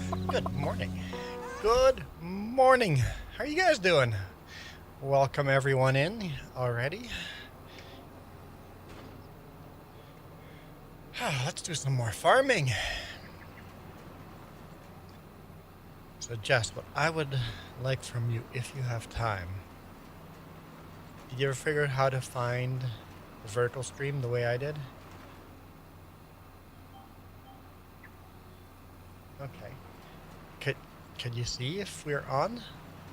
Good morning. Good morning. How are you guys doing? Welcome everyone in already. Let's do some more farming. So Jess, what I would like from you, if you have time, did you ever figure out how to find the vertical stream the way I did? Okay. Could you see if we're on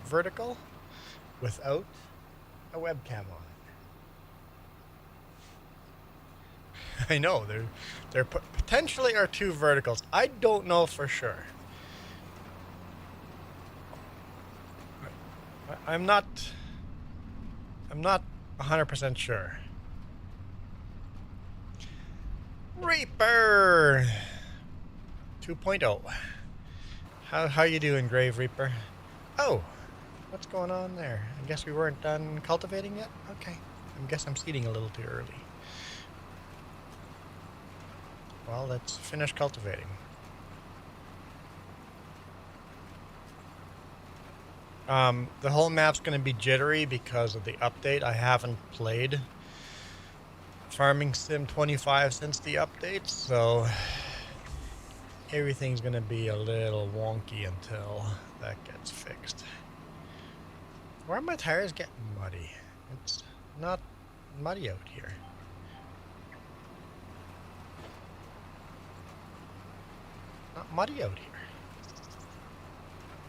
vertical without a webcam on it? I know there potentially are two verticals. I don't know for sure. I'm not 100% sure. Reaper 2.0. How you doing, Grave Reaper? Oh, what's going on there? I guess we weren't done cultivating yet? Okay. I guess I'm seeding a little too early. Well, let's finish cultivating. The whole map's going to be jittery because of the update. I haven't played Farming Sim 25 since the update, so everything's going to be a little wonky until that gets fixed. Why are my tires getting muddy? It's not muddy out here. Not muddy out here.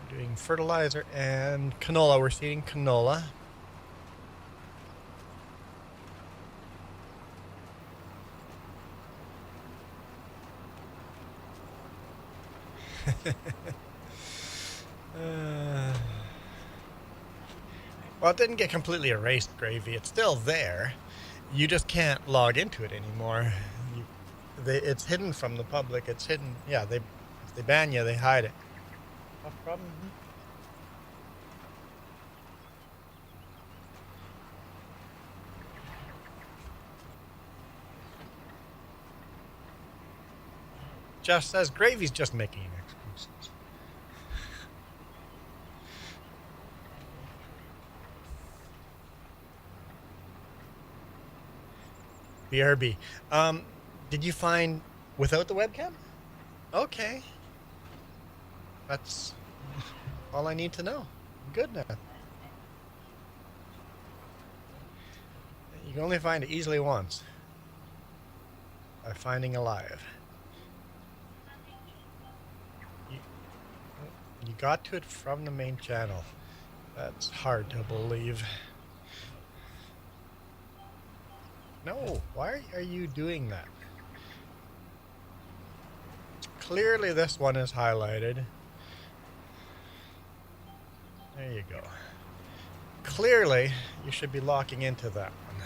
We're doing fertilizer and canola. We're seeding canola. Well, it didn't get completely erased, Gravy. It's still there. You just can't log into it anymore. It's hidden from the public. It's hidden. Yeah, if they ban you, they hide it. No problem. Jeff says Gravy's just making excuses. BRB. Did you find without the webcam? Okay. That's all I need to know. Good now. You can only find it easily once. By finding alive. You got to it from the main channel. That's hard to believe. No, why are you doing that? Clearly this one is highlighted. There you go. Clearly, you should be locking into that one.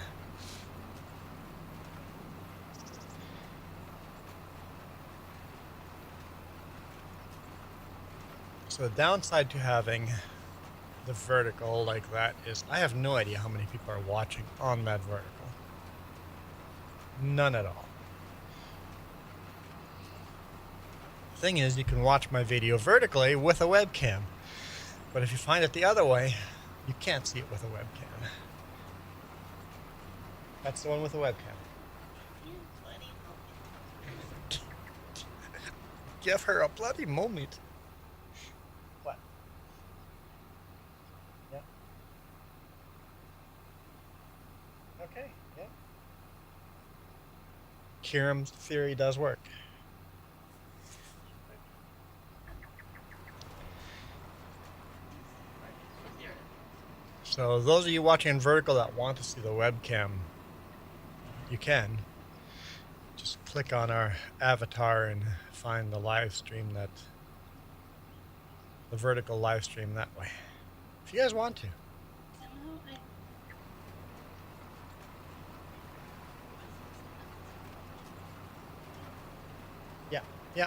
So the downside to having the vertical like that is I have no idea how many people are watching on that vertical. None at all. Thing is, you can watch my video vertically with a webcam. But if you find it the other way, you can't see it with a webcam. That's the one with a webcam. Give her a bloody moment. What? Yeah. Okay, yeah. Kiram's theory does work. So those of you watching in vertical that want to see the webcam, you can. Just click on our avatar and find the live stream the vertical live stream that way. If you guys want to. Yeah, yeah.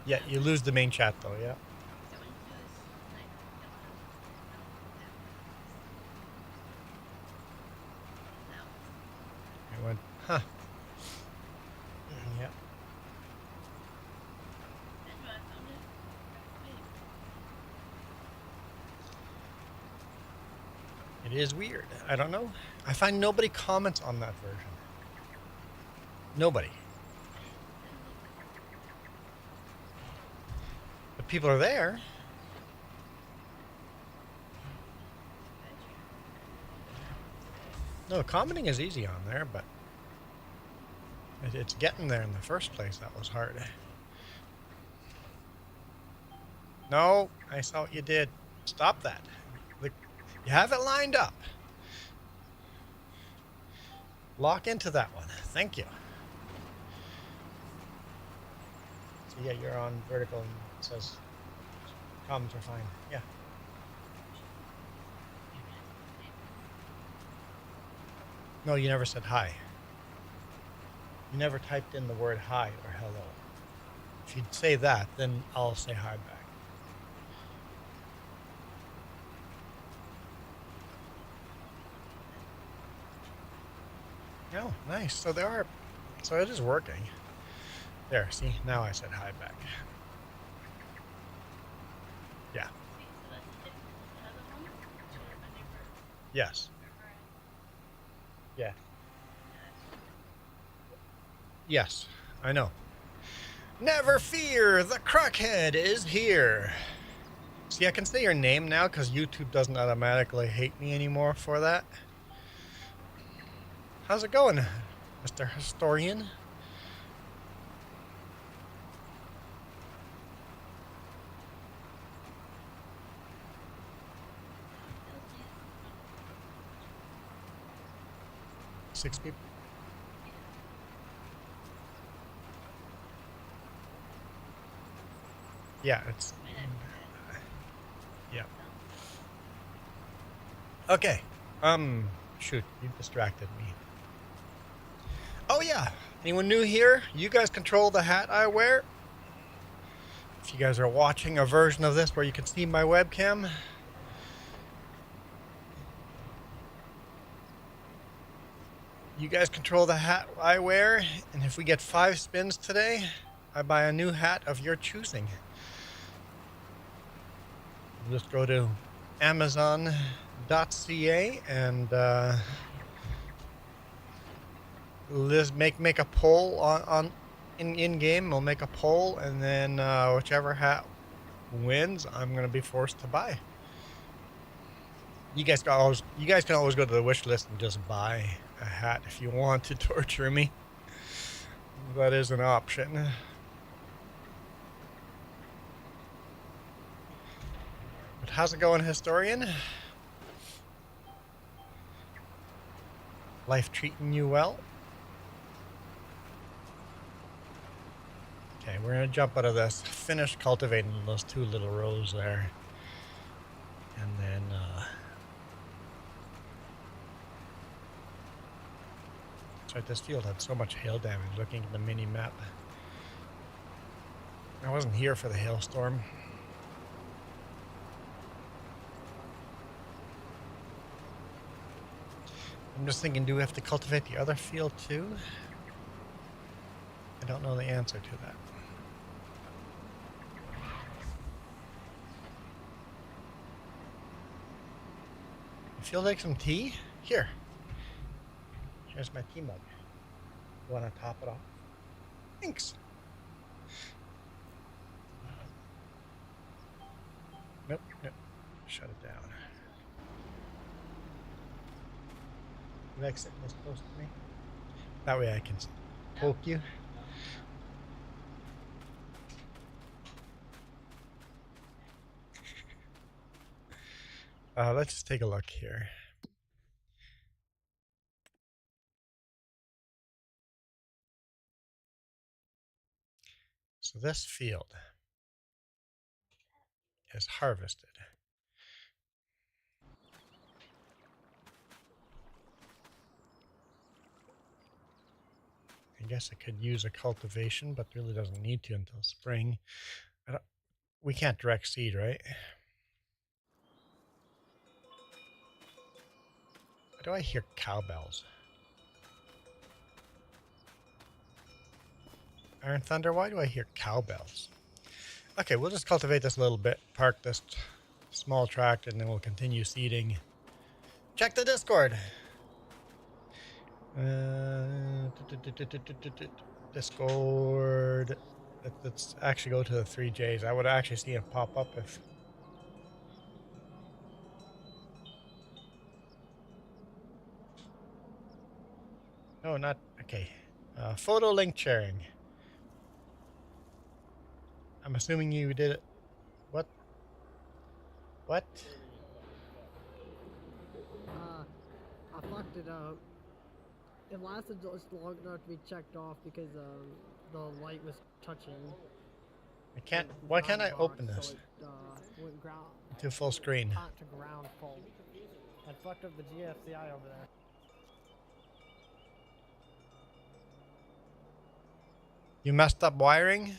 Yeah, you lose the main chat though, yeah. I went, huh. Yeah. It is weird. I don't know. I find nobody comments on that version. Nobody. But people are there. No, commenting is easy on there, but it's getting there in the first place that was hard. No, I saw what you did. Stop that. You have it lined up. Lock into that one. Thank you. So yeah, you're on vertical and it says comments are fine. Yeah. No, you never said hi. You never typed in the word hi or hello. If you'd say that, then I'll say hi back. Oh, nice. So they are. So it is working. There, see? Now I said hi back. Yeah. Yes. Yeah. Yes, I know. Never fear, the Crackhead is here. See, I can say your name now because YouTube doesn't automatically hate me anymore for that. How's it going, Mr. Historian? Six people? Yeah, it's... Yeah. Okay. Shoot, you distracted me. Oh yeah, anyone new here? You guys control the hat I wear? If you guys are watching a version of this where you can see my webcam. You guys control the hat I wear, and if we get 5 spins today, I buy a new hat of your choosing. Just go to Amazon.ca and let's make a poll on in game. We'll make a poll, and then whichever hat wins, I'm gonna be forced to buy. You guys can always go to the wish list and just buy a hat if you want to torture me. That is an option. But how's it going, Historian? Life treating you well? Okay, we're gonna jump out of this. Finish cultivating those 2 little rows there. And then that's right, this field had so much hail damage looking at the mini map. I wasn't here for the hailstorm. I'm just thinking, do we have to cultivate the other field too? I don't know the answer to that. You feel like some tea? Here. Here's my tea mug. You want to top it off? Thanks. Nope. Shut it down. You like sitting this close to me? That way I can poke you. Let's just take a look here. So this field is harvested. I guess it could use a cultivation, but really doesn't need to until spring. We can't direct seed, right? Why do I hear cowbells? Iron Thunder, why do I hear cowbells? Okay, we'll just cultivate this a little bit, park this small tract, and then we'll continue seeding Check the Discord. Discord. Let's actually go to the 3Js. I would actually see it pop up if. No, not okay. Photo link sharing. I'm assuming you did it. What? What? I fucked it up. It lasted just long enough to be checked off because the light was touching. I can't. Why can't I open this? So it went ground To full screen. to ground fault. I fucked up the GFCI over there. You messed up wiring?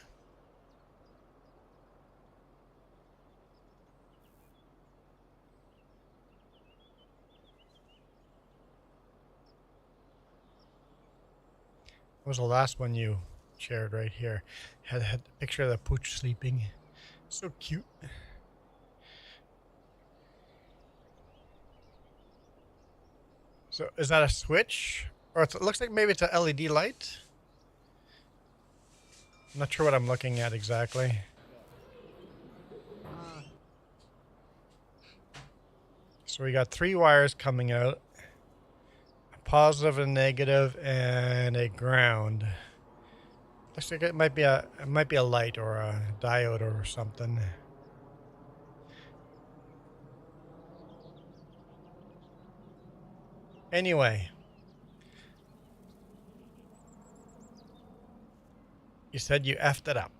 What was the last one you shared right here? Had a picture of the pooch sleeping. So cute. So is that a switch? Or it looks like maybe it's a LED light? I'm not sure what I'm looking at exactly. So we got 3 wires coming out. A positive, a negative, and a ground. Looks like it might be a light or a diode or something. Anyway. You said you effed it up.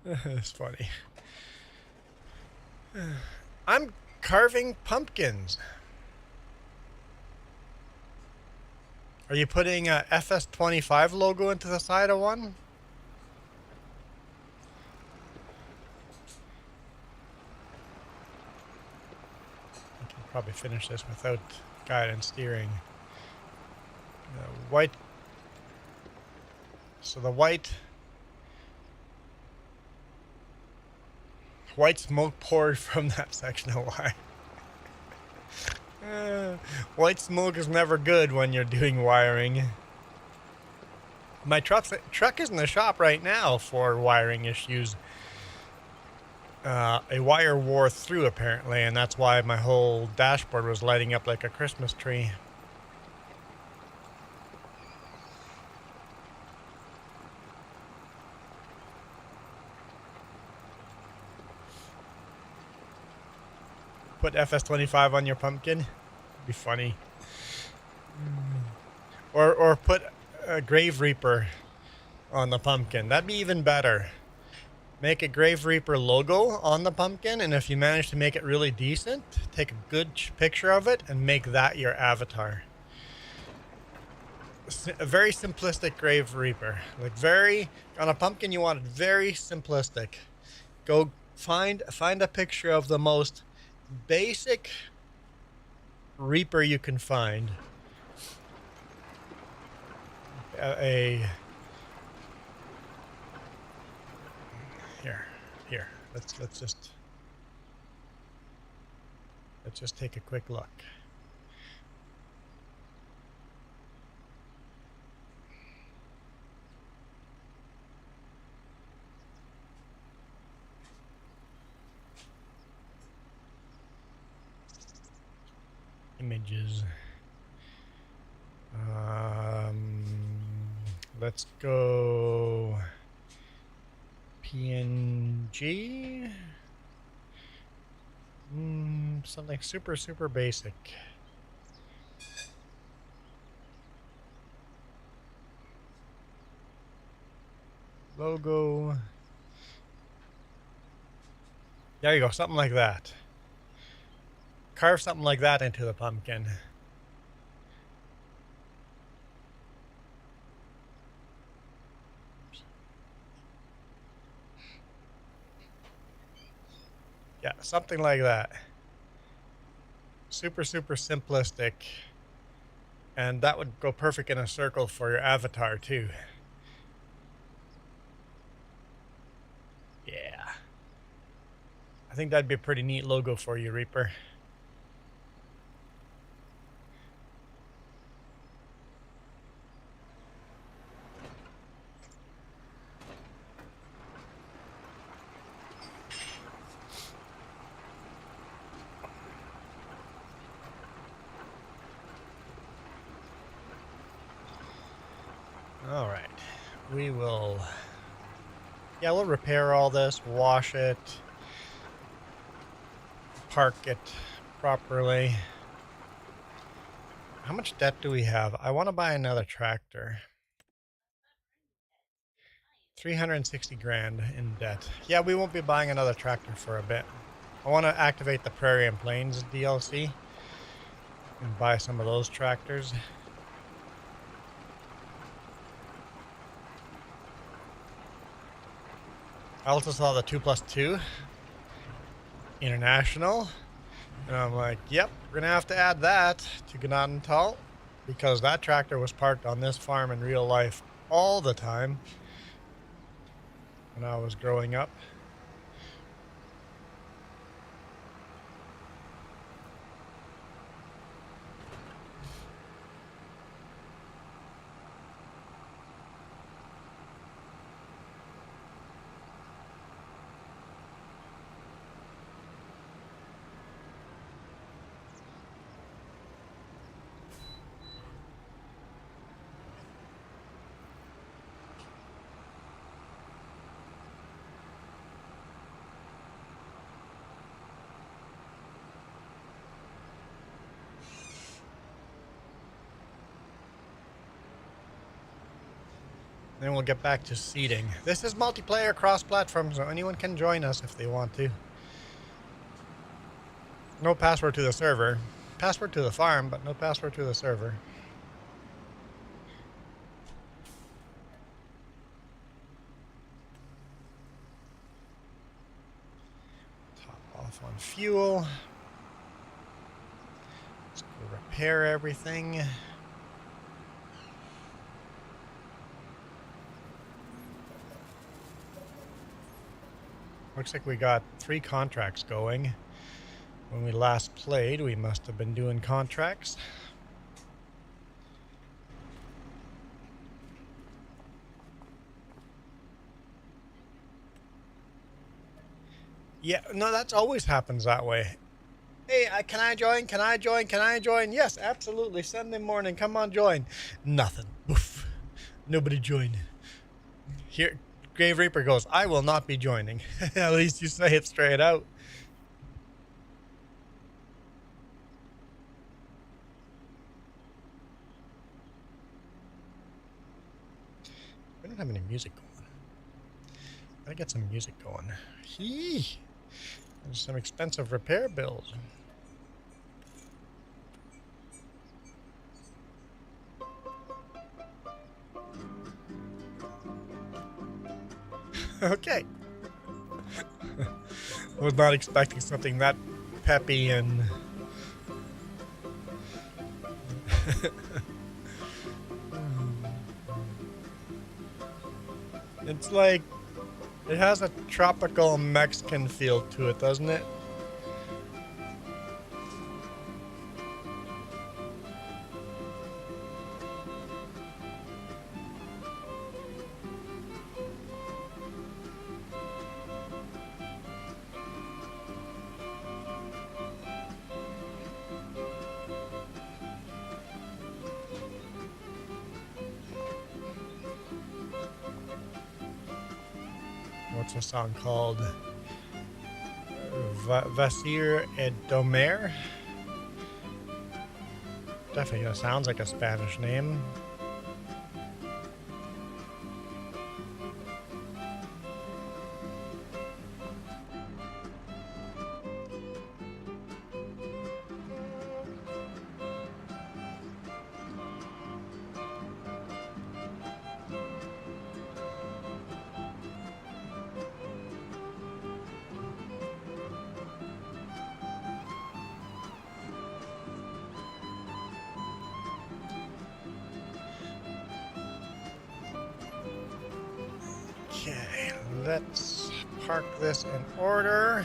It's funny. I'm carving pumpkins. Are you putting a FS25 logo into the side of one? I can probably finish this without guidance steering. White. So the white smoke poured from that section of wire. White smoke is never good when you're doing wiring. My truck is in the shop right now for wiring issues. A wire wore through apparently, and that's why my whole dashboard was lighting up like a Christmas tree. Put FS25 on your pumpkin. It'd be funny. Or put a Grave Reaper on the pumpkin. That'd be even better. Make a Grave Reaper logo on the pumpkin, and if you manage to make it really decent, take a good picture of it and make that your avatar. A very simplistic Grave Reaper. Like on a pumpkin you want it very simplistic. Go find a picture of the most basic Reaper you can find. Here. Let's just take a quick look. Images. Let's go PNG. Something super basic. Logo. There you go, something like that. Carve something like that into the pumpkin. Yeah, something like that. Super simplistic. And that would go perfect in a circle for your avatar too. Yeah. I think that'd be a pretty neat logo for you, Reaper. All right, we will, yeah, we'll repair all this, wash it, park it properly. How much debt do we have? I want to buy another tractor. 360 grand in debt. Yeah, we won't be buying another tractor for a bit. I want to activate the Prairie and Plains DLC and buy some of those tractors. I also saw the 2+2 International, and I'm like, yep, we're gonna have to add that to Gnadenthal because that tractor was parked on this farm in real life all the time when I was growing up. Then we'll get back to seeding. This is multiplayer cross-platform, so anyone can join us if they want to. No password to the server. Password to the farm, but no password to the server. Top off on fuel. Let's go repair everything. Looks like we got 3 contracts going. When we last played, we must have been doing contracts. Yeah, no, that's always happens that way. Hey, can I join? Can I join? Can I join? Yes, absolutely. Sunday morning, come on, join. Nothing. Oof. Nobody joined. Here, Grave Reaper goes, I will not be joining. At least you say it straight out. We don't have any music going. Gotta get some music going. There's some expensive repair bills. Okay. Was not expecting something that peppy and it's like it has a tropical Mexican feel to it, doesn't it? What's a song called? Vasir et Domer. Definitely sounds like a Spanish name. Okay, let's park this in order.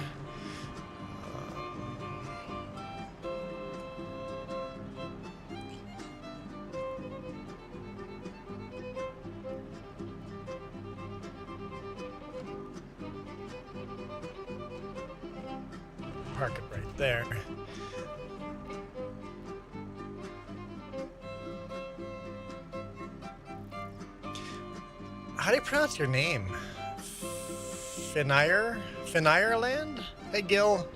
park it right there. How do you pronounce your name? Finire? Hey, Gil.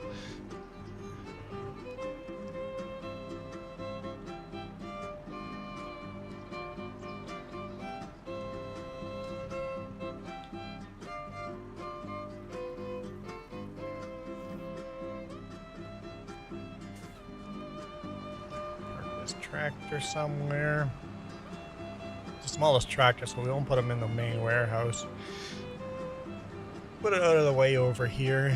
Park this tractor somewhere. It's the smallest tractor, so we won't put them in the main warehouse. Put it out of the way over here.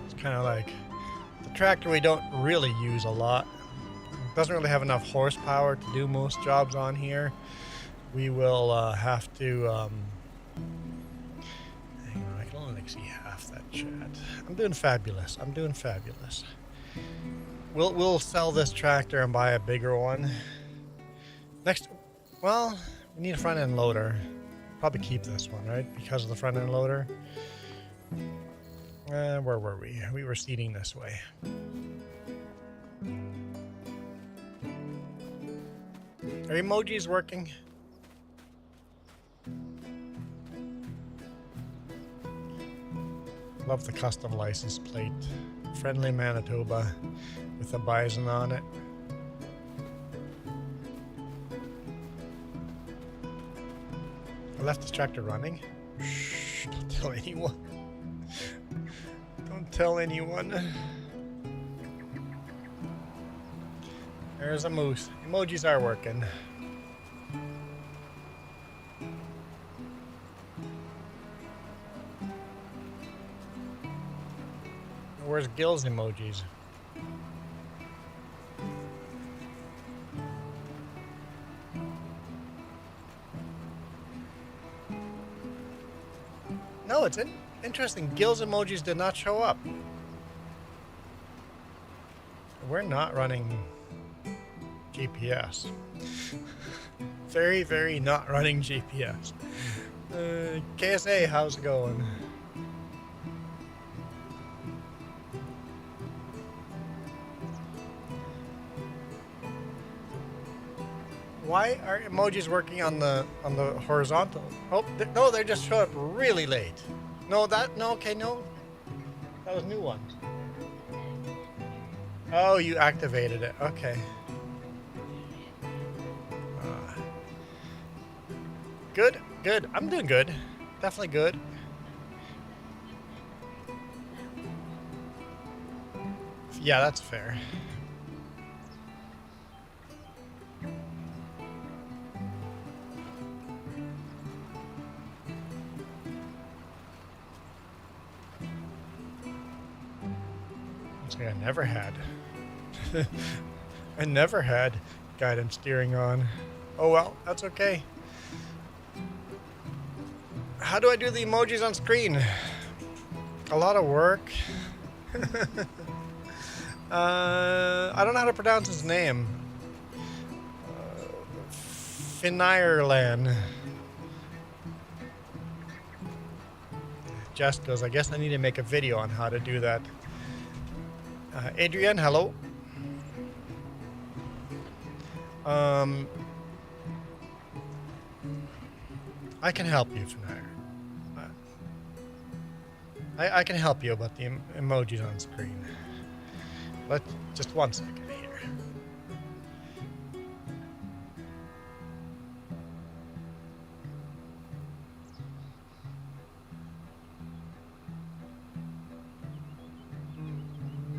It's kind of like the tractor we don't really use a lot. It doesn't really have enough horsepower to do most jobs on here. We will have to. Hang on, I can only see half that chat. I'm doing fabulous. I'm doing fabulous. We'll sell this tractor and buy a bigger one. Next, well, we need a front end loader. Probably keep this one, right? Because of the front end loader. Where were we? We were seating this way. Are emojis working? Love the custom license plate. Friendly Manitoba with a bison on it. I left this tractor running. Shh, don't tell anyone. Don't tell anyone. There's a moose. Emojis are working. Where's Gil's emojis? No, it's interesting. Gil's emojis did not show up. We're not running GPS. Very, very not running GPS. KSA, how's it going? Why are emojis working on the horizontal? Oh, no, they just show up really late. No, that was new ones. Oh, you activated it. Okay. Good. I'm doing good. Definitely good. Yeah, that's fair. I never had. I never had guidance steering on. Oh well, that's okay. How do I do the emojis on screen? A lot of work. I don't know how to pronounce his name. Finirland. Jess goes, I guess I need to make a video on how to do that. Adrienne, hello. I can help you, Finire. I can help you about the emojis on screen. But just 1 second here.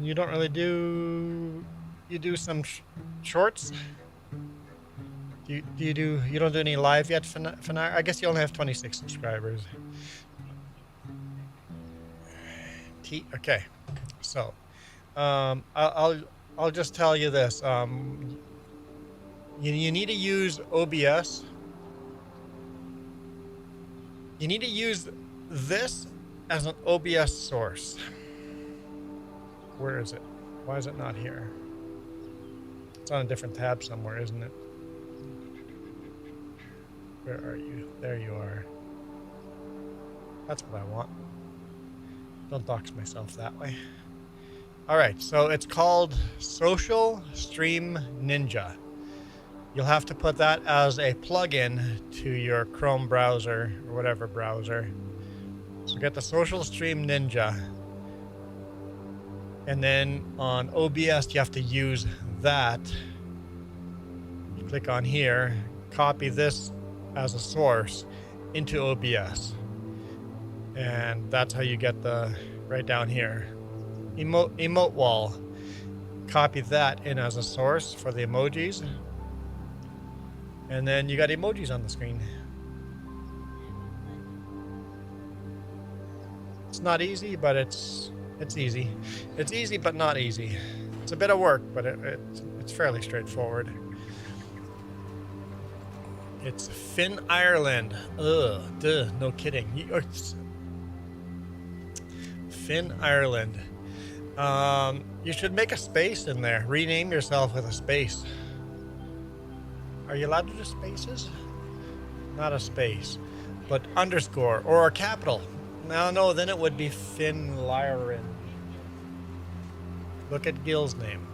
You don't really do. You do some shorts. You don't do any live yet, Finire? I guess you only have 26 subscribers. Okay, so I'll just tell you this. You need to use OBS. You need to use this as an OBS source. Where is it? Why is it not here? It's on a different tab somewhere, isn't it? Where are you? There you are. That's what I want. Don't dox myself that way. Alright, so it's called Social Stream Ninja. You'll have to put that as a plugin to your Chrome browser or whatever browser. So get the Social Stream Ninja. And then on OBS, you have to use that. You click on here, copy this as a source into OBS. And that's how you get the, right down here, emote wall. Copy that in as a source for the emojis. And then you got emojis on the screen. It's not easy, but it's easy. It's easy, but not easy. It's a bit of work, but it's fairly straightforward. It's Finn Ireland. Ugh, duh, no kidding. Finn Ireland. You should make a space in there. Rename yourself with a space. Are you allowed to do spaces? Not a space, but underscore or a capital. No, then it would be Finn Lyren. Look at Gil's name.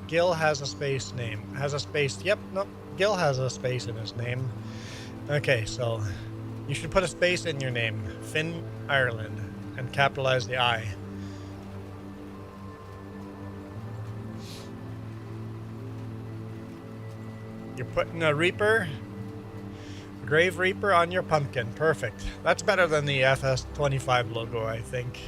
Gil has a space name. Has a space. Yep, nope. Gil has a space in his name. Okay, so you should put a space in your name. Finn Ireland. And capitalize the I. You're putting a Reaper, Grave Reaper on your pumpkin. Perfect. That's better than the FS25 logo, I think.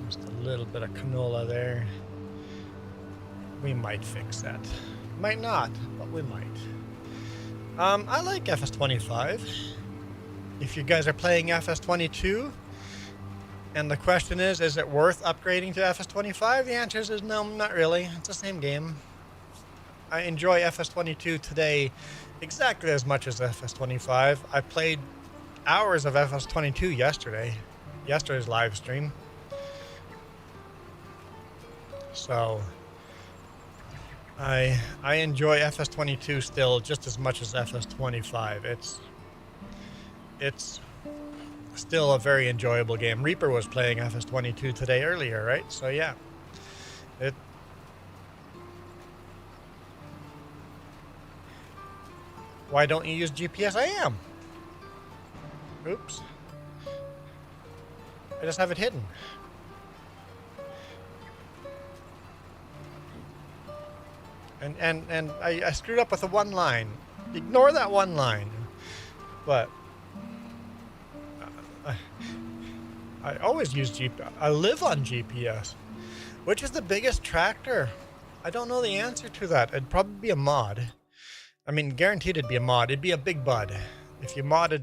Just a little bit of canola there. We might fix that. Might not, but we might. I like FS25. If you guys are playing FS22, and the question is it worth upgrading to FS25? The answer is no, not really. It's the same game. I enjoy FS22 today exactly as much as FS25. I played hours of FS22 yesterday's live stream. So I enjoy FS22 still just as much as FS25. It's still a very enjoyable game. Reaper was playing FS22 today earlier, right? So yeah. Why don't you use GPS? I am. Oops. I just have it hidden. And I screwed up with the one line. Ignore that one line. But I always use GPS. I live on GPS. Which is the biggest tractor? I don't know the answer to that. It'd probably be a mod. I mean, guaranteed it'd be a mod. It'd be a big bud. If you got a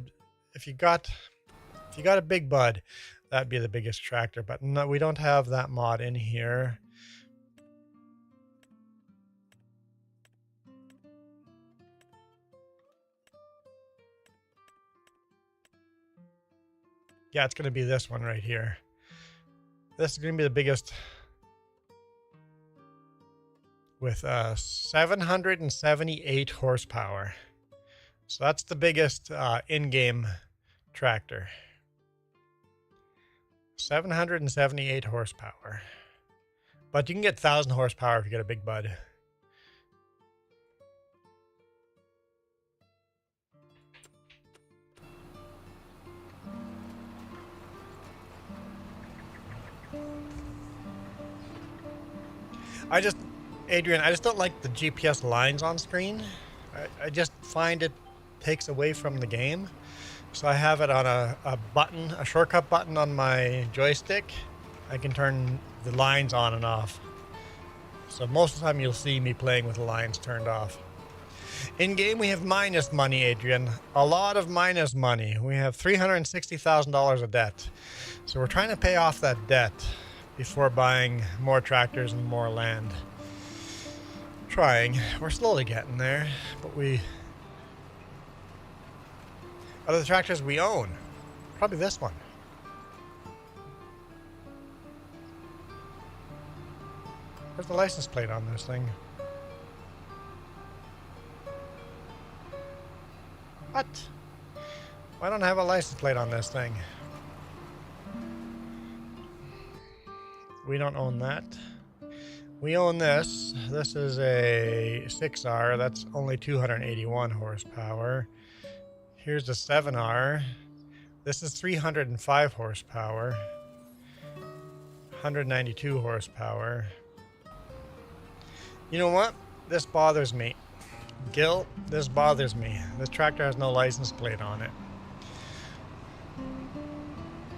big bud, that'd be the biggest tractor. But no, we don't have that mod in here. Yeah, it's going to be this one right here. This is going to be the biggest with 778 horsepower. So that's the biggest in-game tractor. 778 horsepower. But you can get 1,000 horsepower if you get a big bud. Adrian, I just don't like the GPS lines on screen. I just find it takes away from the game. So I have it on a button, a shortcut button on my joystick. I can turn the lines on and off. So most of the time you'll see me playing with the lines turned off. In game we have minus money, Adrian. A lot of minus money. We have $360,000 of debt. So we're trying to pay off that debt before buying more tractors and more land. Trying. We're slowly getting there, but out of the tractors we own, probably this one. Where's the license plate on this thing? What? Why don't I have a license plate on this thing? We don't own that. We own this. This is a 6R. That's only 281 horsepower. Here's the 7R. This is 305 horsepower. 192 horsepower. You know what? This bothers me. Gil, this bothers me. This tractor has no license plate on it.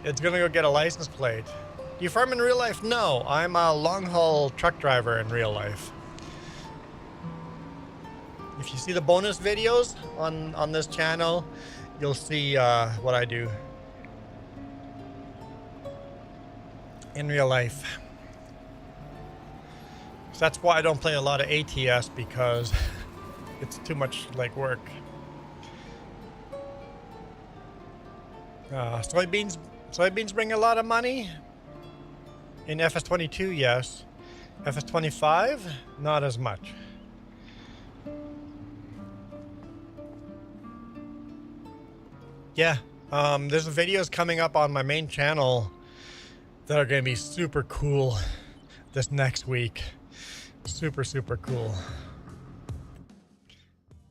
It's gonna go get a license plate. Do you farm in real life? No, I'm a long-haul truck driver in real life. If you see the bonus videos on this channel, you'll see what I do in real life. So that's why I don't play a lot of ATS, because it's too much like work. Soybeans bring a lot of money. In FS22, yes. FS25, not as much. Yeah, there's videos coming up on my main channel that are going to be super cool this next week. Super, super cool.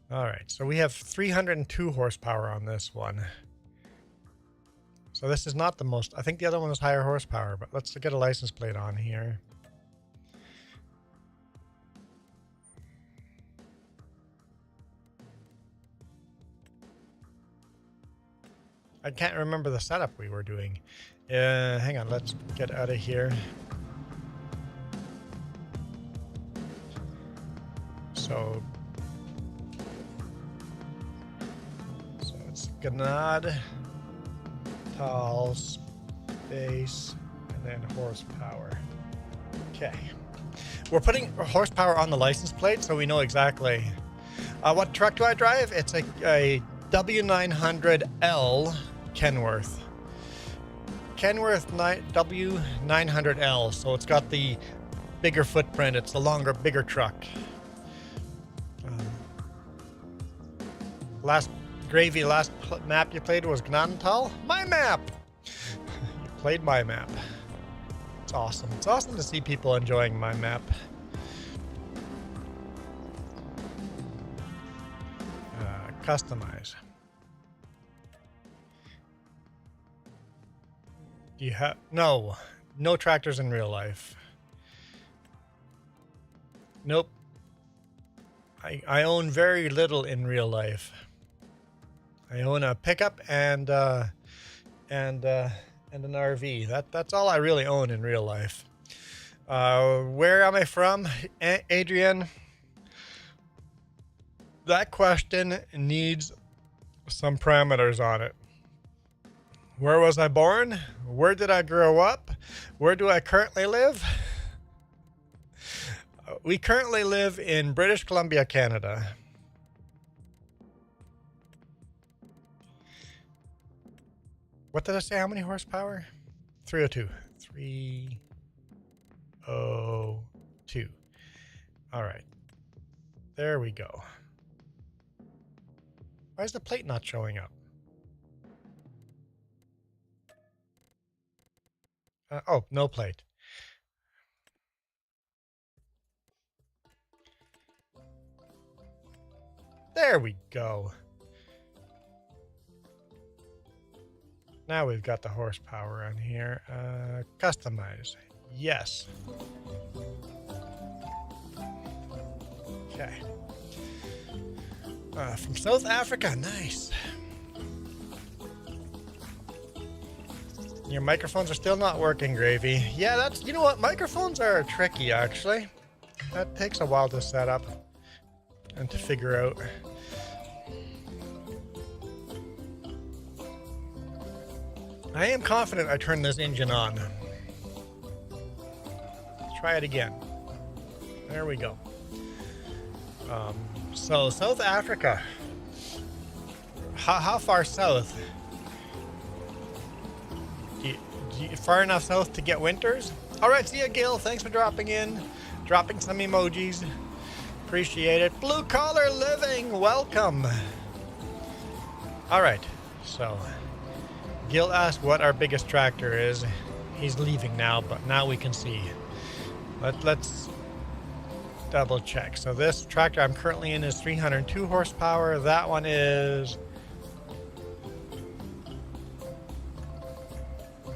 All right, so we have 302 horsepower on this one. So this is not the most, I think the other one was higher horsepower, but let's get a license plate on here. I can't remember the setup we were doing. Hang on, let's get out of here. So it's Gnadenthal, space, and then horsepower. Okay. We're putting horsepower on the license plate so we know exactly. What truck do I drive? It's a W900L Kenworth. W900L. So it's got the bigger footprint. It's the longer, bigger truck. Last map you played was Gnadenthal? My map! You played my map. It's awesome. It's awesome to see people enjoying my map. Customize. Do you have... No tractors in real life. Nope. I own very little in real life. I own a pickup and an RV. That's all I really own in real life. Where am I from, Adrian? That question needs some parameters on it. Where was I born? Where did I grow up? Where do I currently live? We currently live in British Columbia, Canada. What did I say? How many horsepower? 302. 302. All right. There we go. Why is the plate not showing up? Oh, no plate. There we go. Now we've got the horsepower on here. Customize. Yes. Okay. From South Africa. Nice. Your microphones are still not working, Gravy. Yeah, that's... You know what? Microphones are tricky, actually. That takes a while to set up and to figure out. I am confident I turned this engine on. Let's try it again. There we go. So South Africa. How far south? Far enough south to get winters? All right, see ya, Gil. Thanks for dropping in. dropping some emojis. Appreciate it. Blue Collar Living, welcome. All right, so Gil asked what our biggest tractor is. He's leaving now, but now we can see. Let's double check. So this tractor I'm currently in is 302 horsepower. That one is...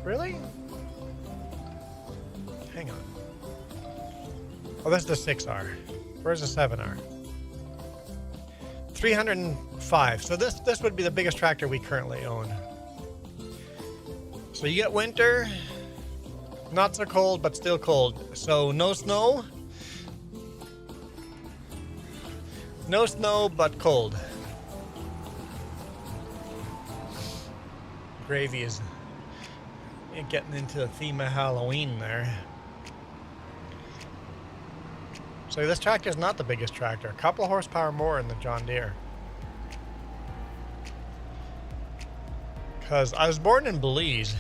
Really? Hang on. Oh, that's the 6R. Where's the 7R? 305. So this would be the biggest tractor we currently own. So you get winter, not so cold, but still cold. So no snow. No snow, but cold. Gravy is getting into the theme of Halloween there. So this tractor is not the biggest tractor. A couple of horsepower more in the John Deere. Because I was born in Belize,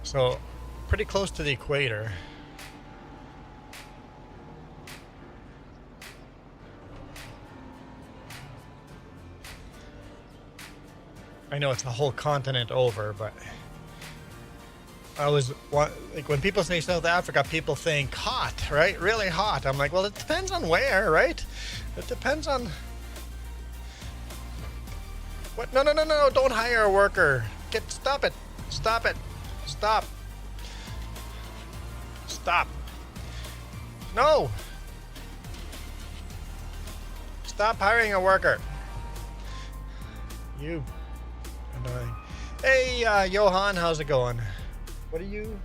so pretty close to the equator. I know it's a whole continent over, but like when people say South Africa, people think hot, right? Really hot. I'm like, well, it depends on where, right? It depends on what? No, don't hire a worker. Stop it. Stop. No. Stop hiring a worker. You annoying. Hey, Johan, how's it going? What are you?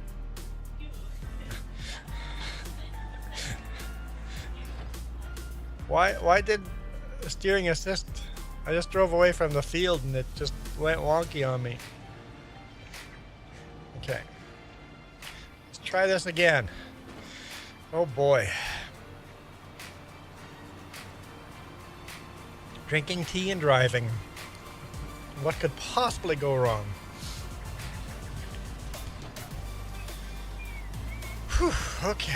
Why did steering assist? I just drove away from the field and it just went wonky on me. Okay. Let's try this again. Oh boy. Drinking tea and driving. What could possibly go wrong? Whew, okay.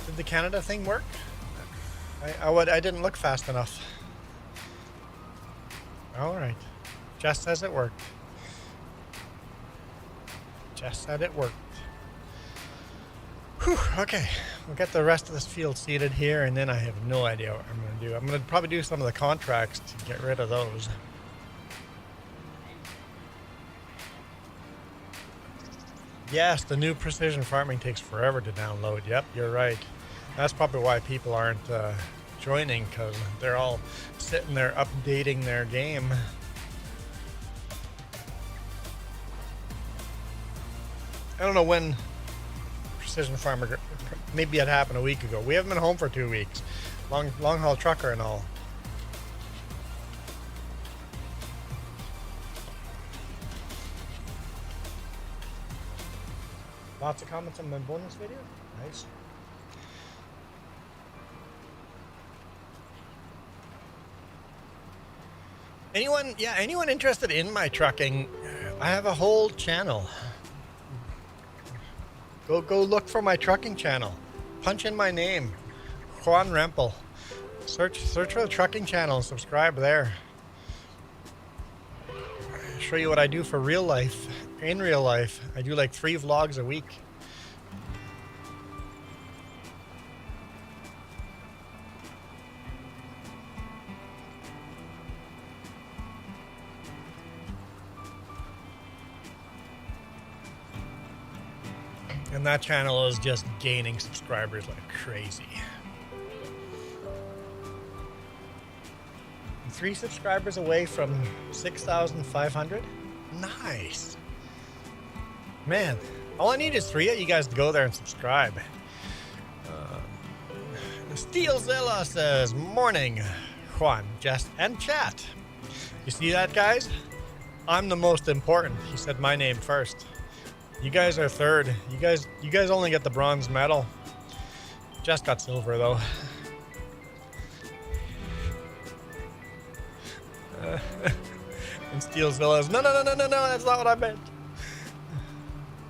Did the Canada thing work? I didn't look fast enough. All right. Jess says it worked. Jess said it worked. Whew, okay. We'll get the rest of this field seeded here, and then I have no idea what I'm going to do. I'm going to probably do some of the contracts to get rid of those. Yes, the new precision farming takes forever to download. Yep, you're right. That's probably why people aren't joining, because they're all sitting there updating their game. I don't know when precision farmer, maybe it happened a week ago. We haven't been home for 2 weeks. Long haul trucker and all. Lots of comments on my bonus video. Nice. Anyone interested in my trucking? I have a whole channel. Go look for my trucking channel. Punch in my name, Juan Rempel. Search for the trucking channel and subscribe there. I'll show you what I do for real life. In real life, I do like 3 vlogs a week. And that channel is just gaining subscribers like crazy. 3 subscribers away from 6,500. Nice. Man, all I need is 3 of you guys to go there and subscribe. Steelzilla says, morning, Juan, Jess, and chat. You see that, guys? I'm the most important. He said my name first. You guys are third. You guys only get the bronze medal. Jess got silver though. And Steelzilla's, no, that's not what I meant.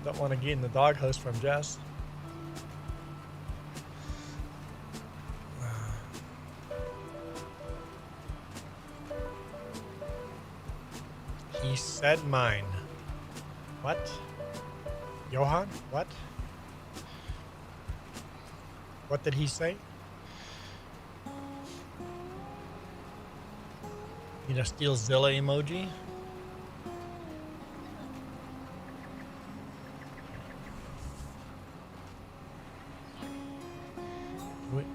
Don't want to get in the doghouse from Jess. He said mine. What? Johan? What? What did he say? Need a Steelzilla emoji?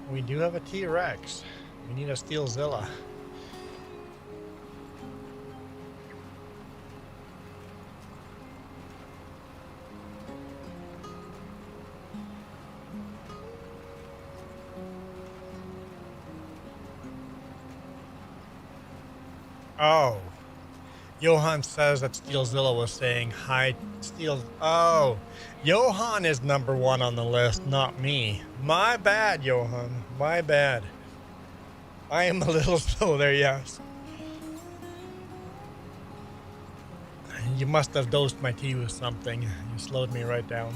We do have a T-Rex. We need a Steelzilla. Oh. Johan says that Steelzilla was saying hi, Steel. Oh. Johan is number one on the list, not me. My bad, Johan. My bad. I am a little slow there, yes. You must have dosed my tea with something. You slowed me right down.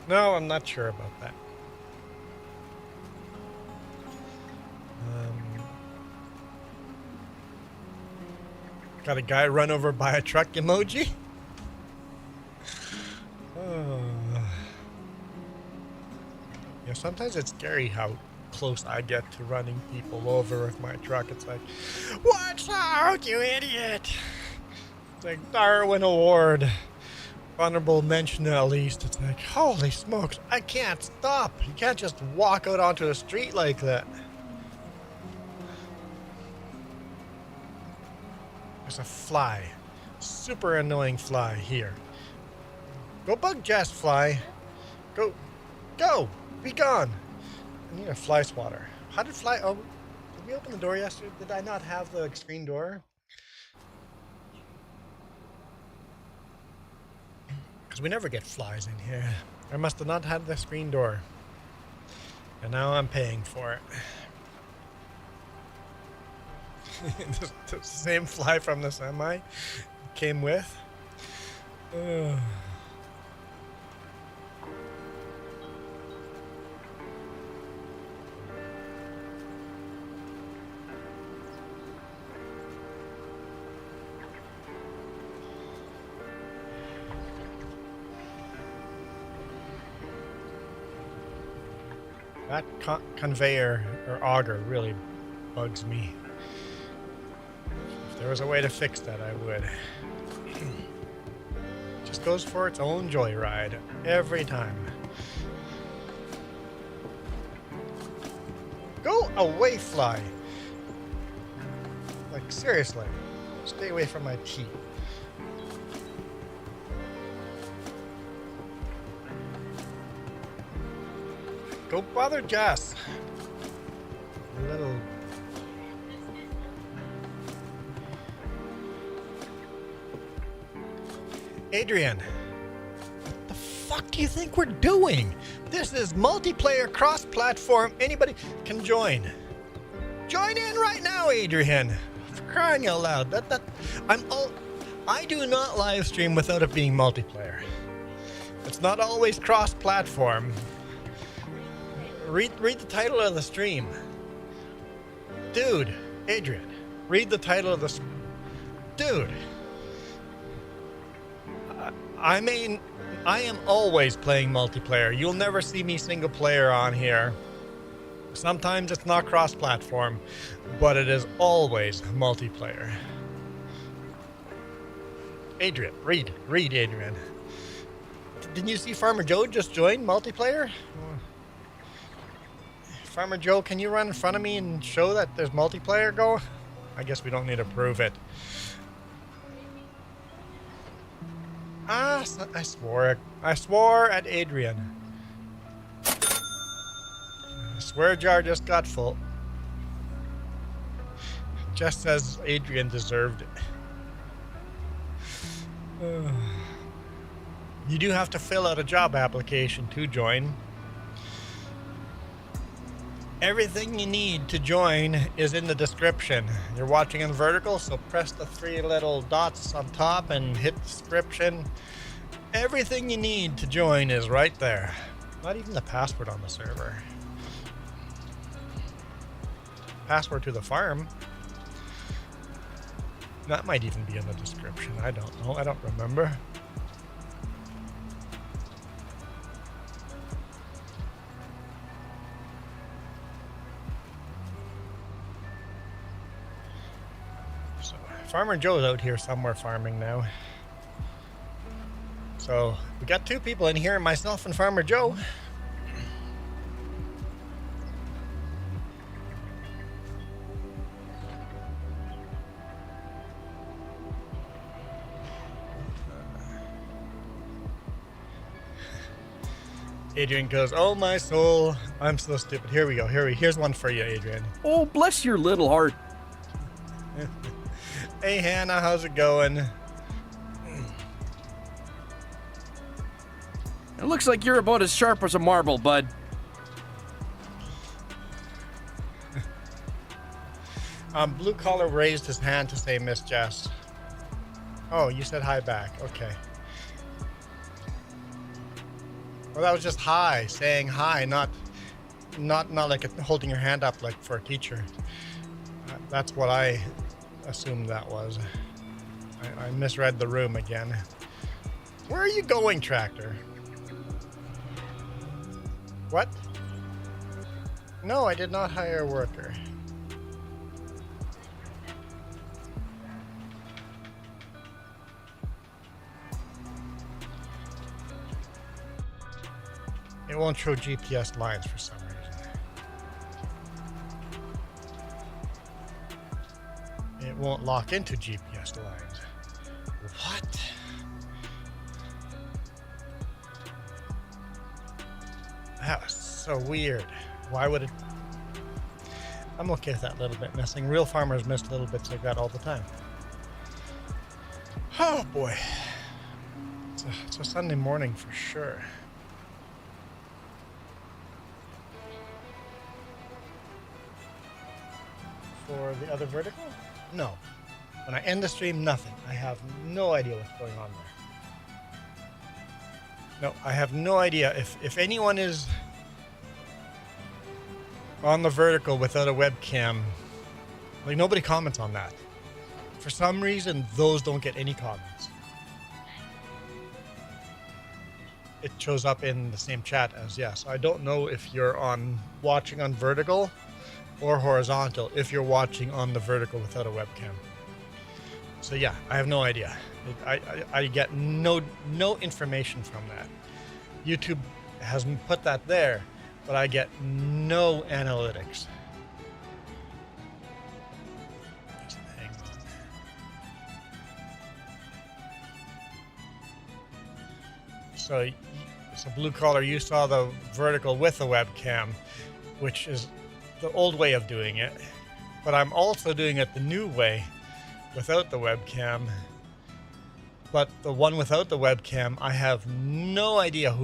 No, I'm not sure about that. Got a guy run over by a truck emoji? Oh. Yeah, sometimes it's scary how close I get to running people over with my truck. It's like, watch out, you idiot! It's like Darwin Award. Honorable mention at least. It's like, holy smokes, I can't stop. You can't just walk out onto the street like that. There's a fly. Super annoying fly here. Go bug Jess, fly. Go. Go! Be gone! I need a fly swatter. How did fly... Oh, did we open the door yesterday? Did I not have the screen door? Because we never get flies in here. I must have not had the screen door. And now I'm paying for it. the same fly from the semi came with. That conveyor or auger really bugs me. If there was a way to fix that, I would. Just goes for its own joyride every time. Go away, fly! Like, seriously. Stay away from my tea. Go bother Jess. Little... Adrian, what the fuck do you think we're doing? This is multiplayer cross-platform. Anybody can join. Join in right now, Adrian. For crying out loud. I do not live stream without it being multiplayer. It's not always cross-platform. Read the title of the stream. Dude, Adrian, read the title of the... Dude. I mean, I am always playing multiplayer. You'll never see me single player on here. Sometimes it's not cross-platform, but it is always multiplayer. Adrian, read, Adrian. Didn't you see Farmer Joe just join multiplayer? Farmer Joe, can you run in front of me and show that there's multiplayer go? I guess we don't need to prove it. Ah, I swore. I swore at Adrian. The swear jar just got full. Just as Adrian deserved it. You do have to fill out a job application to join. Everything you need to join is in the description. You're watching in vertical, so press the 3 little dots on top and hit description. Everything you need to join is right there. Not even the password on the server. Password to the farm. That might even be in the description. I don't know. I don't remember. So, Farmer Joe's out here somewhere farming now. So, we got 2 people in here, myself and Farmer Joe. Adrian goes, oh my soul, I'm so stupid. Here we go, here's one for you, Adrian. Oh, bless your little heart. Hey Hannah, how's it going? It looks like you're about as sharp as a marble, bud. Blue Collar raised his hand to say Miss Jess. Oh, you said hi back, okay. Well, that was just hi, saying hi, not like holding your hand up like for a teacher. That's what I assumed that was. I misread the room again. Where are you going, Tractor? What? No, I did not hire a worker. It won't show GPS lines for some reason. It won't lock into GPS lines. What? That was so weird. Why would it? I'm okay with that little bit missing. Real farmers miss little bits like that all the time. Oh boy. It's a Sunday morning for sure. For the other vertical? No. When I end the stream, nothing. I have no idea what's going on there. No, I have no idea. If anyone is on the vertical without a webcam, like nobody comments on that. For some reason, those don't get any comments. It shows up in the same chat as yes. I don't know if you're watching on vertical or horizontal if you're watching on the vertical without a webcam. So yeah, I have no idea. I get no information from that. YouTube hasn't put that there, but I get no analytics. Just hang on. So Blue Collar, you saw the vertical with a webcam, which is the old way of doing it, but I'm also doing it the new way without the webcam. But the one without the webcam, I have no idea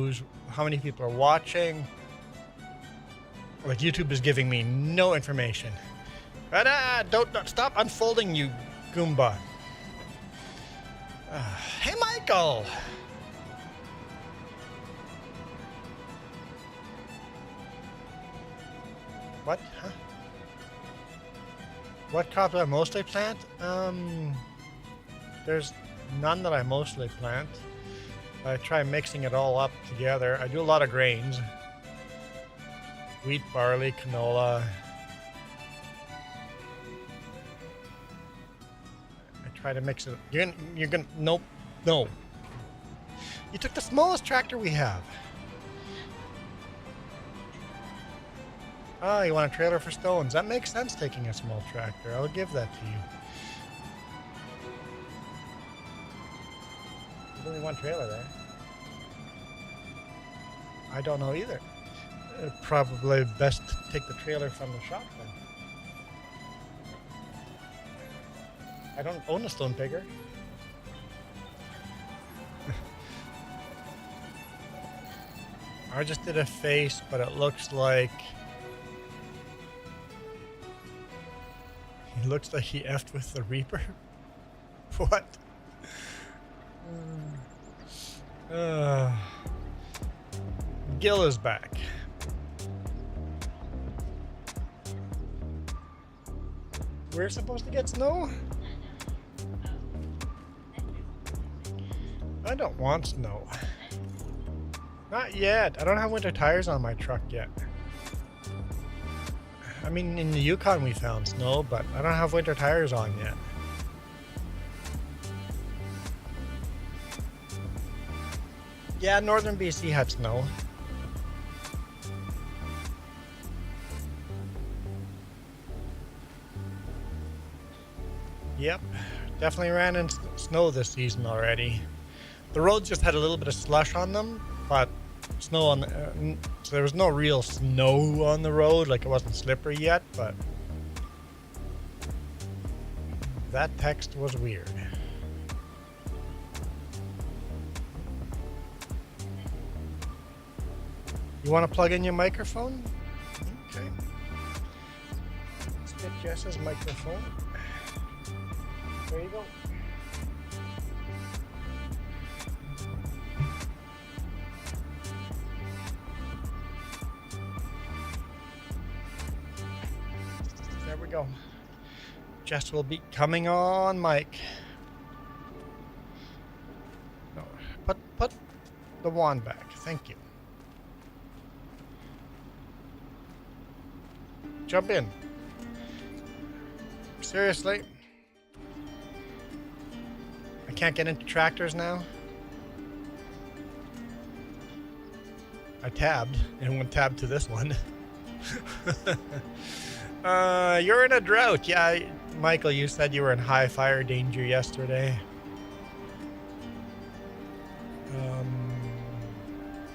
how many people are watching. Like YouTube is giving me no information. But don't stop unfolding, you Goomba. Hey Michael. What? Huh? What crop do I mostly plant? There's none that I mostly plant. I try mixing it all up together. I do a lot of grains. Wheat, barley, canola. I try to mix it. You're gonna, nope, no. You took the smallest tractor we have. Oh, you want a trailer for stones? That makes sense, taking a small tractor. I'll give that to you. There's only one trailer there. I don't know either. Probably best to take the trailer from the shop then. I don't own a stone picker. I just did a face, but it looks like... He looks like he effed with the Reaper. What? Gil is back. We're supposed to get snow? I don't want snow. Not yet. I don't have winter tires on my truck yet. I mean, in the Yukon we found snow, but I don't have winter tires on yet. Yeah, northern BC had snow. Yep, definitely ran in snow this season already. The roads just had a little bit of slush on them, but snow on the, so there was no real snow on the road, like it wasn't slippery yet, but that text was weird. You want to plug in your microphone? Okay. Let's get Jess's microphone. There you go. There we go. Jess will be coming on mic. No, put the wand back. Thank you. Jump in. Seriously? I can't get into tractors now? I tabbed, and went tab to this one. You're in a drought. Yeah, Michael, you said you were in high fire danger yesterday.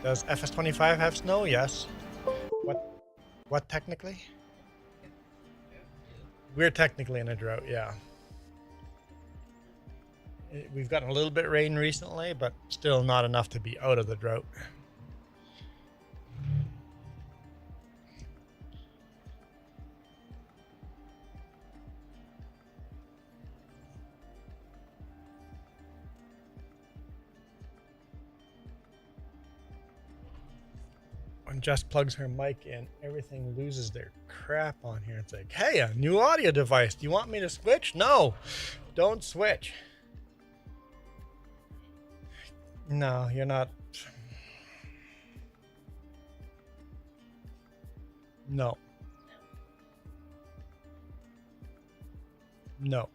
Does FS25 have snow? Yes. What technically? We're technically in a drought, yeah. We've gotten a little bit of rain recently, but still not enough to be out of the drought. When Jess plugs her mic in, everything loses their crap on here. It's like, hey, a new audio device. Do you want me to switch? No, don't switch. No, you're not. No. No.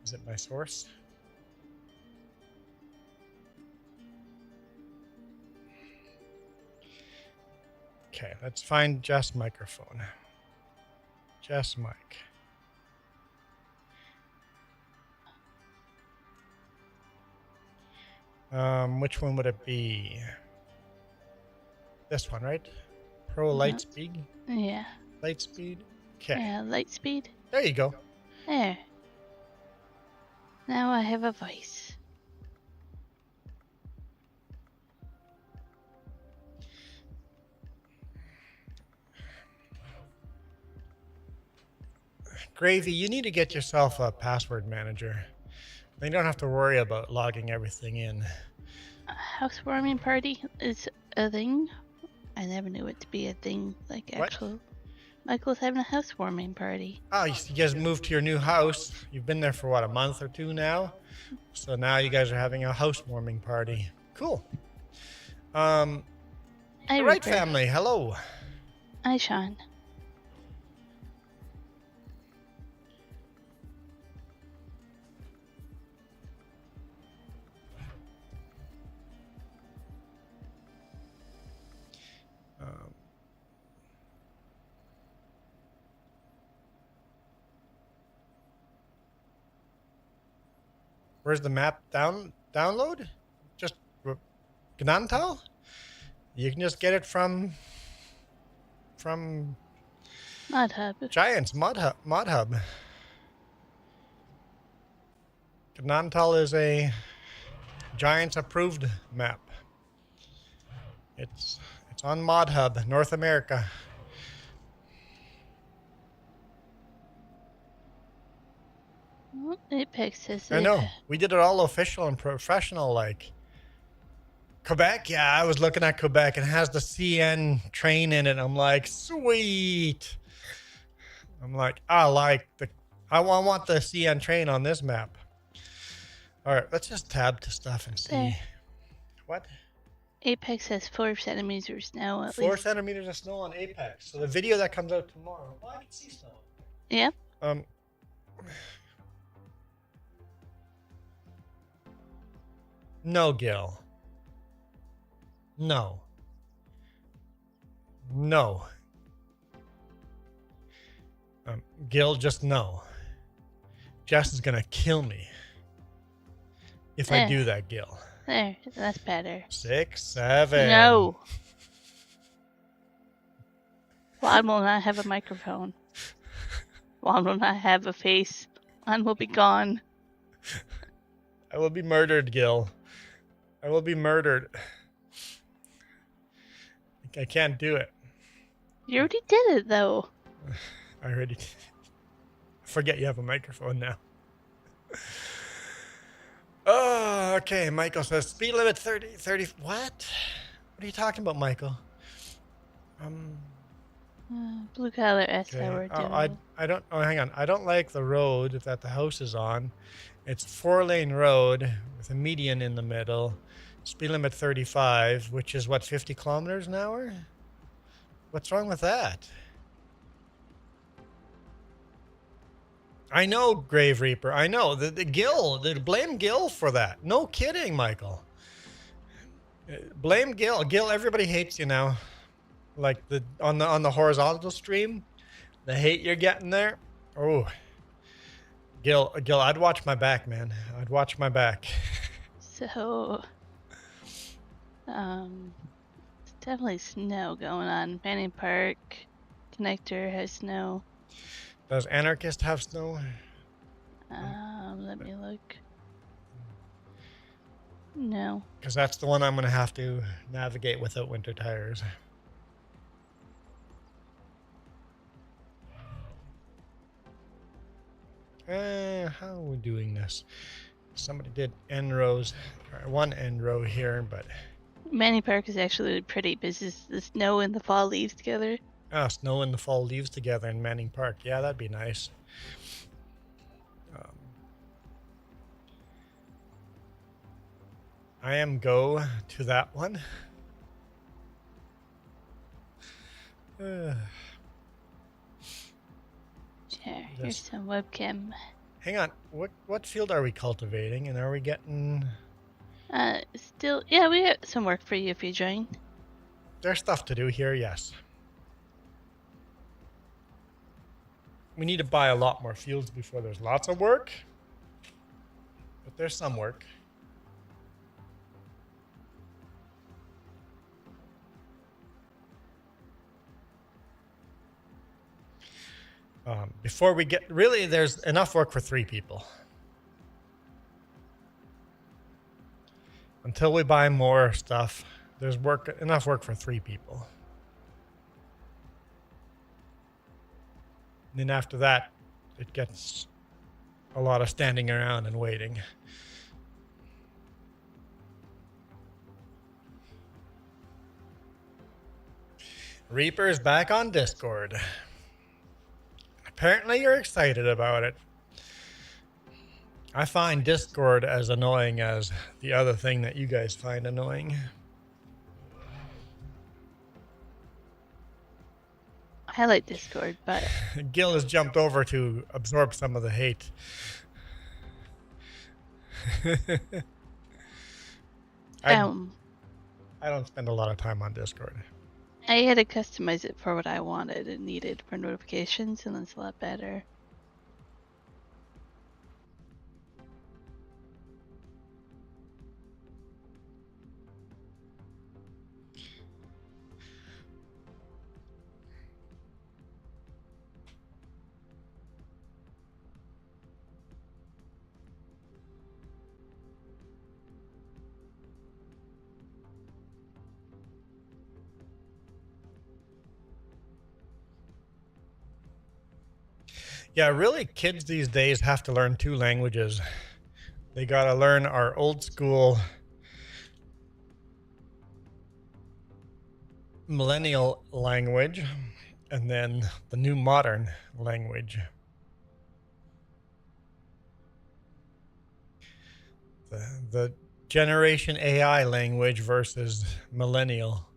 Is it my source? Okay, let's find Jess microphone. Jess mic. Which one would it be? This one, right? Pro light speed? Yeah. Light speed? Okay. Yeah, light speed. There you go. There. Now I have a voice. Gravy, you need to get yourself a password manager. Then you don't have to worry about logging everything in. A housewarming party is a thing. I never knew it to be a thing, like What? actual. Michael's having a housewarming party. Oh, you guys moved to your new house. You've been there for what, a month or two now? So now you guys are having a housewarming party. Cool. Hi, All right, Rupert. family. Hello. Hi, Sean. Where's the map download? Just Gnadenthal? You can just get it from Mod Hub. Giants Mod Hub. Gnadenthal is a Giants approved map. It's on Mod Hub, North America. Well, Apex says I know. We did it all official and professional like. Quebec? Yeah, I was looking at Quebec. It has the CN train in it. I'm like, sweet. I'm like, I want the CN train on this map. All right, let's just tab to stuff and see. There. What? Apex has 4 centimeters now at 4 least. centimeters of snow on Apex. So the video that comes out tomorrow. Well, I can see snow. Yep. No, Gil. No. Gil, just no. Jess is gonna kill me if I do that, Gil. There, that's better. 6, 7. No. Juan will not have a microphone. Juan will not have a face. Juan will be gone. I will be murdered, Gil. I will be murdered. I can't do it. You already did it, though. I already did. I forget you have a microphone now. Oh, okay. Michael says speed limit 30. What? What are you talking about, Michael? Blue collar S Okay. hour I don't. Oh, hang on. I don't like the road that the house is on. It's 4-lane road with a median in the middle. Speed limit 35, which is what, 50 kilometers an hour? What's wrong with that? I know, Grave Reaper. I know. The Gil. Blame Gil for that. No kidding, Michael. Blame Gil. Gil, everybody hates you now. Like on the horizontal stream, the hate you're getting there. Oh, Gil, I'd watch my back, man. I'd watch my back. So, it's definitely snow going on. Banning Park Connector has snow. Does Anarchist have snow? Let me look. No. Because that's the one I'm going to have to navigate without winter tires. How are we doing this? Somebody did end rows, or one end row here, but Banning Park is actually pretty busy. The snow and the fall leaves together. snow and the fall leaves together in Manning Park. Yeah, that'd be nice. I am go to that one. Here, here's some webcam. Hang on, what field are we cultivating, and are we getting? Still, yeah, we have some work for you if you join. There's stuff to do here, yes. We need to buy a lot more fields before there's lots of work, but there's some work. Before we get, really, there's enough work for 3 people. Until we buy more stuff, there's enough work for 3 people. And then after that, it gets a lot of standing around and waiting. Reaper's back on Discord. Apparently you're excited about it. I find Discord as annoying as the other thing that you guys find annoying. I like Discord, but Gil has jumped over to absorb some of the hate. I don't spend a lot of time on Discord. I had to customize it for what I wanted and needed for notifications, and it's a lot better. Yeah, really, kids these days have to learn 2 languages. They gotta learn our old school millennial language and then the new modern language. The generation AI language versus millennial.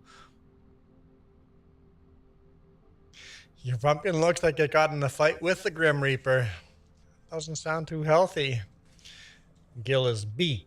Your pumpkin looks like it got in a fight with the Grim Reaper. Doesn't sound too healthy. Gil is BRB.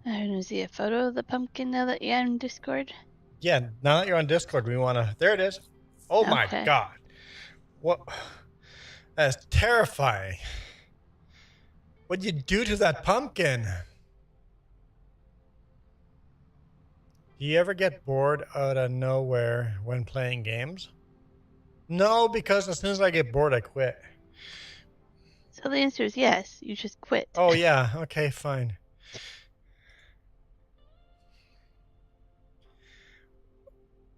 I want to see a photo of the pumpkin now that you're on Discord. Yeah, now that you're on Discord, we want to. There it is. Oh my Okay. God. What? That's terrifying. What'd you do to that pumpkin? Do you ever get bored out of nowhere when playing games? No, because as soon as I get bored, I quit. So the answer is yes. You just quit. Oh, yeah. Okay, fine.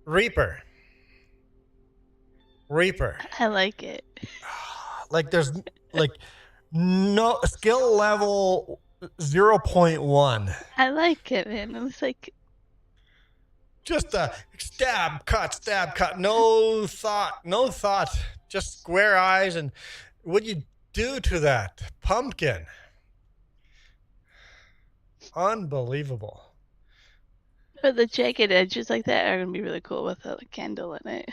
Reaper. I like it. Like there's like no skill level 0.1. I like it, man. It was like, Just a stab, cut. No thought. Just square eyes. And what'd you do to that pumpkin? Unbelievable. but the jagged edges like that are gonna be really cool with a candle in it.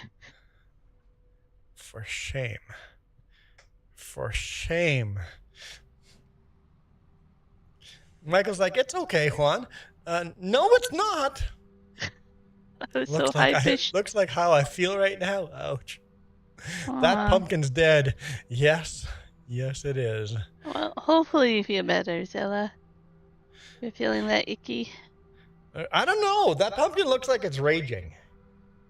For shame. For shame. Michael's like, it's okay, Juan. No, it's not. I was Looks so like high pitched. looks like how I feel right now. Ouch. That pumpkin's dead. Yes, it is. Well, hopefully you feel better, Zilla. You're feeling that icky. I don't know. That pumpkin looks like it's raging.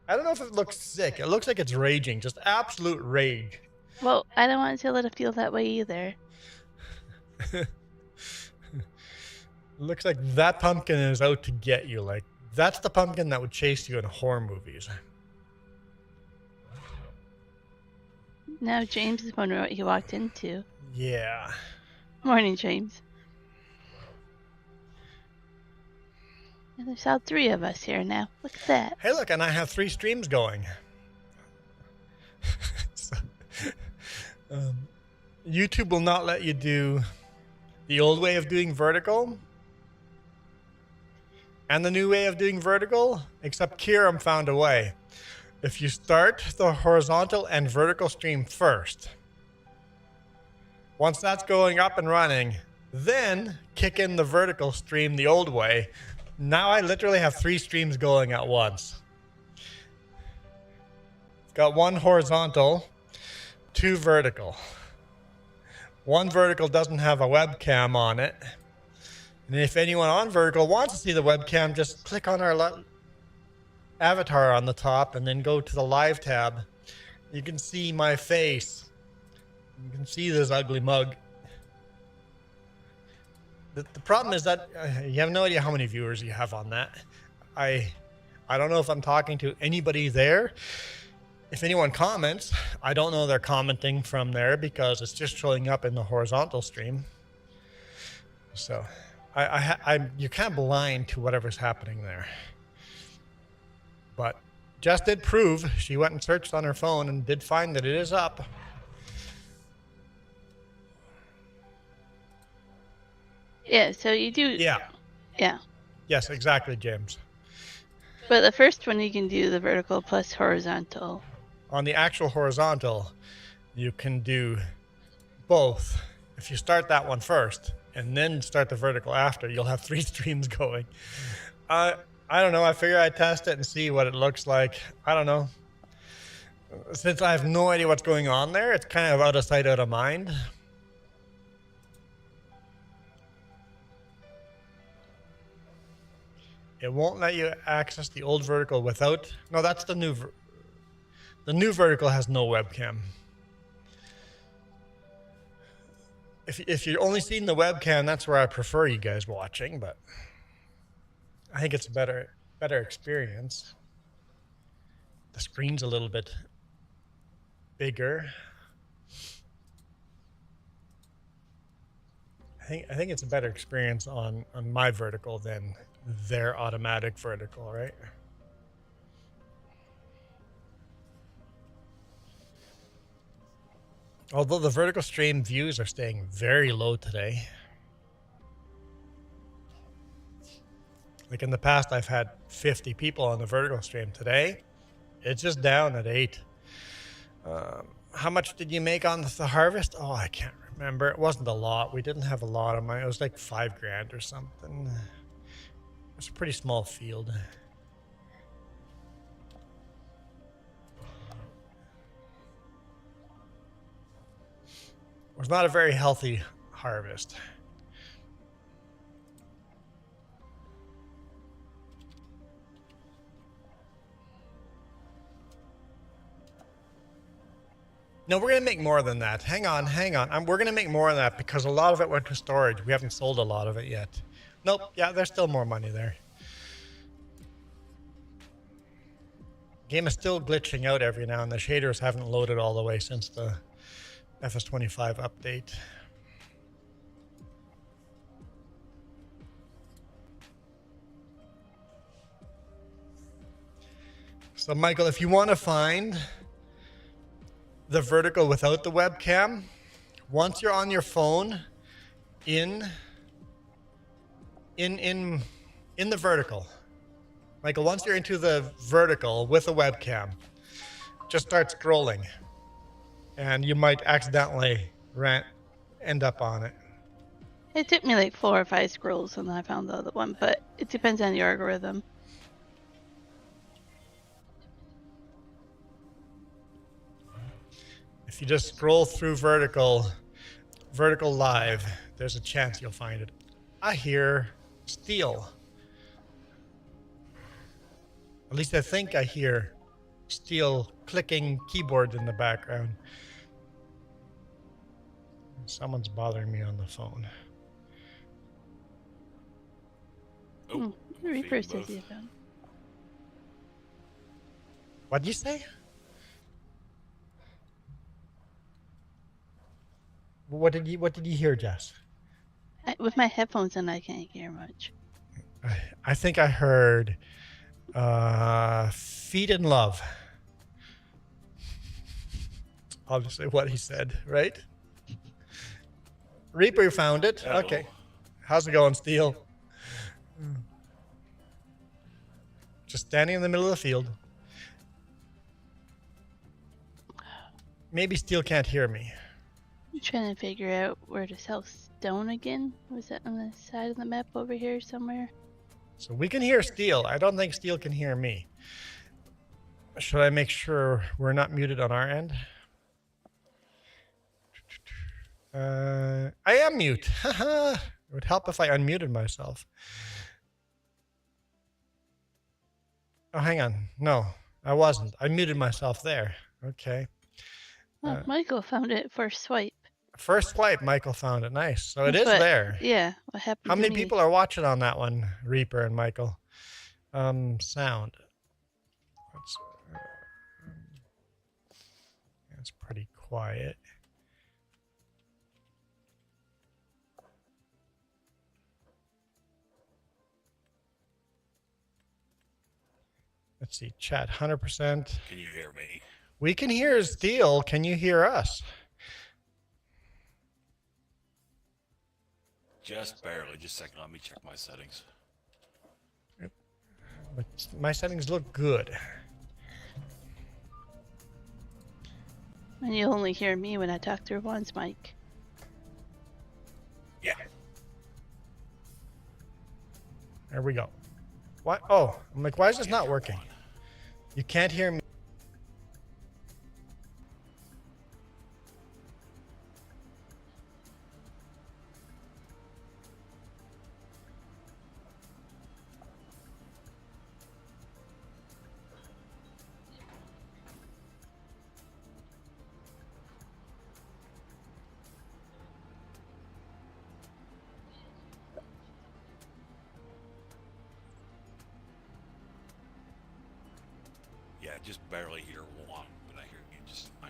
I don't know if it looks sick. It looks like it's raging. Just absolute rage. Well, I don't want Zilla to feel that way either. Looks like that pumpkin is out to get you. Like, that's the pumpkin that would chase you in horror movies. Now James is wondering what he walked into. Yeah. Morning, James. And there's all 3 of us here now. Look at that. Hey, look, and I have 3 streams going. So, YouTube will not let you do the old way of doing vertical and the new way of doing vertical, except Kiram found a way. If you start the horizontal and vertical stream first, once that's going up and running, then kick in the vertical stream the old way. Now I literally have 3 streams going at once. Got 1 horizontal, 2 vertical. 1 vertical doesn't have a webcam on it. And if anyone on vertical wants to see the webcam, just click on our avatar on the top and then go to the live tab. You can see my face. You can see this ugly mug. The problem is that you have no idea how many viewers you have on that. I don't know if I'm talking to anybody there. If anyone comments, I don't know they're commenting from there because it's just showing up in the horizontal stream. So you're kind of blind to whatever's happening there. But Jess did prove, she went and searched on her phone and did find that it is up. Yeah, so you do. Yeah. Yeah. Yes, exactly, James. But the first one you can do the vertical plus horizontal. On the actual horizontal, you can do both. If you start that one first and then start the vertical after, you'll have 3 streams going. I don't know. I figure I'd test it and see what it looks like. I don't know. Since I have no idea what's going on there, it's kind of out of sight, out of mind. It won't let you access the old vertical without. No, that's the new. The new vertical has no webcam. If you're only seeing the webcam, that's where I prefer you guys watching. But I think it's a better experience. The screen's a little bit bigger. I think it's a better experience on my vertical than their automatic vertical, right? Although the vertical stream views are staying very low today. Like in the past, I've had 50 people on the vertical stream. Today, it's just down at 8. How much did you make on the harvest? Oh, I can't remember. It wasn't a lot. We didn't have a lot of money. It was like $5,000 or something. It was a pretty small field. It was not a very healthy harvest. No, we're going to make more than that. Hang on. We're going to make more than that because a lot of it went to storage. We haven't sold a lot of it yet. Nope. Yeah, there's still more money there. Game is still glitching out every now and the shaders haven't loaded all the way since the FS25 update. So, Michael, if you want to find the vertical without the webcam, once you're on your phone in the vertical, Michael, once you're into the vertical with a webcam, just start scrolling and you might accidentally end up on it. It took me like 4 or 5 scrolls and then I found the other one, but it depends on the algorithm. If you just scroll through vertical live, there's a chance you'll find it. I hear steel. At least I think I hear steel clicking keyboard in the background. Someone's bothering me on the phone. Oh, Reaper says you found. What'd you say? What did you hear, Jess? With my headphones in, I can't hear much. I think I heard feet in love. Obviously what he said, right? Reaper found it. Hello. Okay. How's it going, Steel? Just standing in the middle of the field. Maybe Steel can't hear me. I'm trying to figure out where to sell stone again. Was that on the side of the map over here somewhere? So we can hear Steel. I don't think Steel can hear me. Should I make sure we're not muted on our end? I am mute. It would help if I unmuted myself. Oh, hang on. No, I wasn't. I muted myself there. Okay. Oh, Michael found it first swipe. First swipe, Michael found it. Nice. So it is But, there. Yeah, what happened How to many me? people are watching on that one, Reaper and Michael? Sound. It's pretty quiet. Let's see, chat 100%. Can you hear me? We can hear Steel. Can you hear us? Just barely. Just a second. Let me check my settings. But my settings look good. And you only hear me when I talk through Juan's mic. Yeah. There we go. What? Oh, I'm like, why is this not working? You can't hear me. just barely hear one, but I hear you just fine.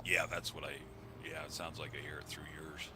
Yeah, that's what yeah, it sounds like I hear it through yours.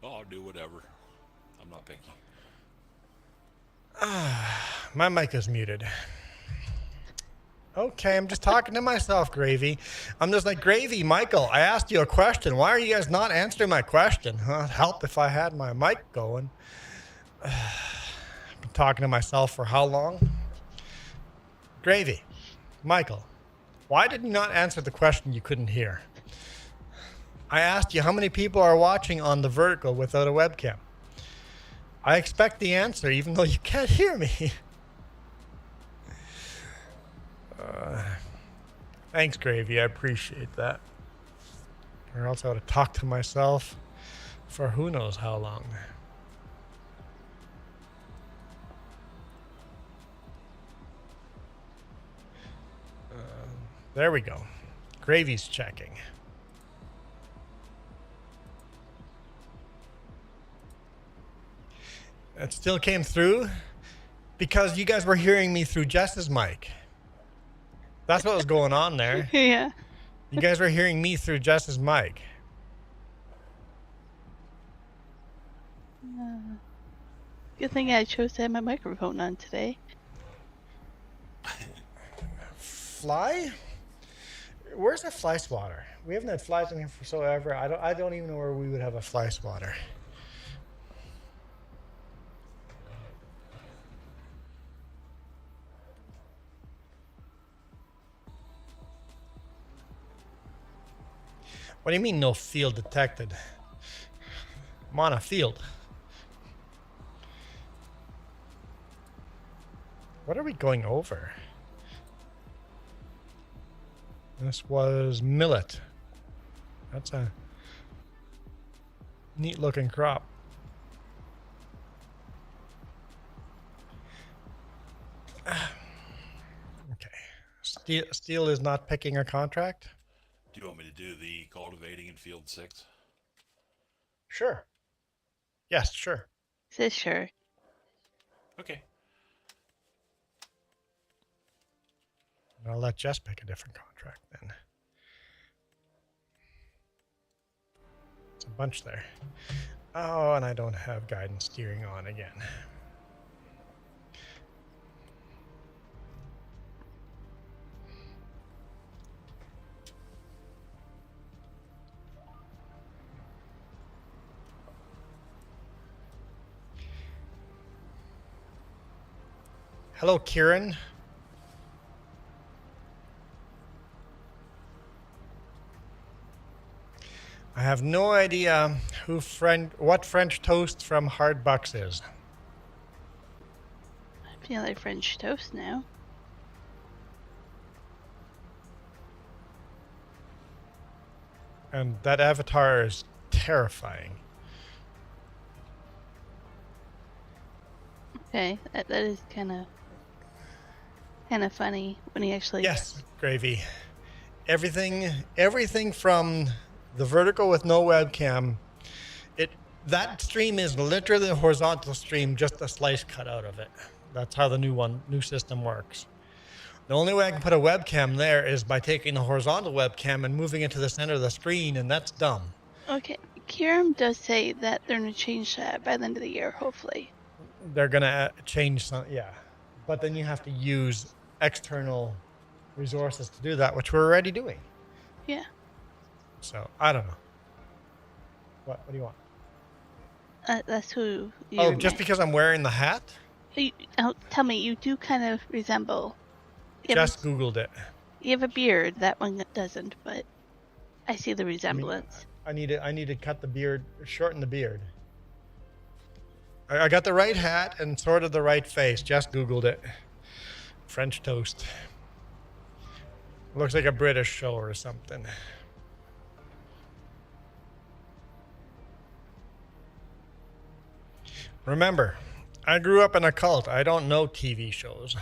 Oh, I'll do whatever. I'm not picky. My mic is muted. Okay, I'm just talking to myself, Gravy. I'm just like, Gravy, Michael, I asked you a question. Why are you guys not answering my question? Help if I had my mic going. I've been talking to myself for how long? Gravy, Michael, why did you not answer the question you couldn't hear? I asked you how many people are watching on the vertical without a webcam. I expect the answer even though you can't hear me. Thanks, Gravy. I appreciate that. Or else I would have talked to myself for who knows how long. There we go. Gravy's checking. It still came through because you guys were hearing me through Jess's mic. That's what was going on there. Yeah. You guys were hearing me through Jess's mic. Good thing I chose to have my microphone on today. fly? Where's a fly swatter? We haven't had flies in here for so ever. I don't even know where we would have a fly swatter. What do you mean no field detected? I'm on a field. What are we going over? This was millet. That's a neat looking crop. Okay. Steel is not picking a contract? Do you want me to do the cultivating in field 6? Sure. Yes, sure. Says sure. Okay. I'll let Jess pick a different contract then. It's a bunch there. Oh, and I don't have guidance steering on again. Hello, Kieran. I have no idea what French toast from Hard Bucks is. I feel like French toast now. And that avatar is terrifying. Okay, that is kind of funny when he actually. Yes, Gravy. Everything from the vertical with no webcam. That stream is literally a horizontal stream, just a slice cut out of it. That's how the new system works. The only way I can put a webcam there is by taking the horizontal webcam and moving it to the center of the screen, and that's dumb. Okay, Kieran does say that they're gonna change that by the end of the year, hopefully. They're gonna change some, yeah. But then you have to use external resources to do that, which we're already doing. Yeah. So I don't know. What do you want? That's who. Oh, just because I'm wearing the hat? Tell me, you do kind of resemble. Just Googled it. You have a beard. That one doesn't, but I see the resemblance. I need to cut the beard, shorten the beard. I got the right hat and sort of the right face. Just Googled it. French toast. Looks like a British show or something. Remember, I grew up in a cult. I don't know TV shows.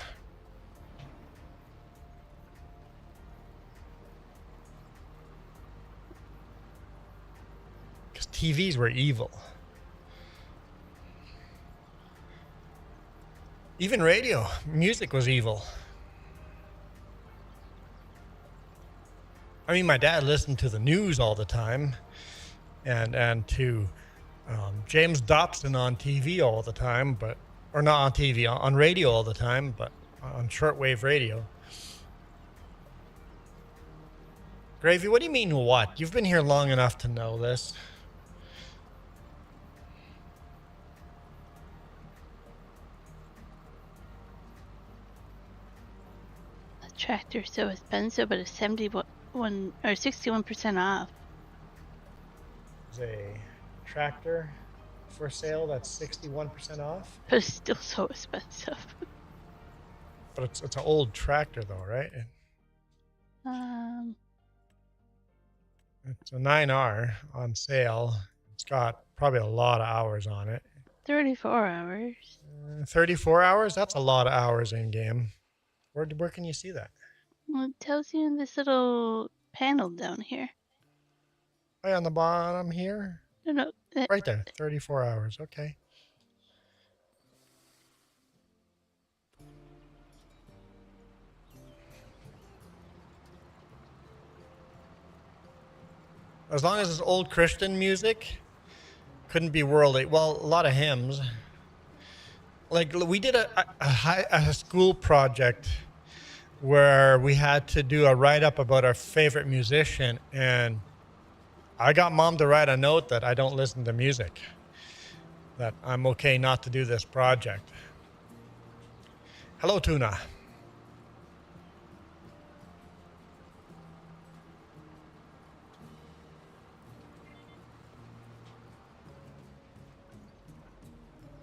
Because TVs were evil. Even radio, music was evil. I mean, my dad listened to the news all the time, and to James Dobson on TV all the time, or not on TV, on radio all the time, but on shortwave radio. Gravy, what do you mean what? You've been here long enough to know this. The tractor's so expensive, but it's 71 or 61% off. There's a tractor for sale that's 61% off. But it's still so expensive. But it's an old tractor though, right? It's a 9R on sale. It's got probably a lot of hours on it. 34 hours. 34 hours? That's a lot of hours in game. Where can you see that? Well, it tells you in this little panel down here. Right on the bottom here? No. Right there, 34 hours. Okay. As long as it's old Christian music, couldn't be worldly. Well, a lot of hymns. Like we did a school project where we had to do a write-up about our favorite musician, and I got Mom to write a note that I don't listen to music, that I'm okay not to do this project. Hello, Tuna.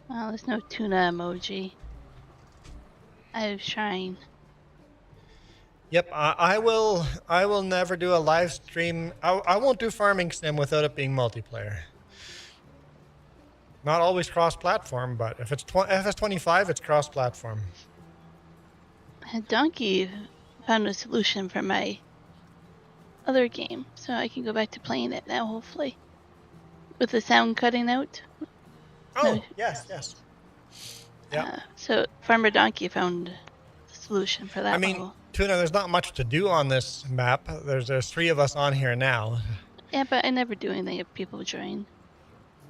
Oh, there's no tuna emoji. I was trying. Yep, I will never do a live stream. I won't do Farming Sim without it being multiplayer. Not always cross-platform, but if it's FS25, it's cross-platform. Donkey found a solution for my other game, so I can go back to playing it now, hopefully. With the sound cutting out. Oh, No. yes. Yeah. So Farmer Donkey found the solution for that. I mean, Tuna, there's not much to do on this map. There's 3 of us on here now. Yeah, but I never do anything if people join.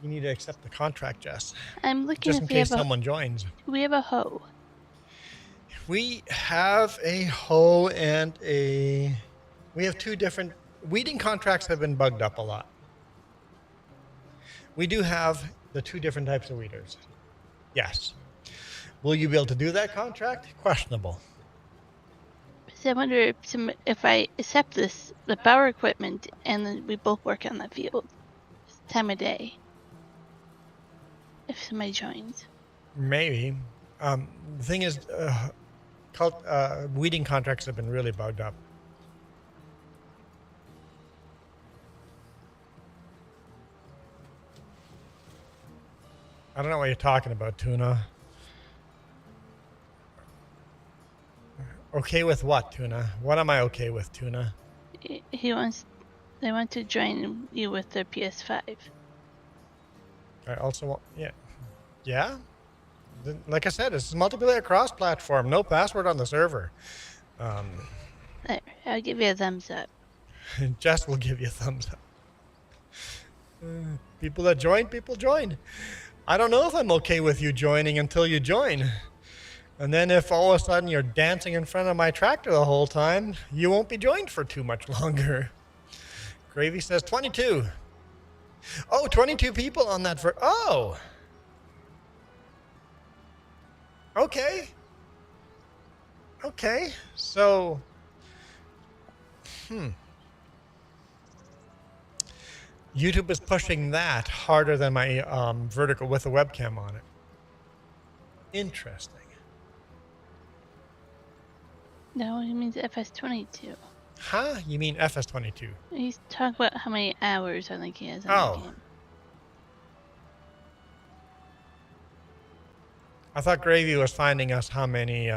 You need to accept the contract, Jess. I'm looking Just in if we case have someone joins. we have a hoe. We have a hoe and we have 2 different weeding contracts have been bugged up a lot. We do have the 2 different types of weeders. Yes. Will you be able to do that contract? Questionable. So I wonder if I accept the power equipment, and then we both work on the field, time of day. If somebody joins. Maybe. The thing is, weeding contracts have been really bugged up. I don't know what you're talking about, Tuna. Okay with what, Tuna? What am I okay with, Tuna? They want to join you with their PS5. I also want, yeah. Like I said, it's multiplayer cross-platform. No password on the server. There, I'll give you a thumbs up. Jess will give you a thumbs up. People that join, people join. I don't know if I'm okay with you joining until you join. And then if all of a sudden you're dancing in front of my tractor the whole time, you won't be joined for too much longer. Gravy says 22. Oh, 22 people on that. Oh. Okay. Okay. So, YouTube is pushing that harder than my vertical with a webcam on it. Interesting. No, he means FS22. Huh? You mean FS22? He's talking about how many hours I think he has on the game. I thought Gravy was finding us how many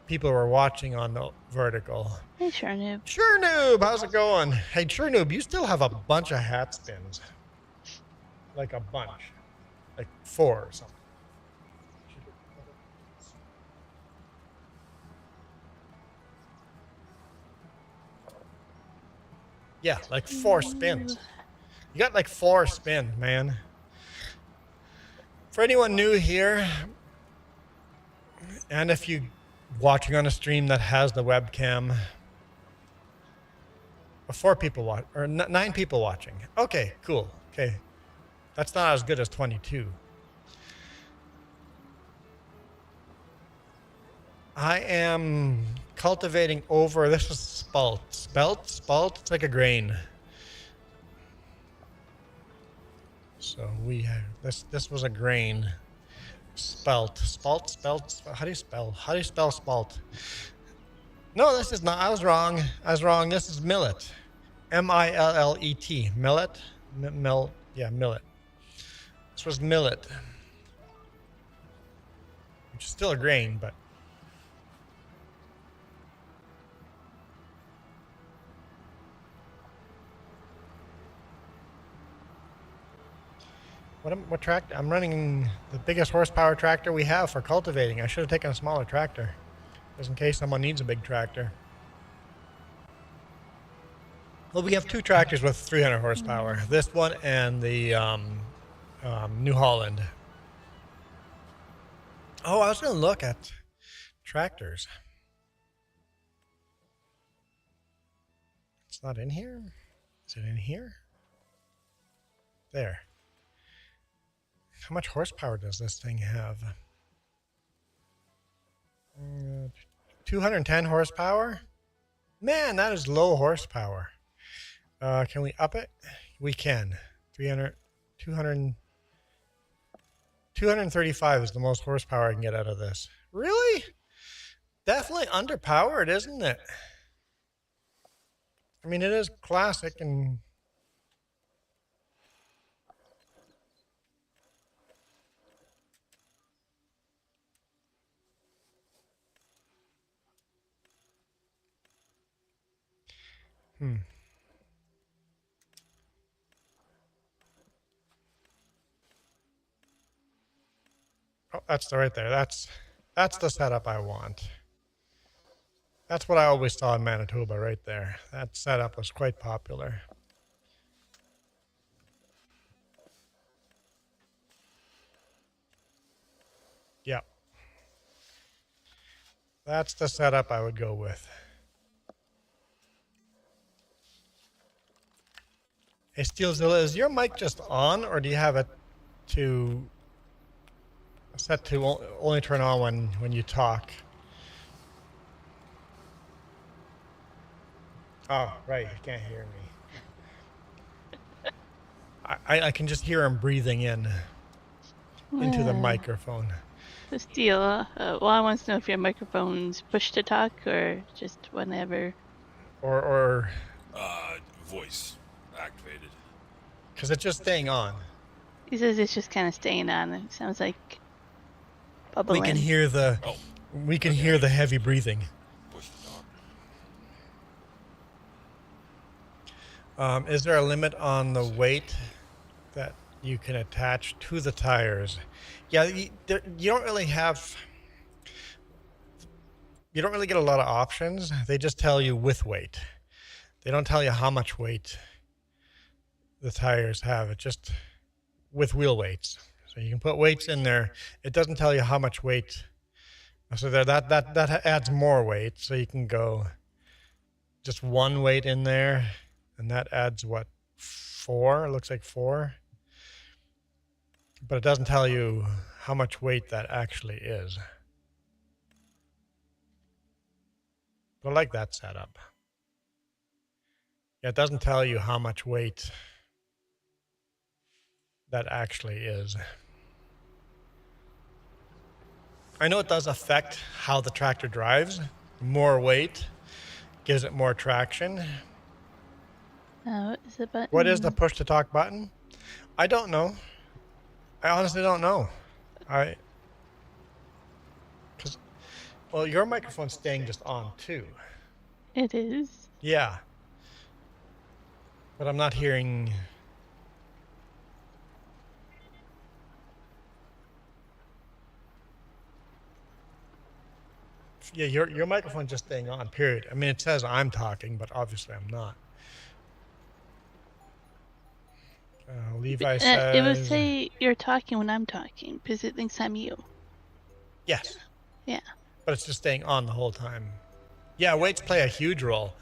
people were watching on the vertical. Hey, Sure Noob. Sure Noob, how's it going? Hey, Sure Noob, you still have a bunch of hat spins. Like a bunch. Like 4 or something. Yeah, like 4 spins. You got like 4 spins, man. For anyone new here, and if you watching on a stream that has the webcam, 4 people watch or 9 people watching. Okay, cool. Okay, that's not as good as 22. I am cultivating over. This is spelt. It's like a grain. So we have this was a grain. Spelt. How do you spell spelt? No, this is not. I was wrong. This is millet. M-I-L-L-E-T. Millet. Millet. This was millet. Which is still a grain, but what tractor? I'm running the biggest horsepower tractor we have for cultivating. I should have taken a smaller tractor, just in case someone needs a big tractor. Well, we have 2 tractors with 300 horsepower. This one and the New Holland. Oh, I was going to look at tractors. It's not in here? Is it in here? There. How much horsepower does this thing have? 210 horsepower? Man, that is low horsepower. Can we up it? We can. 235 is the most horsepower I can get out of this. Really? Definitely underpowered, isn't it? I mean, it is classic and... Oh, that's right there. That's the setup I want. That's what I always saw in Manitoba right there. That setup was quite popular. Yep. That's the setup I would go with. Hey, Steelzilla, is your mic just on, or do you have it to set to only turn on when you talk? Oh, right, you can't hear me. I can just hear him breathing in into the microphone. The Steel, well, I want to know if your microphone's push to talk or just whenever. Or Voice activated. because it's just staying on. He says it's just kind of staying on. It sounds like bubbling. We can hear the hear the heavy breathing. Push to talk. Is there a limit on the weight that you can attach to the tires? Yeah, you don't really have. You don't really get a lot of options. They just tell you with weight. They don't tell you how much weight the tires have. It's just with wheel weights. So you can put weights in there. It doesn't tell you how much weight. So there, that adds more weight. So you can go just one weight in there, and that adds what, 4? It looks like 4. But it doesn't tell you how much weight that actually is. But I like that setup. Yeah, it doesn't tell you how much weight that actually is. I know it does affect how the tractor drives. More weight gives it more traction. Is the button? What is the push to talk button? I don't know. I honestly don't know. Well, your microphone's staying just on too. It is. Yeah. But I'm not hearing. Yeah, your microphone's just staying on, period. I mean, it says I'm talking, but obviously I'm not. Levi says... It would say you're talking when I'm talking, because it thinks I'm you. Yes. Yeah. But it's just staying on the whole time. Yeah, weights play a huge role.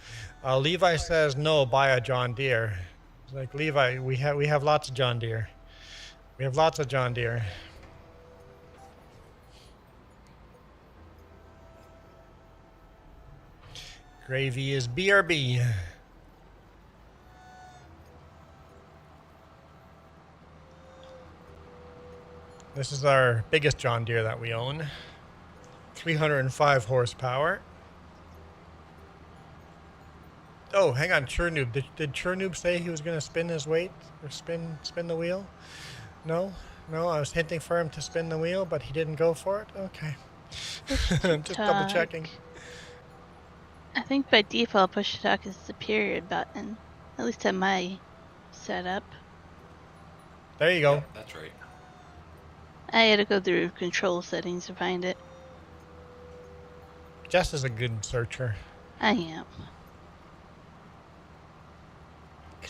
Levi says, no, buy a John Deere. It's like, Levi, we have lots of John Deere. We have lots of John Deere. Gravy is BRB. This is our biggest John Deere that we own. 305 horsepower. Oh, hang on, Churnoob. Did Churnoob say he was going to spin his weight or spin the wheel? No, I was hinting for him to spin the wheel, but he didn't go for it. Okay, just double checking. I think by default, push to talk is the period button, at least at my setup. There you go. Yeah, that's right. I had to go through control settings to find it. Jess is a good searcher. I am.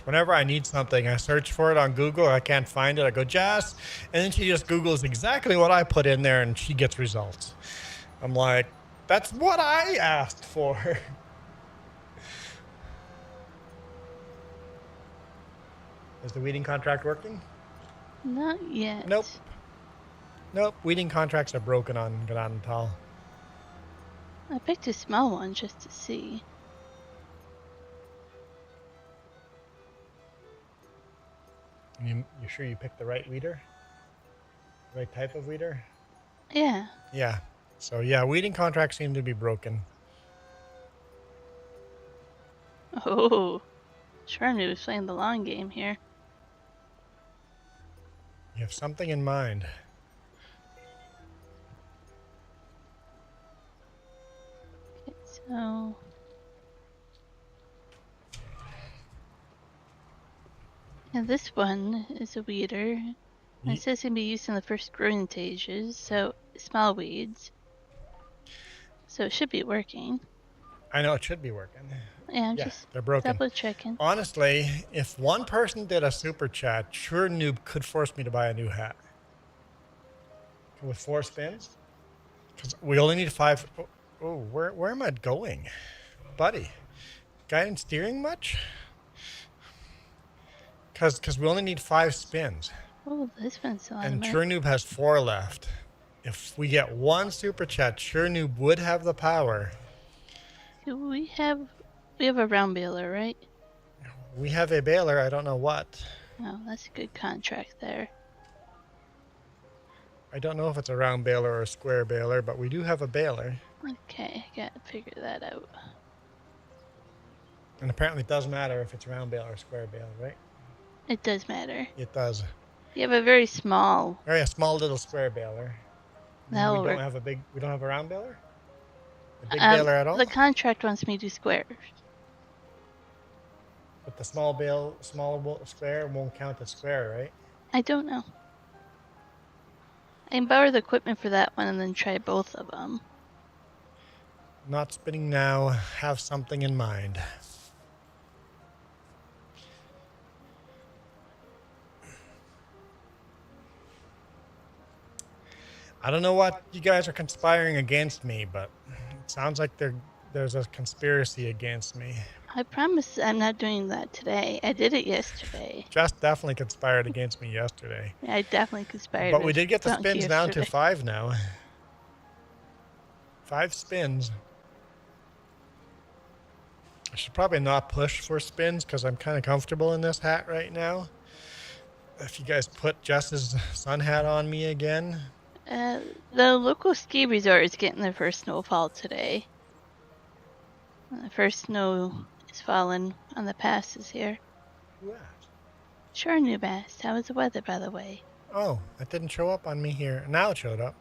Whenever I need something, I search for it on Google. I can't find it. I go, Jess. And then she just Googles exactly what I put in there and she gets results. I'm like, That's what I asked for. Is the weeding contract working? Not yet. Nope. Nope. Weeding contracts are broken on Gnadenthal. I picked a small one just to see. You sure you picked the right weeder? Right type of weeder? Yeah. Yeah. So yeah, weeding contracts seem to be broken. Oh. Charmy was playing the long game here. You have something in mind. Okay, so... And this one is a weeder. And it says it can be used in the first growing stages, so small weeds. So it should be working. I know it should be working. Yeah, I'm Yeah, just they're broken. double checking. Honestly, if one person did a super chat, sure noob could force me to buy a new hat. With 4 spins? Because we only need 5. Oh, where am I going? Buddy, guidance steering much? Because we only need 5 spins. Oh, this one's a lot of And money. Sure Noob has 4 left. If we get one super chat, Sure Noob would have the power. Do we have a round baler, right? We have a baler, I don't know what. Oh, that's a good contract there. I don't know if it's a round baler or a square baler, but we do have a baler. Okay, I gotta figure that out. And apparently it does matter if it's round baler or square baler, right? It does matter. It does. You have a very small. Or a small little square baler. That'll We work. don't have a round baler? A big baler at all? The contract wants me to do squares. But the small square won't count as square, right? I don't know. I can borrow the equipment for that one and then try both of them. Not spinning now. Have something in mind. I don't know what you guys are conspiring against me, but it sounds like there's a conspiracy against me. I promise I'm not doing that today. I did it yesterday. Jess definitely conspired against me yesterday. Yeah, I definitely conspired. But we with did get the Donkey spins down to yesterday. 5 now. 5 spins. I should probably not push for spins because I'm kind of comfortable in this hat right now. If you guys put Jess's sun hat on me again. The local ski resort is getting their first snowfall today. The first snow is falling on the passes here. Who asked? Sure, new best. How was the weather, by the way? Oh, it didn't show up on me here. Now it showed up.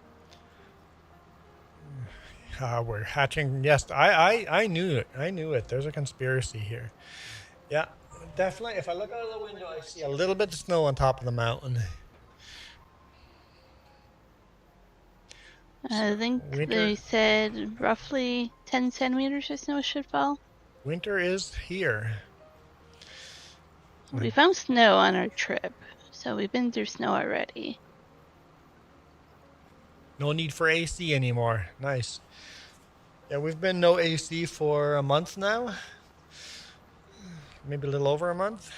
We're hatching. Yes, I knew it. I knew it. There's a conspiracy here. Yeah, definitely. If I look out of the window, I see a little bit of snow on top of the mountain. I think winter- they said roughly 10 centimeters of snow should fall. Winter is here. We found snow on our trip, so we've been through snow already. No need for AC anymore. Nice. Yeah, we've been no AC for a month now. Maybe a little over a month.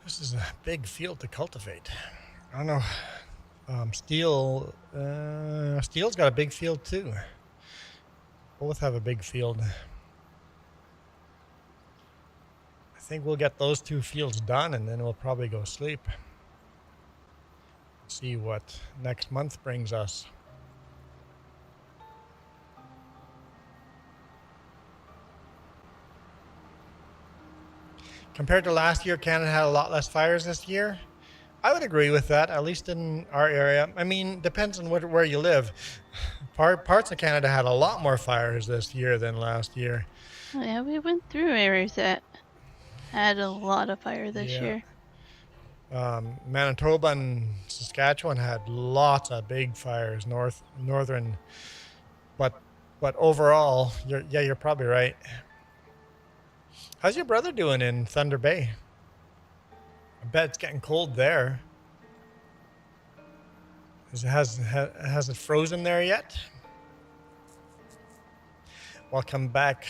This is a big field to cultivate. I don't know. Steel's got a big field too. Both have a big field. I think we'll get those 2 fields done and then we'll probably go sleep. See what next month brings us. Compared to last year, Canada had a lot less fires this year. I would agree with that, at least in our area. I mean, depends on where you live. Parts of Canada had a lot more fires this year than last year. Yeah, we went through areas that had a lot of fire this Yeah. year. Manitoba and Saskatchewan had lots of big fires, northern, but overall, you're probably right. How's your brother doing in Thunder Bay? I bet it's getting cold there. Has it frozen there yet? Welcome back,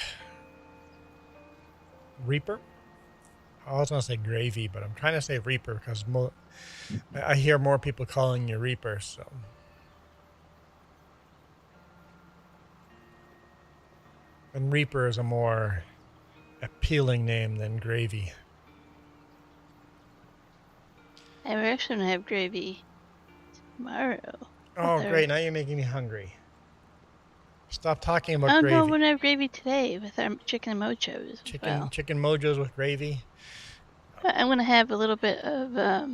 Reaper. I was gonna say Gravy, but I'm trying to say Reaper because I hear more people calling you Reaper. So, and Reaper is a more appealing name than Gravy. And we're actually gonna have gravy tomorrow. Oh, Or- great! Now you're making me hungry. Stop talking about Oh gravy. no, we're gonna have gravy today with our chicken mojos as well. Chicken mojos with gravy. But I'm gonna have a little bit of a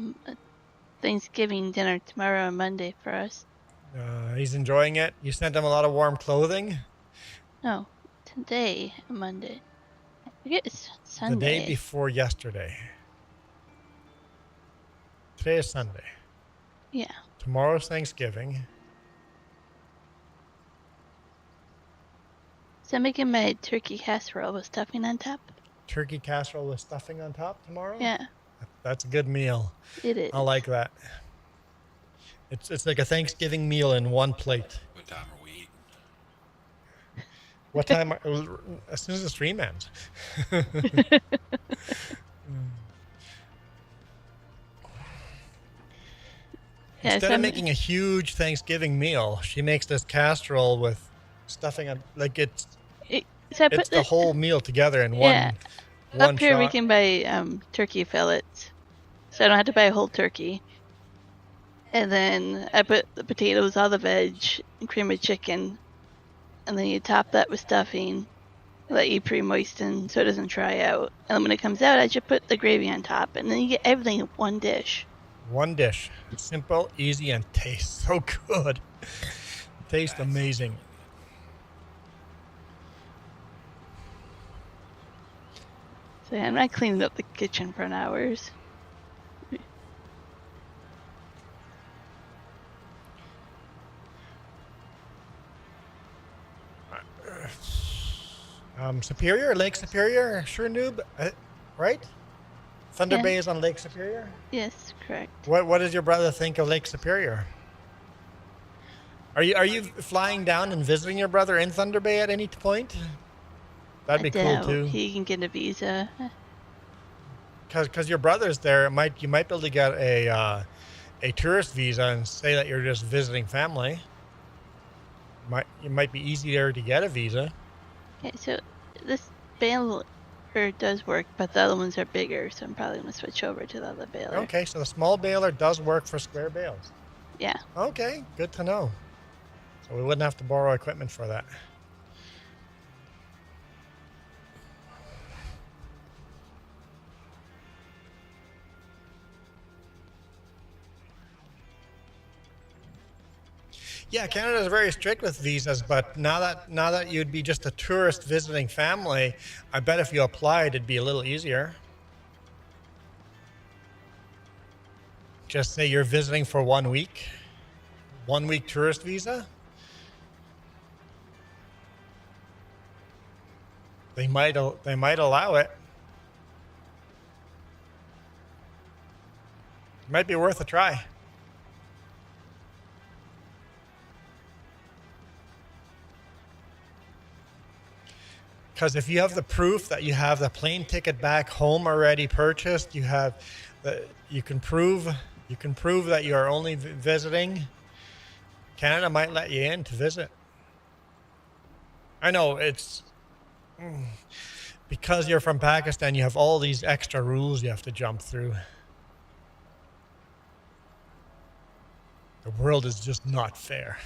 Thanksgiving dinner tomorrow and Monday for us. He's enjoying it. You sent him a lot of warm clothing. No, today and Monday. I forget it's The Sunday. day before yesterday. Today is Sunday. Yeah. Tomorrow's Thanksgiving. So I'm making my turkey casserole with stuffing on top. Turkey casserole with stuffing on top tomorrow? Yeah, That's a good meal. it is. I like that. It's like a Thanksgiving meal in one plate. What time are we eating? What time? As soon as the stream ends. Yeah, Instead so of making a huge Thanksgiving meal, she makes this casserole with stuffing on, like it's so I put the whole meal together in Yeah. one up here we shot. can buy turkey fillets, so I don't have to buy a whole turkey. And then I put the potatoes, all the veg, and cream of chicken, and then you top that with stuffing, let you pre-moisten so it doesn't dry out. And then when it comes out, I just put the gravy on top, and then you get everything in one dish. One dish. Simple, easy, and tastes so good. Tastes amazing. So yeah, I'm not cleaning up the kitchen for hours. Superior, Lake Superior, sure noob, right? Thunder Yeah. Bay is on Lake Superior. Yes, correct. What does your brother think of Lake Superior? Are you flying down and visiting your brother in Thunder Bay at any point? That'd be I cool doubt too. He can get a visa. Because your brother's there, you might be able to get a tourist visa and say that you're just visiting family. It might be easier to get a visa. Okay, so this baler does work, but the other ones are bigger, so I'm probably gonna switch over to the other baler. Okay, so the small baler does work for square bales. Yeah. Okay, good to know. So we wouldn't have to borrow equipment for that. Yeah, Canada is very strict with visas, but now that you'd be just a tourist visiting family, I bet if you applied, it'd be a little easier. Just say you're visiting for 1 week, 1 week tourist visa. They might allow it. It might be worth a try. Because if you have the proof that you have the plane ticket back home already purchased, you can prove that you are only visiting. Canada might let you in to visit. I know it's because you're from Pakistan. You have all these extra rules you have to jump through. The world is just not fair.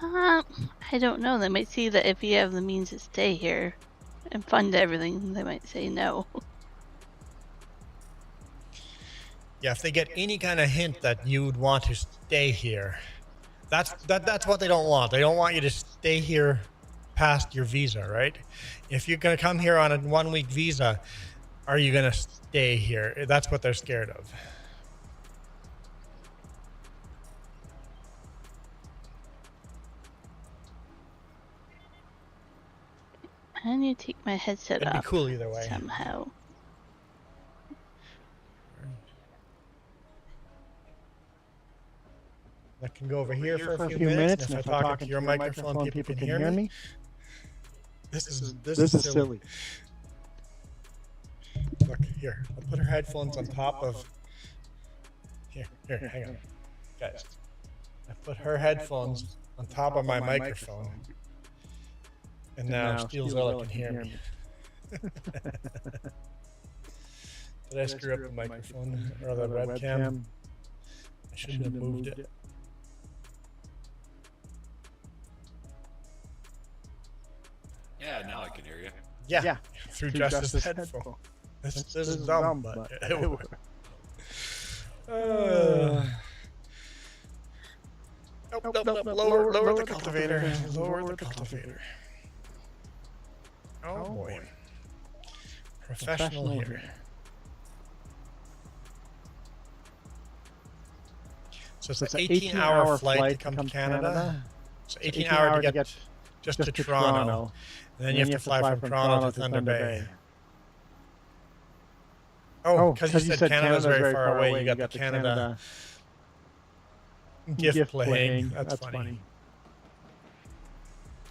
I don't know. They might see that if you have the means to stay here and fund everything, they might say no. Yeah, if they get any kind of hint that you would want to stay here, that's what they don't want. They don't want you to stay here past your visa, right? If you're gonna come here on a 1-week visa, are you gonna stay here? That's what they're scared of. I need to take my headset It'd be off cool either way. somehow. I can go over here for a few minutes, and if I talk into your microphone, people can hear me. This is silly. Look, here. I'll put her headphones on top of... Here, hang on. Guys. I put her headphones on top of my microphone. And now Steelzilla can hear me. Did I screw up the microphone or the webcam? I shouldn't have moved it. Yeah, now I can hear you. Yeah, through Justice's headphone. This is dumb, but it worked. Nope. Lower the cultivator. Lower the cultivator. Oh boy. Professional here. So it's an 18-hour flight to come to Canada. So 18 hours to get just to Toronto. And then you have to fly from Toronto to Thunder Bay. Oh, because you said Canada's very far away. You got the Canada gift playing. That's funny.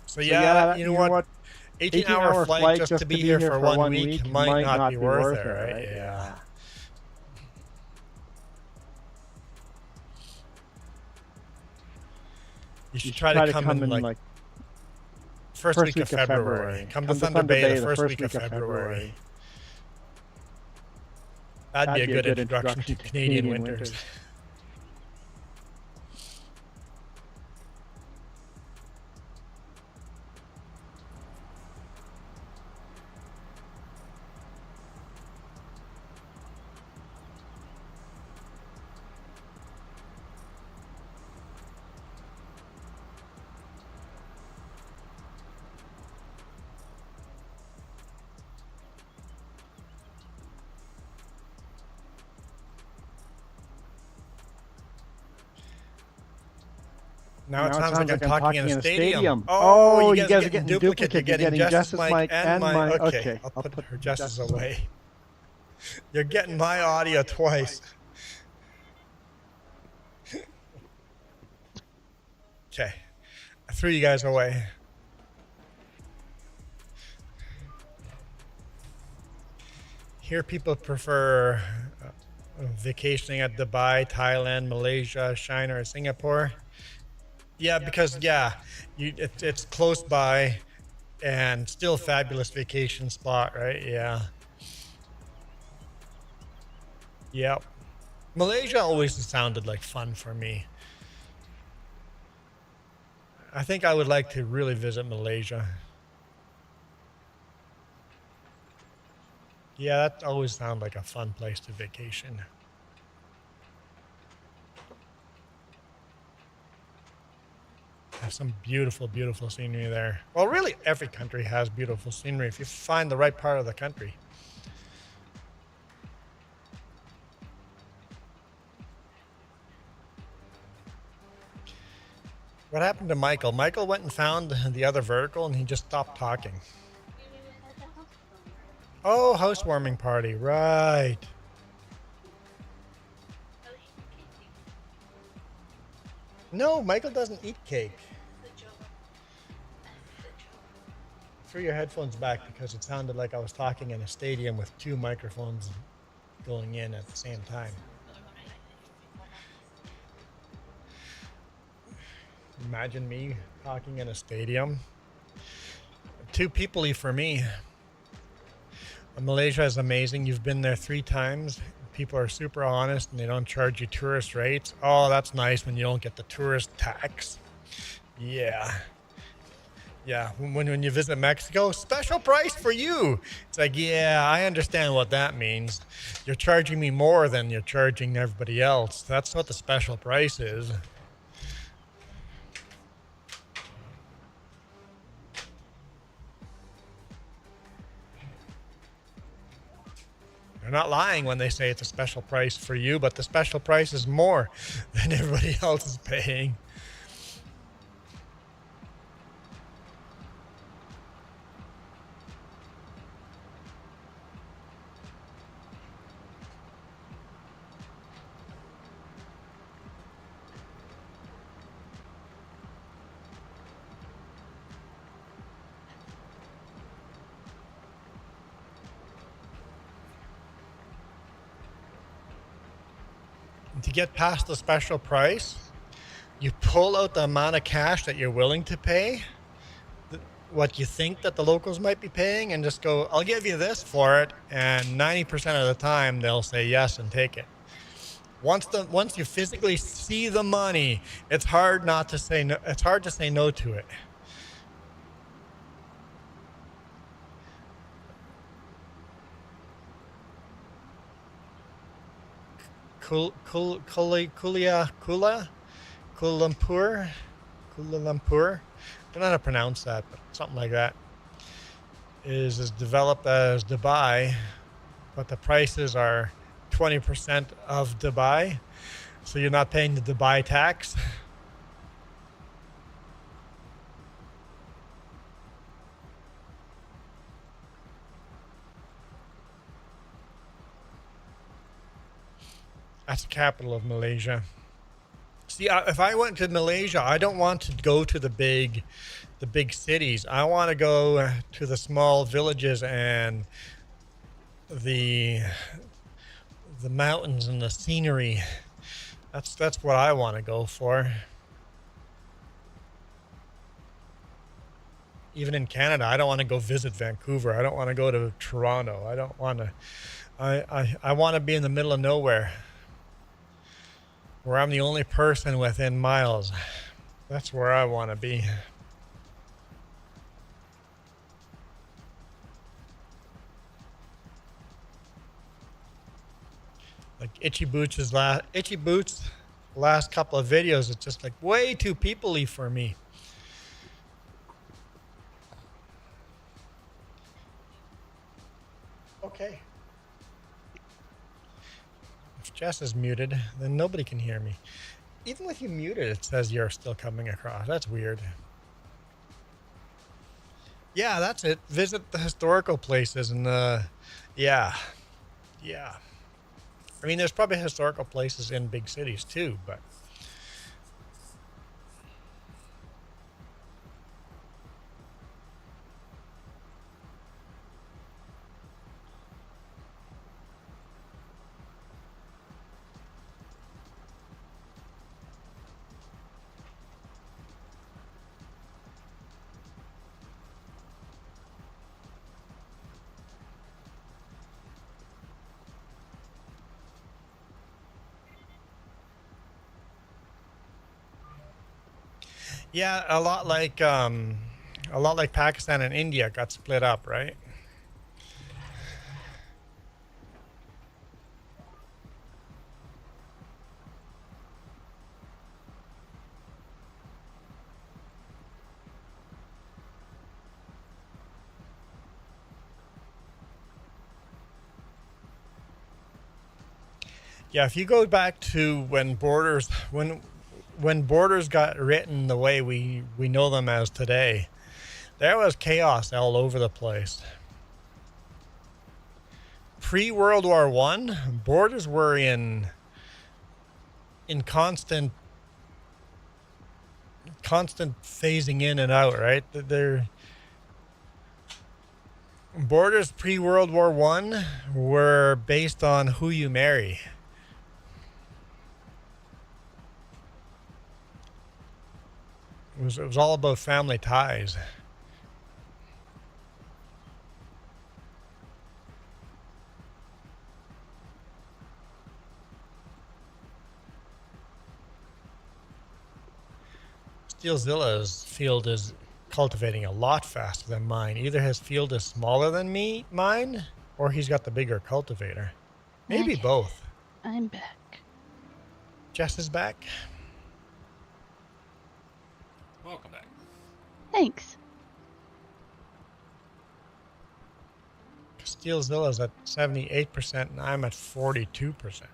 So yeah, you know what? 18-hour flight just to be here for 1 week might not be worth it, right? Yeah. You should try to come in like first week of February. Come to Thunder Bay the first week of February. That'd be a good introduction to Canadian winters. Now it sounds like I'm talking in a stadium. Oh, you guys are getting duplicate. You're getting Justice Mike and my... Okay, I'll put her Justice away. You're getting my audio twice. Okay, I threw you guys away. Here people prefer vacationing at Dubai, Thailand, Malaysia, China, or Singapore. Yeah, because it's close by and still a fabulous vacation spot, right? Yeah. Yep. Malaysia always sounded like fun for me. I think I would like to really visit Malaysia. Yeah, that always sounded like a fun place to vacation. There's some beautiful, beautiful scenery there. Well, really, every country has beautiful scenery if you find the right part of the country. What happened to Michael? Michael went and found the other vertical and he just stopped talking. Oh, housewarming party, right. No, Michael doesn't eat cake. Threw your headphones back because it sounded like I was talking in a stadium with 2 microphones going in at the same time. Imagine me talking in a stadium. Too people-y for me. Malaysia is amazing. You've been there 3 times. People are super honest and they don't charge you tourist rates. Oh, that's nice when you don't get the tourist tax. Yeah. Yeah, when you visit Mexico, special price for you. It's like, yeah, I understand what that means. You're charging me more than you're charging everybody else. That's what the special price is. They're not lying when they say it's a special price for you, but the special price is more than everybody else is paying. To get past the special price, you pull out the amount of cash that you're willing to pay, what you think that the locals might be paying, and just go, I'll give you this for it. And 90% of the time, they'll say yes and take it. Once you physically see the money, it's hard not to say no. It's hard to say no to it. Kuala Lumpur. I don't know how to pronounce that, but something like that. Is as developed as Dubai, but the prices are 20% of Dubai, so you're not paying the Dubai tax. That's the capital of Malaysia. See, if I went to Malaysia, I don't want to go to the big cities. I want to go to the small villages and the mountains and the scenery. That's what I want to go for. Even in Canada, I don't want to go visit Vancouver. I don't want to go to Toronto. I don't want to. I want to be in the middle of nowhere, where I'm the only person within miles. That's where I want to be. Like Itchy Boots' last couple of videos, it's just like way too people-y for me. Okay. If Jess is muted, then nobody can hear me. Even with you muted, it says you're still coming across. That's weird. Yeah, that's it. Visit the historical places and yeah. I mean, there's probably historical places in big cities too, but yeah, a lot like Pakistan and India got split up, right? Yeah, if you go back to when borders got written the way we know them as today, there was chaos all over the place. Pre-World War I, borders were in constant phasing in and out, right? They're borders pre-World War I were based on who you marry. It was all about family ties. Steelzilla's field is cultivating a lot faster than mine. Either his field is smaller than mine, or he's got the bigger cultivator. Maybe Okay. both. I'm back. Jess is back. Welcome back. Thanks. Steelzilla's at 78%, and I'm at 42%.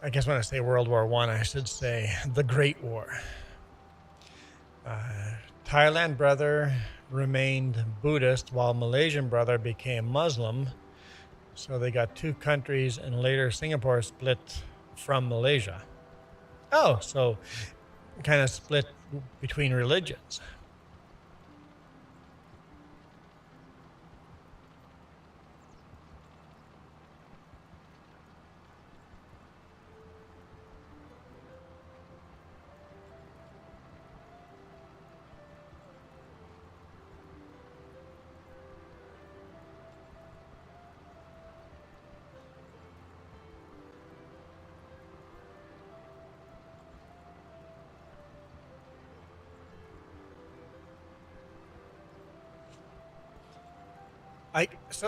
I guess when I say World War I should say the Great War. Thailand brother remained Buddhist while Malaysian brother became Muslim. So they got two countries, and later Singapore split from Malaysia. Oh, so kind of split between religions.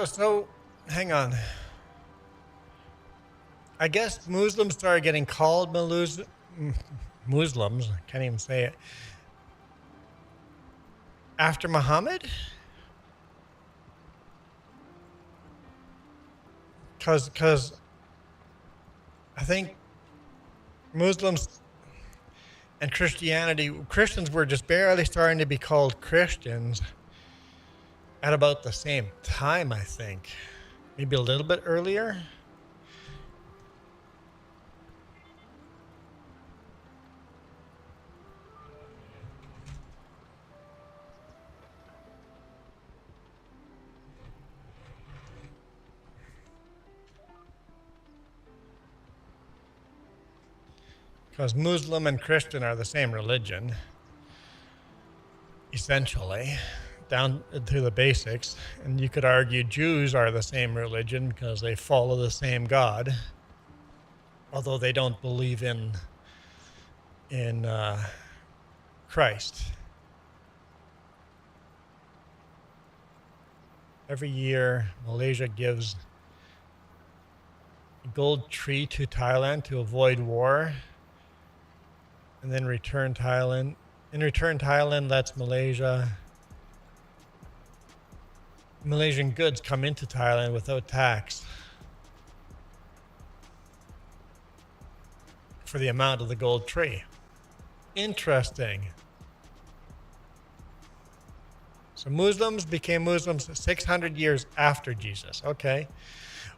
So hang on. I guess Muslims started getting called Muslims, I can't even say it, after Muhammad? Because I think Muslims and Christians were just barely starting to be called Christians at about the same time, I think. Maybe a little bit earlier. Because Muslim and Christian are the same religion, essentially, down to the basics. And you could argue Jews are the same religion because they follow the same God, although they don't believe in Christ. Every year, Malaysia gives a gold tree to Thailand to avoid war. And then Thailand lets Malaysian goods come into Thailand without tax for the amount of the gold tree. Interesting. So Muslims became Muslims 600 years after Jesus. Okay.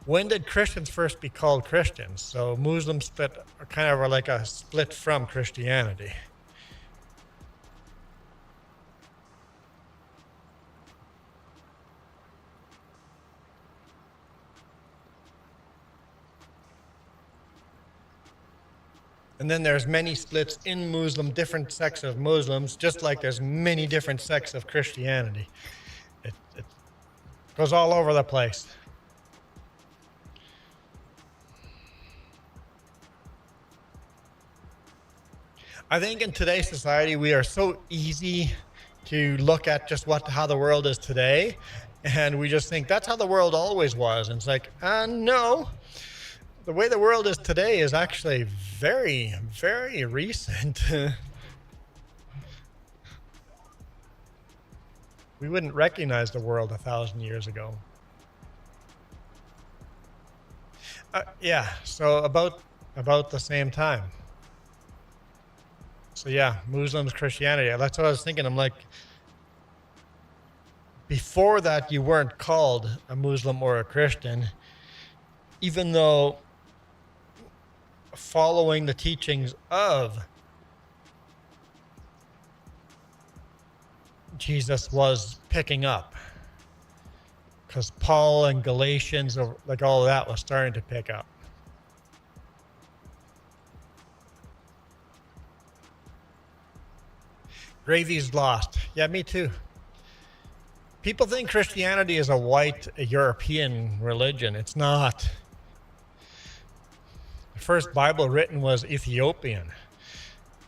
When did Christians first be called Christians? So Muslims split, kind of like a split from Christianity. And then there's many splits in different sects of Muslims, just like there's many different sects of Christianity. It goes all over the place. I think in today's society, we are so easy to look at just how the world is today, and we just think that's how the world always was. And it's like, no. The way the world is today is actually very, very recent. We wouldn't recognize the world 1,000 years ago. Yeah, so about the same time. So yeah, Muslims, Christianity. That's what I was thinking. I'm like, before that, you weren't called a Muslim or a Christian, even though following the teachings of Jesus was picking up, because Paul and Galatians, like all of that, was starting to pick up. Gravy's lost. Yeah, me too. People think Christianity is a white European religion. It's not. The first Bible written was Ethiopian.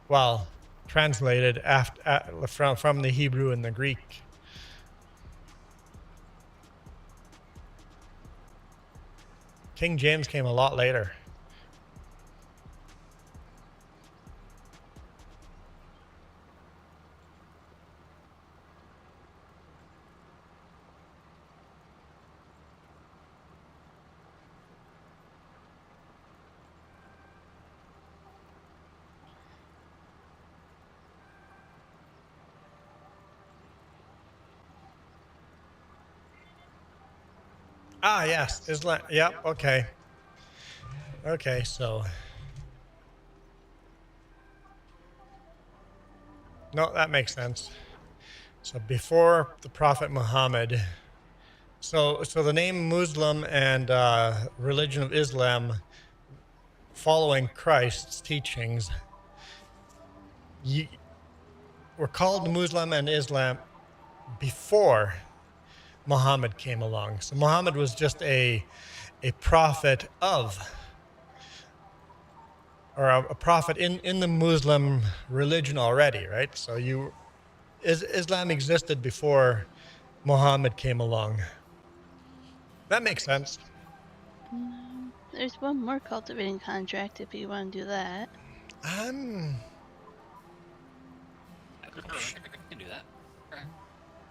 Well, translated from the Hebrew and the Greek. King James came a lot later. Ah, yes, Islam. Yep. Okay. Okay, so no, that makes sense. So before the Prophet Muhammad, so the name Muslim and religion of Islam, following Christ's teachings, were called Muslim and Islam before Muhammad came along. So Muhammad was just a prophet of, or a prophet in the Muslim religion already, right? So Islam existed before Muhammad came along. That makes sense. There's one more cultivating contract if you want to do that. I can do that.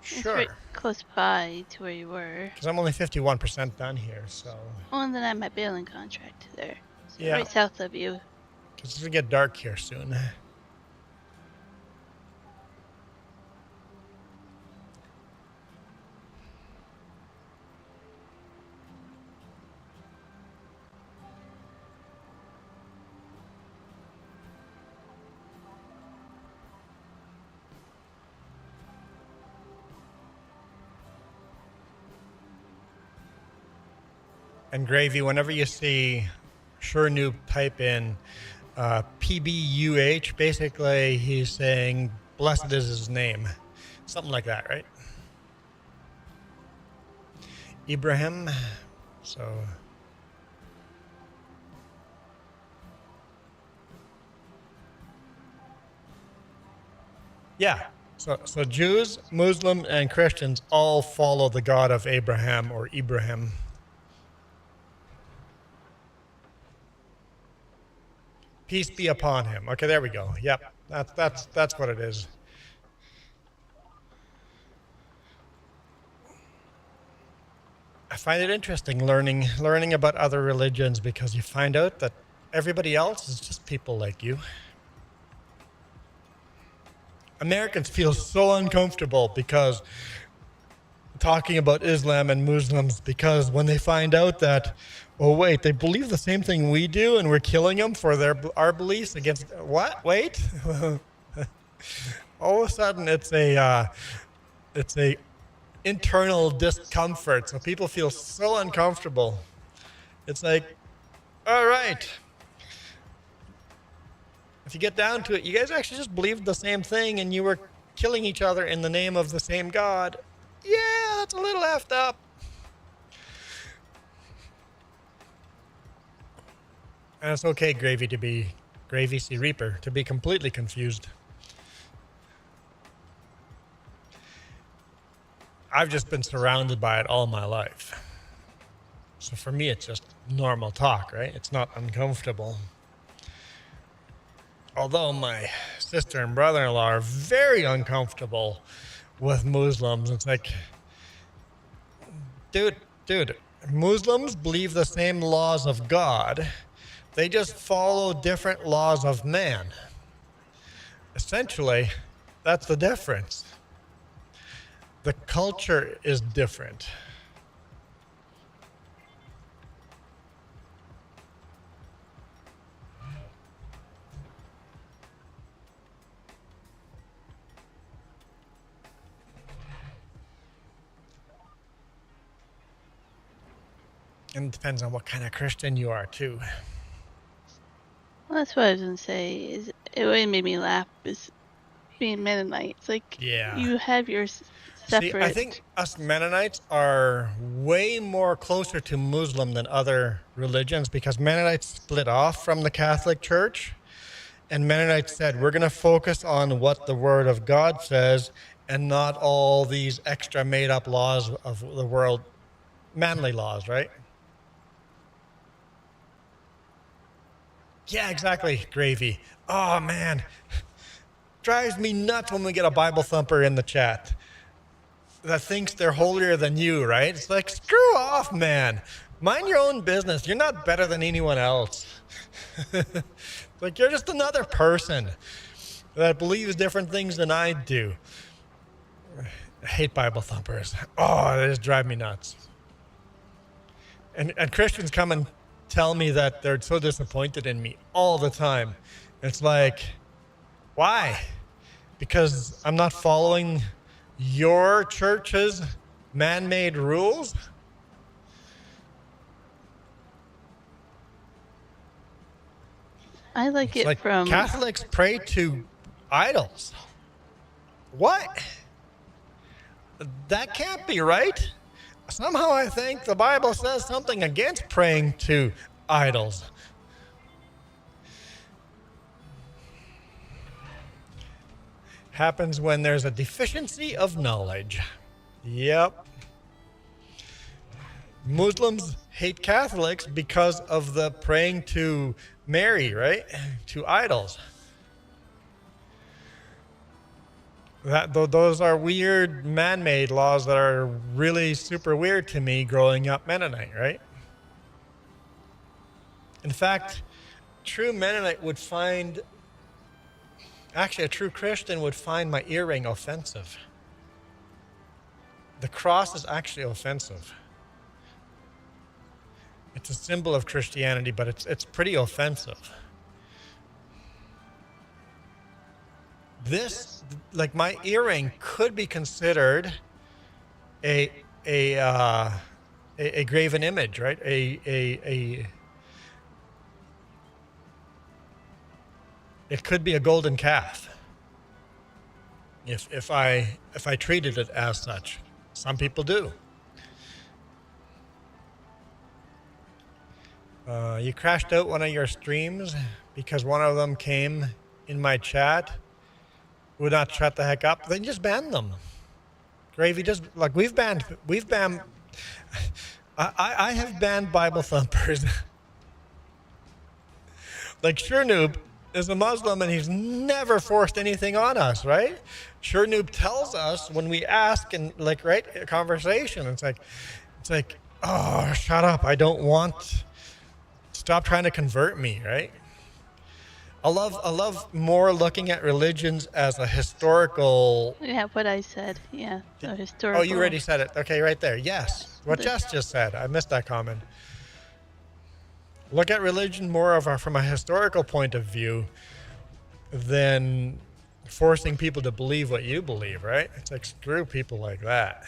It's Sure. right close by to where you were. Because I'm only 51% done here, so. Oh, and then I have my baling contract there. So Yeah. right south of you. Because it's going to get dark here soon. And Gravy, whenever you see Sure Noob type in PBUH, basically he's saying, blessed is his name. Something like that, right? Ibrahim. So. Yeah. So Jews, Muslims, and Christians all follow the God of Abraham or Ibrahim. Peace be upon him. Okay, there we go. Yep, that's what it is. I find it interesting learning about other religions because you find out that everybody else is just people like you. Americans feel so uncomfortable because talking about Islam and Muslims, because when they find out that, oh wait, they believe the same thing we do and we're killing them for our beliefs against what? Wait. All of a sudden it's a internal discomfort. So people feel so uncomfortable. It's like, all right, if you get down to it, you guys actually just believed the same thing and you were killing each other in the name of the same God. Yeah, that's a little effed up. And it's okay, Gravy C. Reaper, to be completely confused. I've just been surrounded by it all my life. So for me, it's just normal talk, right? It's not uncomfortable. Although my sister and brother-in-law are very uncomfortable with Muslims. It's like, dude, Muslims believe the same laws of God. They just follow different laws of man. Essentially, that's the difference. The culture is different. And it depends on what kind of Christian you are, too. Well, that's what I was gonna say. Is it would make me laugh is being Mennonites. Like, Yeah. you have your separate. See, I think us Mennonites are way more closer to Muslim than other religions because Mennonites split off from the Catholic Church. And Mennonites said, we're going to focus on what the Word of God says and not all these extra made up laws of the world, manly laws, right? Yeah, exactly, Gravy. Oh, man. Drives me nuts when we get a Bible thumper in the chat that thinks they're holier than you, right? It's like, screw off, man. Mind your own business. You're not better than anyone else. Like, you're just another person that believes different things than I do. I hate Bible thumpers. Oh, they just drive me nuts. And Christians come and tell me that they're so disappointed in me all the time. It's like, why? Because I'm not following your church's man-made rules? I like it Like from Catholics pray to idols. What? That can't be right. Somehow I think the Bible says something against praying to idols. Happens when there's a deficiency of knowledge. Yep. Muslims hate Catholics because of the praying to Mary, right? To idols. Those are weird man-made laws that are really super weird to me growing up Mennonite, right? In fact, true Mennonite would find, actually a true Christian would find my earring offensive. The cross is actually offensive. It's a symbol of Christianity, but it's pretty offensive. This, like my earring, could be considered a graven image, right? It could be a golden calf. If I treated it as such. Some people do. You crashed out one of your streams because one of them came in my chat, would not shut the heck up. Then just ban them. Gravy, just like we've banned. I have banned Bible thumpers. Like Sure is a Muslim and he's never forced anything on us, right? Sure tells us when we ask and like, right, a conversation. It's like, oh, shut up. I don't want. Stop trying to convert me, right? I love more looking at religions as a historical. Yeah, what I said. Yeah, a historical. Oh, you already said it. Okay, right there. Yes, what Jess just said. I missed that comment. Look at religion more from a historical point of view than forcing people to believe what you believe, right? It's like, screw people like that.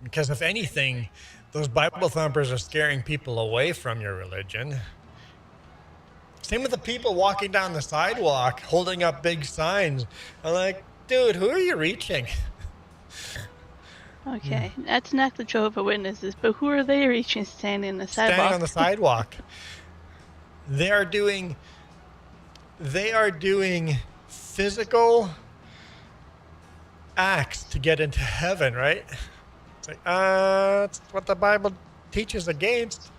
Because if anything, those Bible thumpers are scaring people away from your religion. Same with the people walking down the sidewalk, holding up big signs. I'm like, dude, who are you reaching? Okay, that's not the Jehovah's Witnesses, but who are they reaching standing on the sidewalk? Standing on the sidewalk. They are doing physical acts to get into heaven, right? It's like, that's what the Bible teaches against.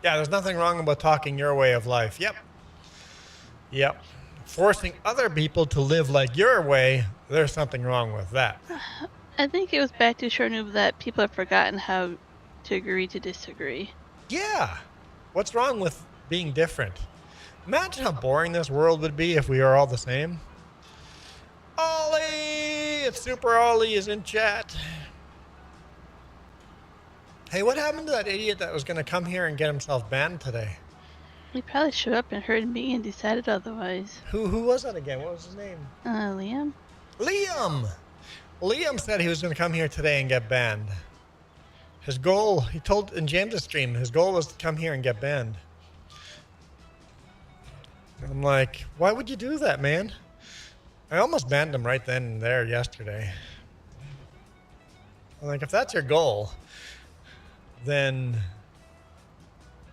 Yeah, there's nothing wrong about talking your way of life. Yep. Forcing other people to live like your way, there's something wrong with that. I think it was back to Chernobyl that people have forgotten how to agree to disagree. Yeah. What's wrong with being different? Imagine how boring this world would be if we are all the same. Ollie! It's Super Ollie is in chat. Hey, what happened to that idiot that was going to come here and get himself banned today? He probably showed up and heard me and decided otherwise. Who was that again? What was his name? Liam? Liam! Liam said he was going to come here today and get banned. His goal, he told in James's stream, his goal was to come here and get banned. I'm like, why would you do that, man? I almost banned him right then and there yesterday. I'm like, if that's your goal, then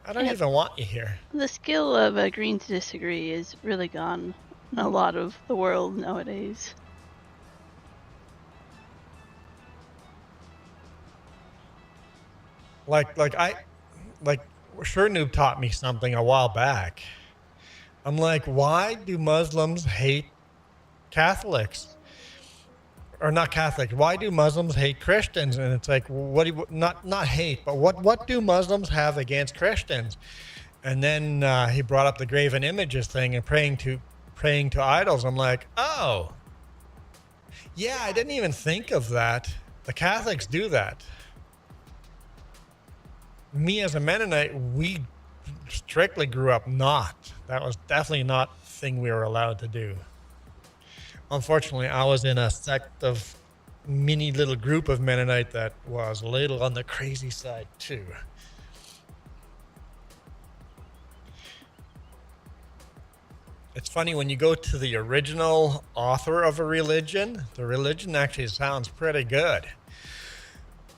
I don't even want you here. The skill of agreeing to disagree is really gone in a lot of the world nowadays. Like Sure Noob taught me something a while back. I'm like, why do Muslims hate Catholics? Or not Catholics? Why do Muslims hate Christians? And it's like, what do you, not hate, but what do Muslims have against Christians? And then he brought up the graven images thing and praying to idols. I'm like, oh, yeah, I didn't even think of that. The Catholics do that. Me as a Mennonite, we strictly grew up not. That was definitely not a thing we were allowed to do. Unfortunately, I was in a sect of mini little group of Mennonite that was a little on the crazy side too. It's funny when you go to the original author of a religion, the religion actually sounds pretty good.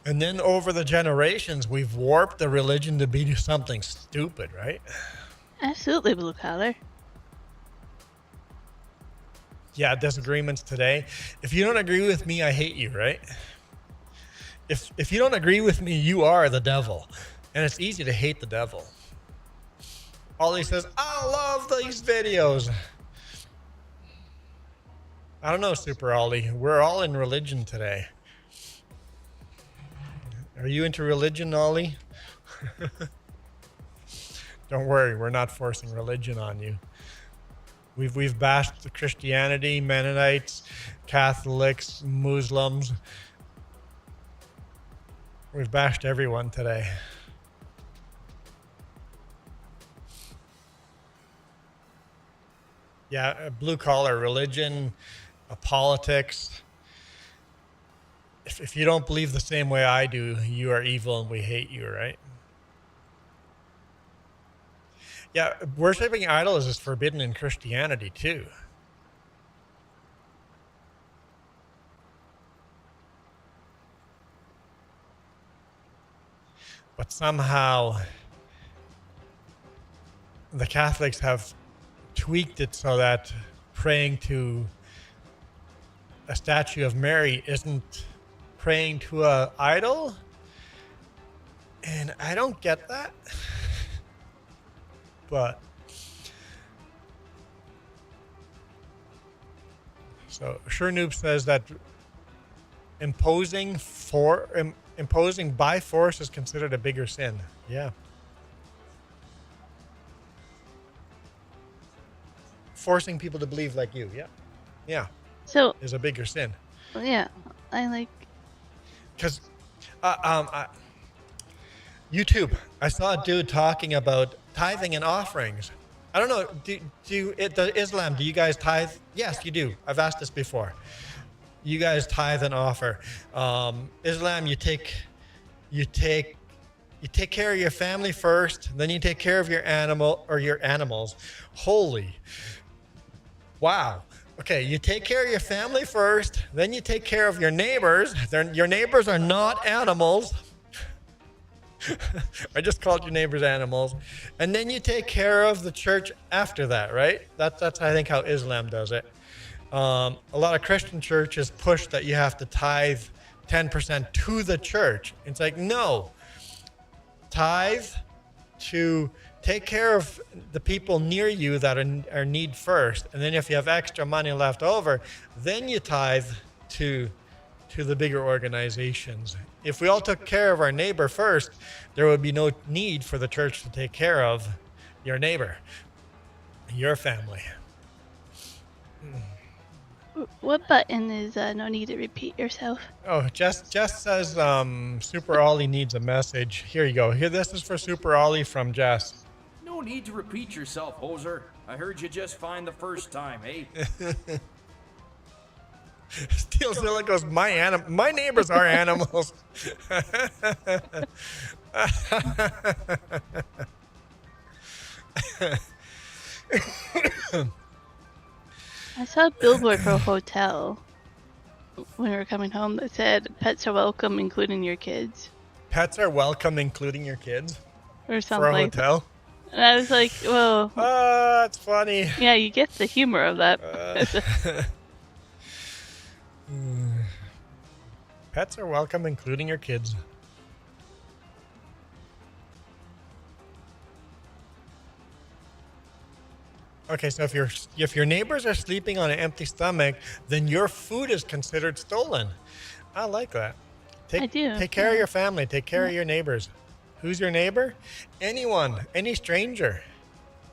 And then over the generations, we've warped the religion to be something stupid, right? Absolutely, blue collar. Yeah, disagreements today. If you don't agree with me, I hate you, right? If you don't agree with me, you are the devil. And it's easy to hate the devil. Ollie says, I love these videos. I don't know, Super Ollie. We're all in religion today. Are you into religion, Ollie? Don't worry, we're not forcing religion on you. We've bashed Christianity, Mennonites, Catholics, Muslims. We've bashed everyone today. Yeah, blue collar, religion, politics. If you don't believe the same way I do, you are evil and we hate you, right? Yeah, worshiping idols is forbidden in Christianity too. But somehow the Catholics have tweaked it so that praying to a statue of Mary isn't praying to an idol. And I don't get that. But so Sure Noob says that imposing by force is considered a bigger sin. Yeah. Forcing people to believe like you. Yeah. Yeah. So is a bigger sin. yeah, I like. Because YouTube, I saw a dude talking about tithing and offerings. I don't know. Islam, do you guys tithe? Yes, you do. I've asked this before. You guys tithe and offer. Islam, you take care of your family first, then you take care of your animal or your animals. Holy, wow. Okay, you take care of your family first, then you take care of your neighbors. Your neighbors are not animals. I just called your neighbors animals. And then you take care of the church after that, right? That's I think how Islam does it. A lot of Christian churches push that you have to tithe 10% to the church. It's like, no. Tithe to take care of the people near you that are in need first. And then if you have extra money left over, then you tithe to the bigger organizations. If we all took care of our neighbor first, there would be no need for the church to take care of your neighbor, your family. What button is no need to repeat yourself? Oh, Jess says Super Ollie needs a message. Here you go. Here, this is for Super Ollie from Jess. No no need to repeat yourself, Hoser. I heard you just fine the first time, eh? Steelzilla goes, my neighbors are animals. I saw a billboard for a hotel when we were coming home that said pets are welcome, including your kids, Pets are welcome, including your kids, or for something a like that. hotel. And I was like, well, That's funny. yeah, you get the humor of that. Pets are welcome, including your kids. Okay, so if your neighbors are sleeping on an empty stomach, then your food is considered stolen. I like that. I do, Take care of yeah. your family. Take care of your neighbors. Who's your neighbor? Anyone, any stranger.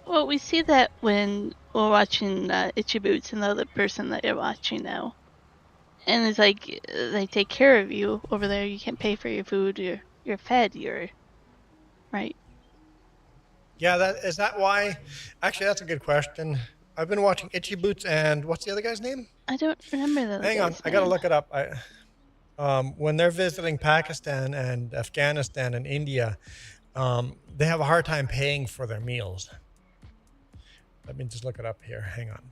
Well, we see that when we're watching Itchy Boots and the other person that you're watching now. And it's like, they take care of you over there. You can't pay for your food. You're fed. Right. Yeah, is that why? Actually, that's a good question. I've been watching Itchy Boots and what's the other guy's name? I don't remember that. Hang on, I gotta look it up. When they're visiting Pakistan and Afghanistan and India, they have a hard time paying for their meals. Let me just look it up here. Hang on.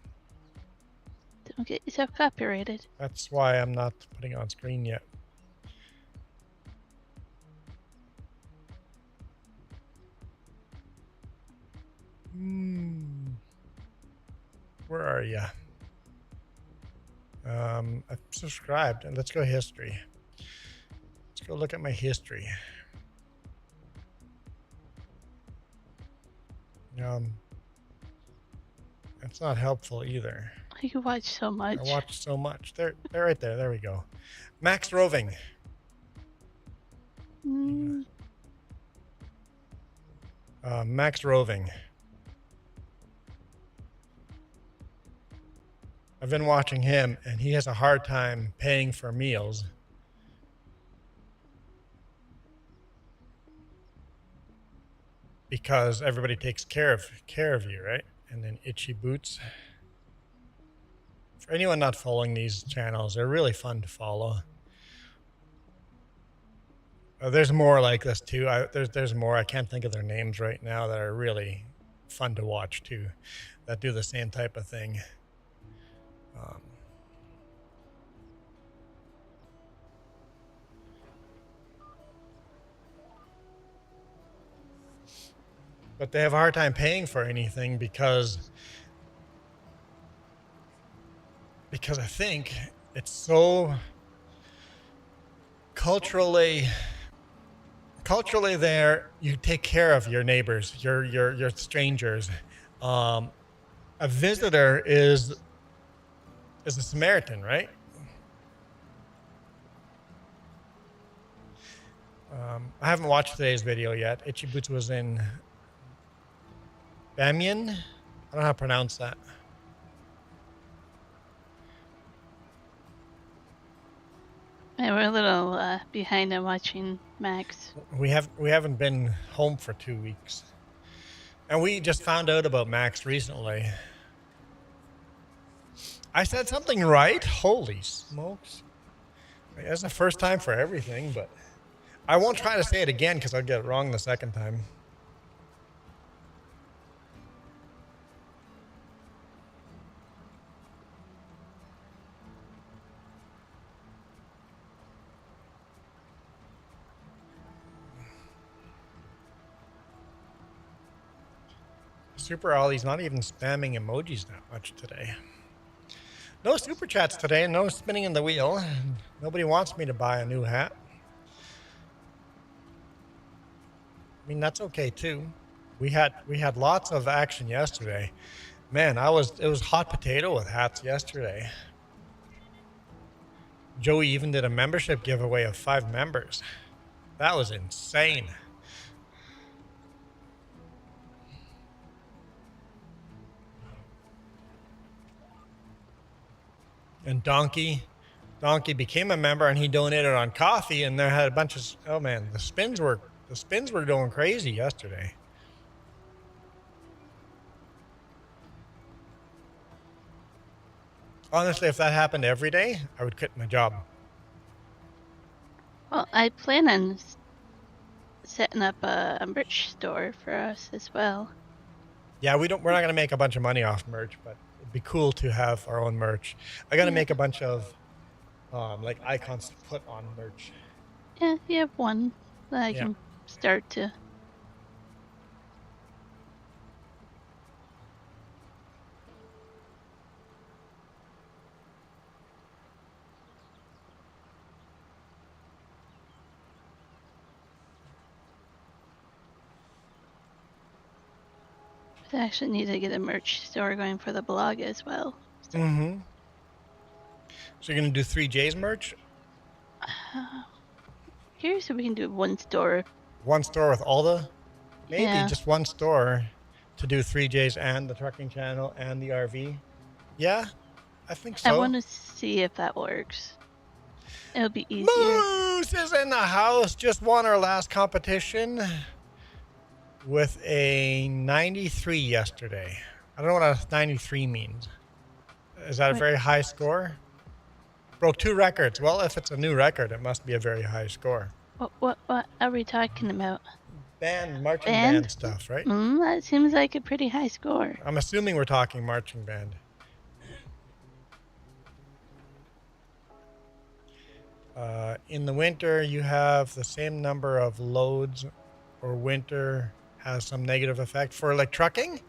Don't get yourself copyrighted. That's why I'm not putting it on screen yet. Where are you? I've subscribed, and let's go history. Let's go look at my history. That's not helpful either. You watch so much. I watch so much. They're right there. There we go. Max Roving. Max Roving. I've been watching him, and he has a hard time paying for meals. Because everybody takes care of you, right? And then Itchy Boots. For anyone not following these channels, they're really fun to follow. There's more like this too. There's more. I can't think of their names right now that are really fun to watch too, that do the same type of thing. But they have a hard time paying for anything because I think it's so culturally there. You take care of your neighbors, your strangers. A visitor is a Samaritan, right? I haven't watched today's video yet. Itchy Boots was in Bamiyan. I don't know how to pronounce that. Yeah, we're a little behind on watching Max. We haven't been home for 2 weeks, and we just found out about Max recently. I said something right? Holy smokes! That's the first time for everything, but I won't try to say it again because I'll get it wrong the second time. Super Ollie's not even spamming emojis that much today. No super chats today, no spinning in the wheel. Nobody wants me to buy a new hat. I mean, that's okay too. We had lots of action yesterday. Man, it was hot potato with hats yesterday. Joey even did a membership giveaway of 5 members. That was insane. And Donkey became a member, and he donated on coffee, and there had a bunch of, oh man, the spins were going crazy yesterday. Honestly, if that happened every day, I would quit my job. Well, I plan on setting up a merch store for us as well. Yeah, we're not going to make a bunch of money off merch, but it'd be cool to have our own merch. I got to make a bunch of like icons to put on merch. Yeah, you have one that I can start to. I actually need to get a merch store going for the blog as well. So. Mm-hmm. So you're gonna do 3J's merch? Curious if we can do one store. One store with all the, maybe just one store to do 3J's and the trucking channel and the RV. Yeah, I think so. I want to see if that works. It'll be easier. Moose is in the house. Just won our last competition with a 93 yesterday. I don't know what a 93 means. Is that a very high score? Broke 2 records. Well, if it's a new record, it must be a very high score. What are we talking about? Marching band stuff, right? That seems like a pretty high score. I'm assuming we're talking marching band. In the winter, you have the same number of loads, or winter has some negative effect for like trucking.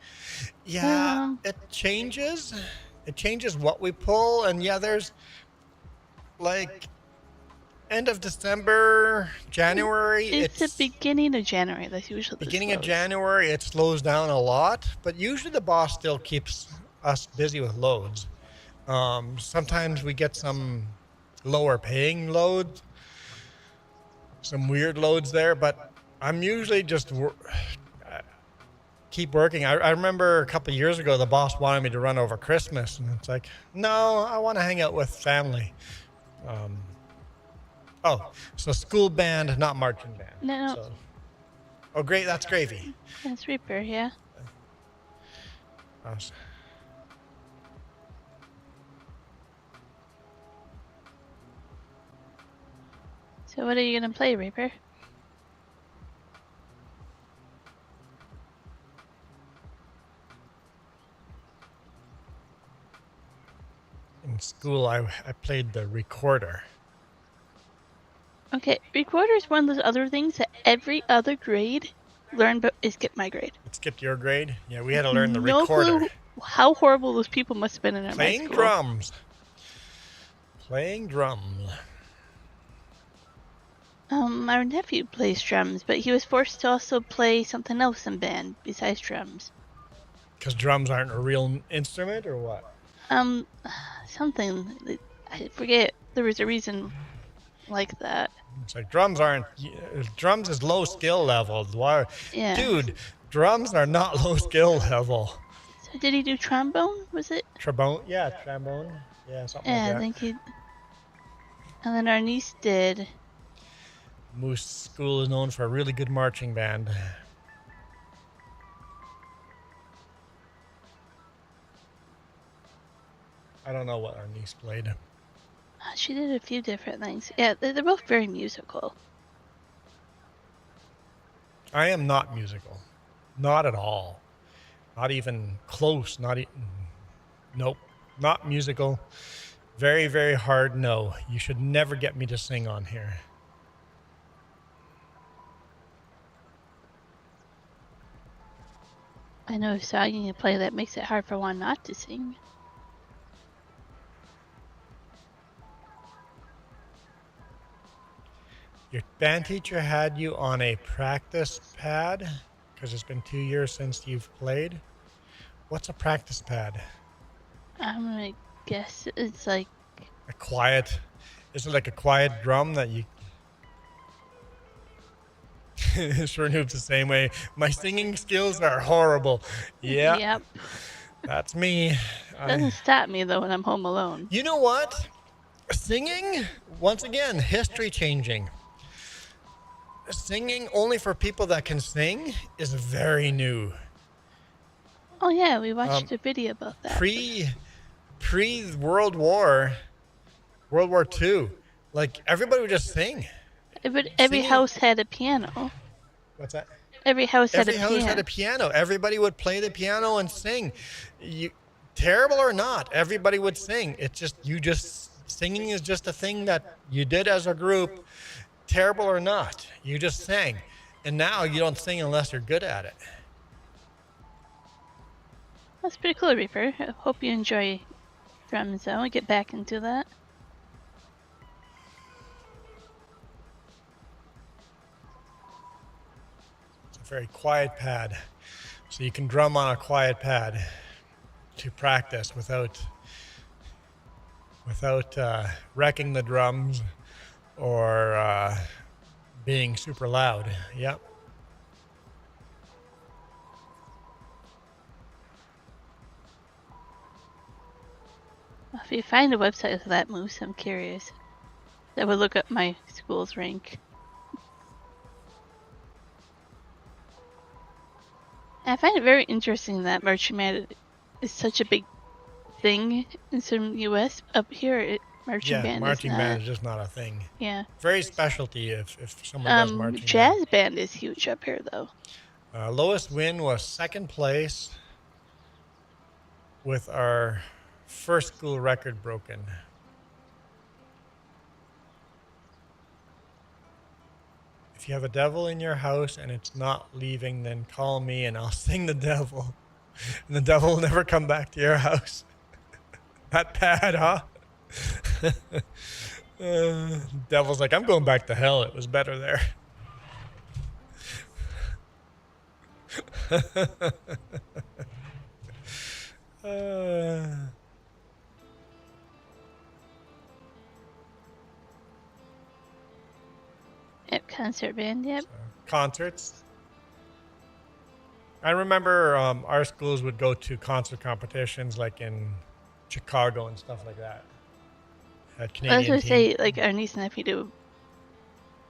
Yeah, it changes. It changes what we pull, and yeah, there's like end of December, January. It's the beginning of January. That's usually beginning of January. It slows down a lot, but usually the boss still keeps us busy with loads. Sometimes we get some lower paying loads, some weird loads there, but I'm usually just keep working. I remember a couple of years ago, the boss wanted me to run over Christmas, and it's like, no, I want to hang out with family. So school band, not marching band. No. So. Oh, great. That's gravy. That's Reaper, yeah. Awesome. So what are you going to play, Reaper? In school, I played the recorder. Okay, recorder is one of those other things that every other grade learned, but it skipped my grade. It skipped your grade? Yeah, we had to learn the recorder. No clue how horrible those people must have been in our Playing school. drums. Playing drums. Our nephew plays drums, but he was forced to also play something else in band besides drums. Because drums aren't a real instrument, or what? Something. I forget. There was a reason like that. It's like drums is low skill level. Why? Yeah. Dude, drums are not low skill level. So did he do trombone? Was it? Trombone? Yeah, trombone. Yeah, something like that. I think he. And then our niece did. Moose School is known for a really good marching band. I don't know what our niece played. She did a few different things. Yeah, they're both very musical. I am not musical. Not at all. Not even close. Nope. Not musical. Very, very hard no. You should never get me to sing on here. I know a song you can play that makes it hard for one not to sing. Your band teacher had you on a practice pad because it's been 2 years since you've played. What's a practice pad? I'm gonna guess it's like a quiet. Is it like a quiet drum that you? Sure, Noob's the same way. My singing skills are horrible. Yeah. Yep. That's me. Doesn't stop me though when I'm home alone. You know what? Singing, once again, history changing. Singing only for people that can sing is very new. Oh yeah, we watched a video about that. pre-World War, World War II, like everybody would just sing. Every Singing. house had a piano. What's that? Every house had a Every house had a piano. Everybody would play the piano and sing. You, terrible or not, everybody would sing. It's just singing is just a thing that you did as a group. Terrible or not, you just sang. And now you don't sing unless you're good at it. That's pretty cool, Reaper. I hope you enjoy drums, though. Get back into that. It's a very quiet pad. So you can drum on a quiet pad to practice without wrecking the drums or being super loud. Yep. If you find a website with that moves, I'm curious. I would look up my school's rank. I find it very interesting that marching band is such a big thing in some U.S. Up here, marching band marching is not. band is just not a thing. Yeah. Very specialty if someone does marching jazz band is huge up here, though. Lowest win was second place with our first school record broken. If you have a devil in your house and it's not leaving, then call me and I'll sing the devil. And the devil will never come back to your house. That bad, huh? Devil's like, I'm going back to hell. It was better there. Yep, concert band, yep. Concerts. I remember our schools would go to concert competitions like in Chicago and stuff like that. At Canadian I was going to team. say, like, our niece and nephew do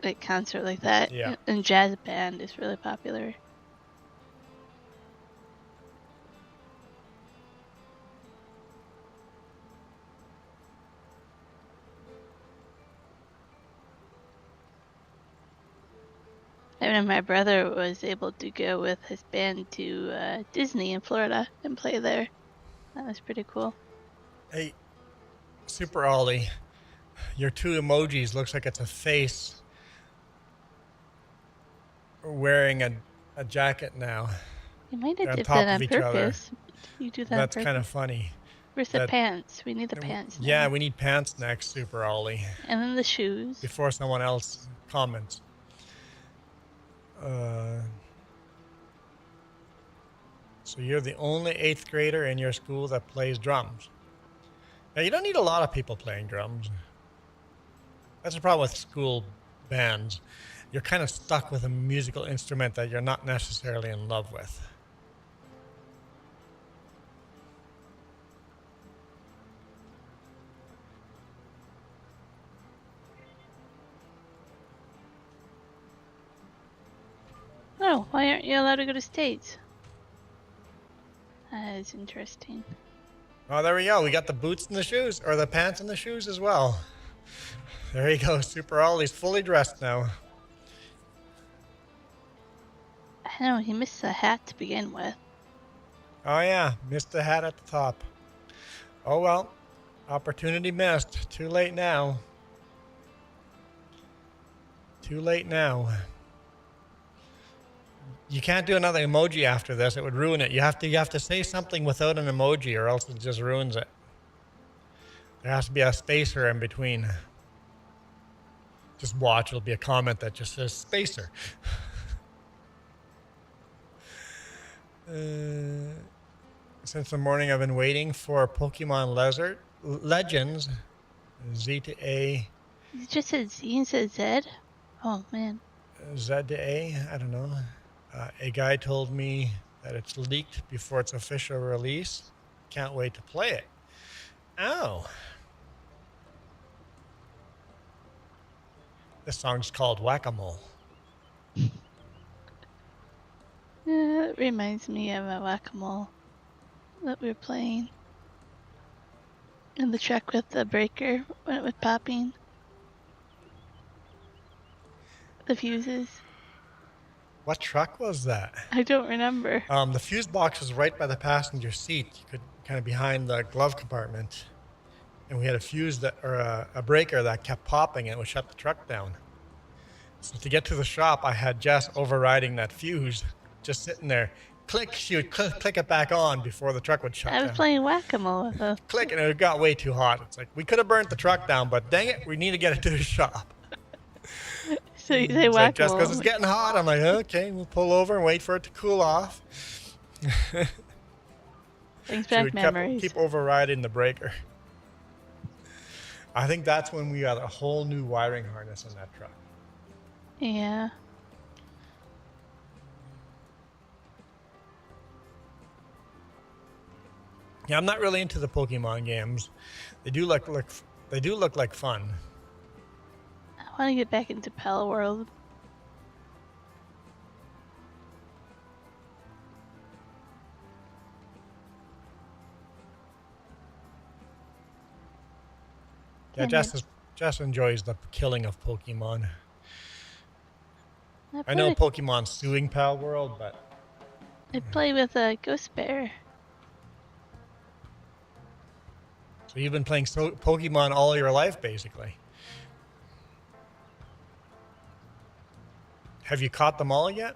like concert like that. Yeah. And jazz band is really popular. I remember my brother was able to go with his band to Disney in Florida and play there. That was pretty cool. Hey, Super Ollie, your two emojis looks like it's a face wearing a jacket now. You might They're have on did top that of on each other. purpose. You do that That's on kind of purpose. funny. Where's the pants? We need the pants now. Yeah, we need pants next, Super Ollie, And then the shoes. before someone else comments. So you're the only 8th grader in your school that plays drums. Now, you don't need a lot of people playing drums. That's the problem with school bands. You're kind of stuck with a musical instrument that you're not necessarily in love with. Oh, why aren't you allowed to go to States? That is interesting. Oh, there we go. We got the boots and the shoes, or the pants and the shoes as well. There you go. Super Ollie's fully dressed now. I know, he missed the hat to begin with. Oh, yeah. Missed the hat at the top. Oh, well. Opportunity missed. Too late now. Too late now. You can't do another emoji after this. It would ruin it. You have to say something without an emoji or else it just ruins it. There has to be a spacer in between. Just watch. It'll be a comment that just says spacer. Since the morning I've been waiting for Pokemon Legends Z to A. You just said Z instead of Z? Oh, man. Z to A? I don't know. A guy told me that it's leaked before its official release. Can't wait to play it. Oh. This song's called Whack-A-Mole. It reminds me of a whack-a-mole that we were playing. In the truck with the breaker when it was popping. The fuses. What truck was that? I don't remember. The fuse box was right by the passenger seat. You could kind of behind the glove compartment, and we had a fuse that, or a breaker that kept popping, and it would shut the truck down. So to get to the shop, I had Jess overriding that fuse, just sitting there. Click, she would click it back on before the truck would shut I was down. playing whack-a-mole with her. Click, and it got way too hot. It's like, we could have burnt the truck down, but dang it, we need to get it to the shop. So you say It's like, just whack-a-mole. because it's getting hot, I'm like, okay, we'll pull over and wait for it to cool off. Brings So back we memories. keep overriding the breaker. I think that's when we got a whole new wiring harness on that truck. Yeah. Yeah, I'm not really into the Pokemon games. They do look like fun. I want to get back into Pal World. Yeah, Jess enjoys the killing of Pokemon. I know Pokemon's suing Pal World, but I play with a Ghost Bear. so you've been playing Pokemon all your life, basically. Have you caught them all yet?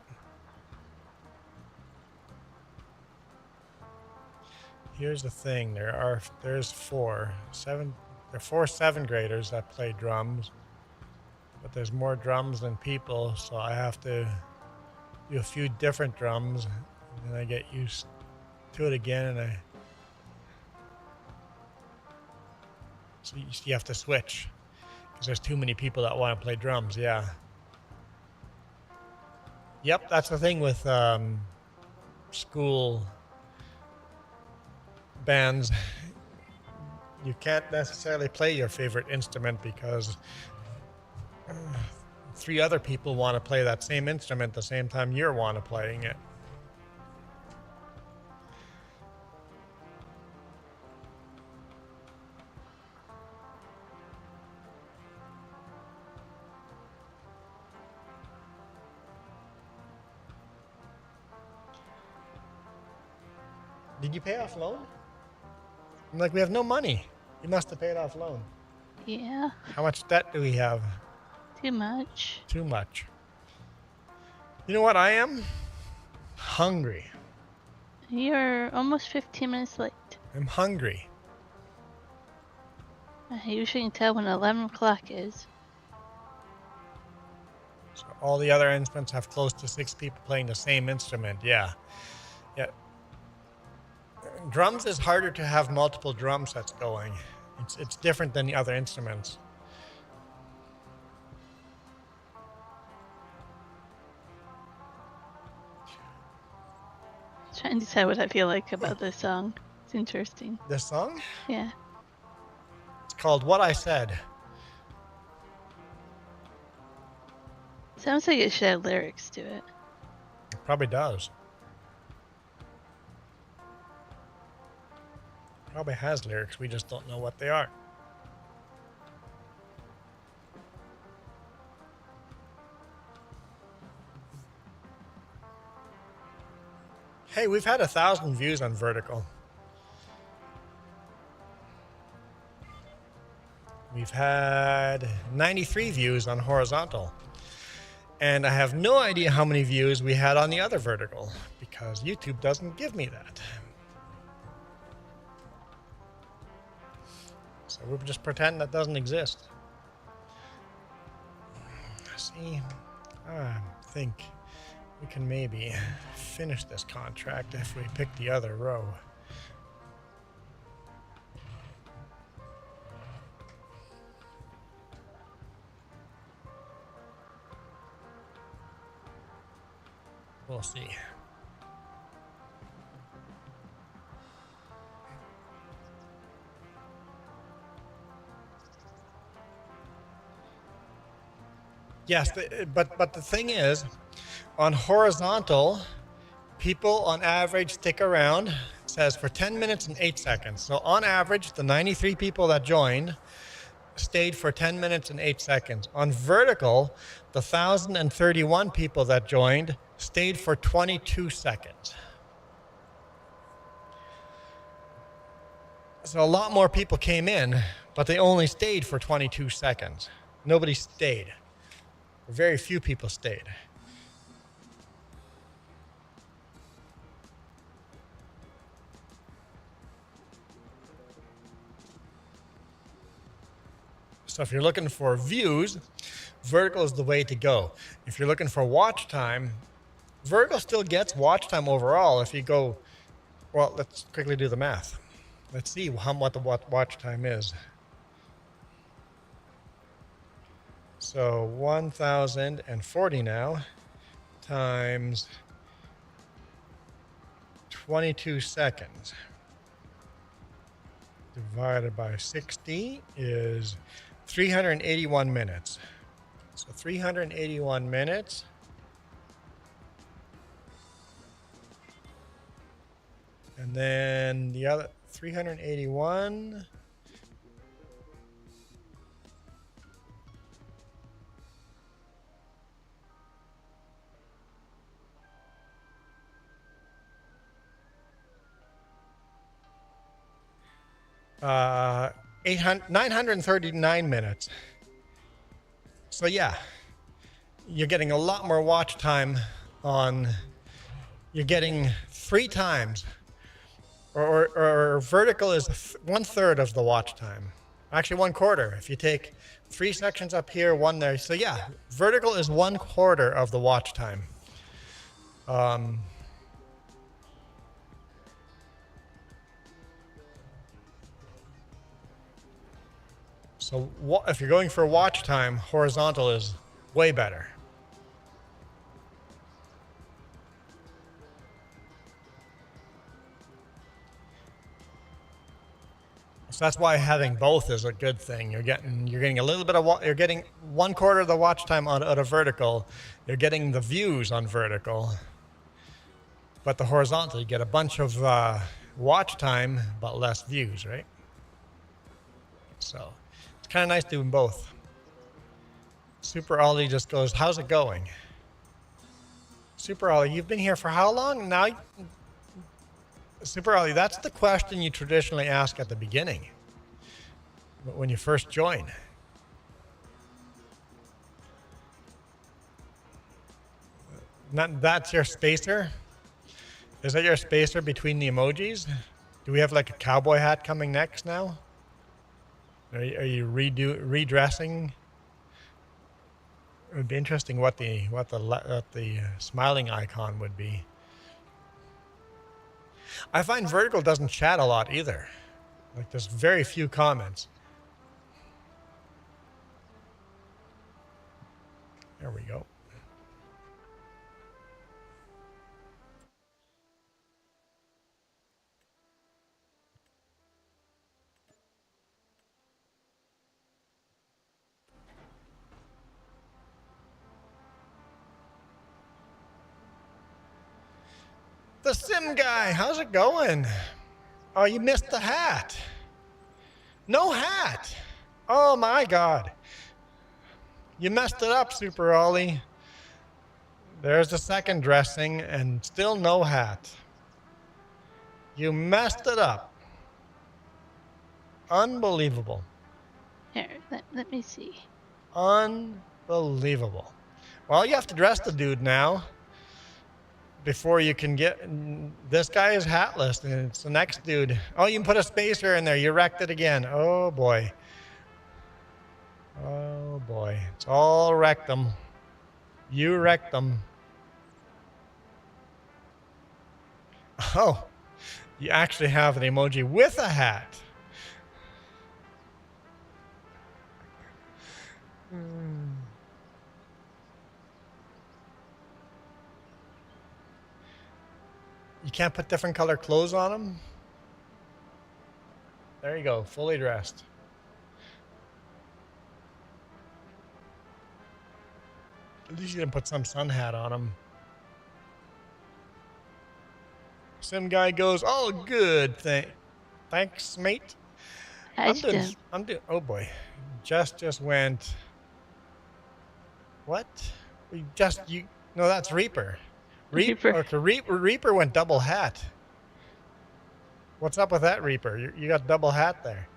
Here's the thing: there's 4 7 graders that play drums, but there's more drums than people, so I have to do a few different drums, and then I get used to it again, and so you have to switch because there's too many people that want to play drums. Yeah. Yep, that's the thing with school bands. You can't necessarily play your favorite instrument because 3 other people want to play that same instrument the same time you want to playing it. Did you pay off loan? I'm like, we have no money. You must have paid off loan. Yeah. How much debt do we have? Too much. Too much. You know what I am? Hungry. You're almost 15 minutes late. I'm hungry. I usually can tell when 11 o'clock is. So all the other instruments have close to 6 people playing the same instrument. Yeah. Yeah. Drums is harder to have multiple drum sets going. It's different than the other instruments. Trying to decide what I feel like about this song. It's interesting. This song? Yeah. It's called What I Said. Sounds like it should have lyrics to it. It probably does. Probably has lyrics, we just don't know what they are. Hey, we've had 1,000 views on Vertical. We've had 93 views on Horizontal. And I have no idea how many views we had on the other Vertical, because YouTube doesn't give me that. So we'll just pretend that doesn't exist. See, I think we can maybe finish this contract if we pick the other row. We'll see. Yes, but the thing is, on Horizontal, people on average stick around says for 10 minutes and 8 seconds. So on average, the 93 people that joined stayed for 10 minutes and 8 seconds. On vertical, the 1,031 people that joined stayed for 22 seconds. So a lot more people came in, but they only stayed for 22 seconds. Nobody stayed. Very few people stayed. So if you're looking for views, vertical is the way to go. If you're looking for watch time, vertical still gets watch time overall. If you go, well, let's quickly do the math. Let's see what the watch time is. So 1,040 now times 22 seconds divided by 60 is 381 minutes. So 381 minutes. And then the other 381. Uh, 939 minutes. So yeah, you're getting a lot more watch time on, you're getting 3 times, or vertical is 1/3 of the watch time. Actually 1/4. If you take 3 sections up here, 1 there. So yeah, vertical is 1/4 of the watch time. So if you're going for watch time, horizontal is way better. So that's why having both is a good thing. You're getting a little bit of you're getting 1/4 of the watch time out of vertical. You're getting the views on vertical, but the horizontal you get a bunch of watch time but less views, right? So it's kind of nice doing both. Super Ollie just goes, "How's it going?" Super Ollie, you've been here for how long now? Super Ollie, that's the question you traditionally ask at the beginning, when you first join. That's your spacer? Is that your spacer between the emojis? Do we have like a cowboy hat coming next now? Are you redressing? It would be interesting what the smiling icon would be. I find vertical doesn't chat a lot either. Like there's very few comments. There we go. The Sim guy, how's it going? Oh, you missed the hat. No hat. Oh my God. You messed it up, Super Ollie. There's the second dressing and still no hat. You messed it up. Unbelievable. Here, let me see. Unbelievable. Well, you have to dress the dude now before you can get. This guy is hatless, and it's the next dude. Oh, you can put a spacer in there. You wrecked it again. Oh boy. Oh boy. It's all wrecked them. You wrecked them. Oh, you actually have an emoji with a hat. You can't put different color clothes on them? There you go, fully dressed. At least you didn't put some sun hat on him. Sim guy goes, "Oh, good. Thanks, mate." I just I'm doing. Oh boy, just went. What? We just you? No, that's Reaper. Reaper. Okay, Reaper went double hat. What's up with that, Reaper? You got double hat there.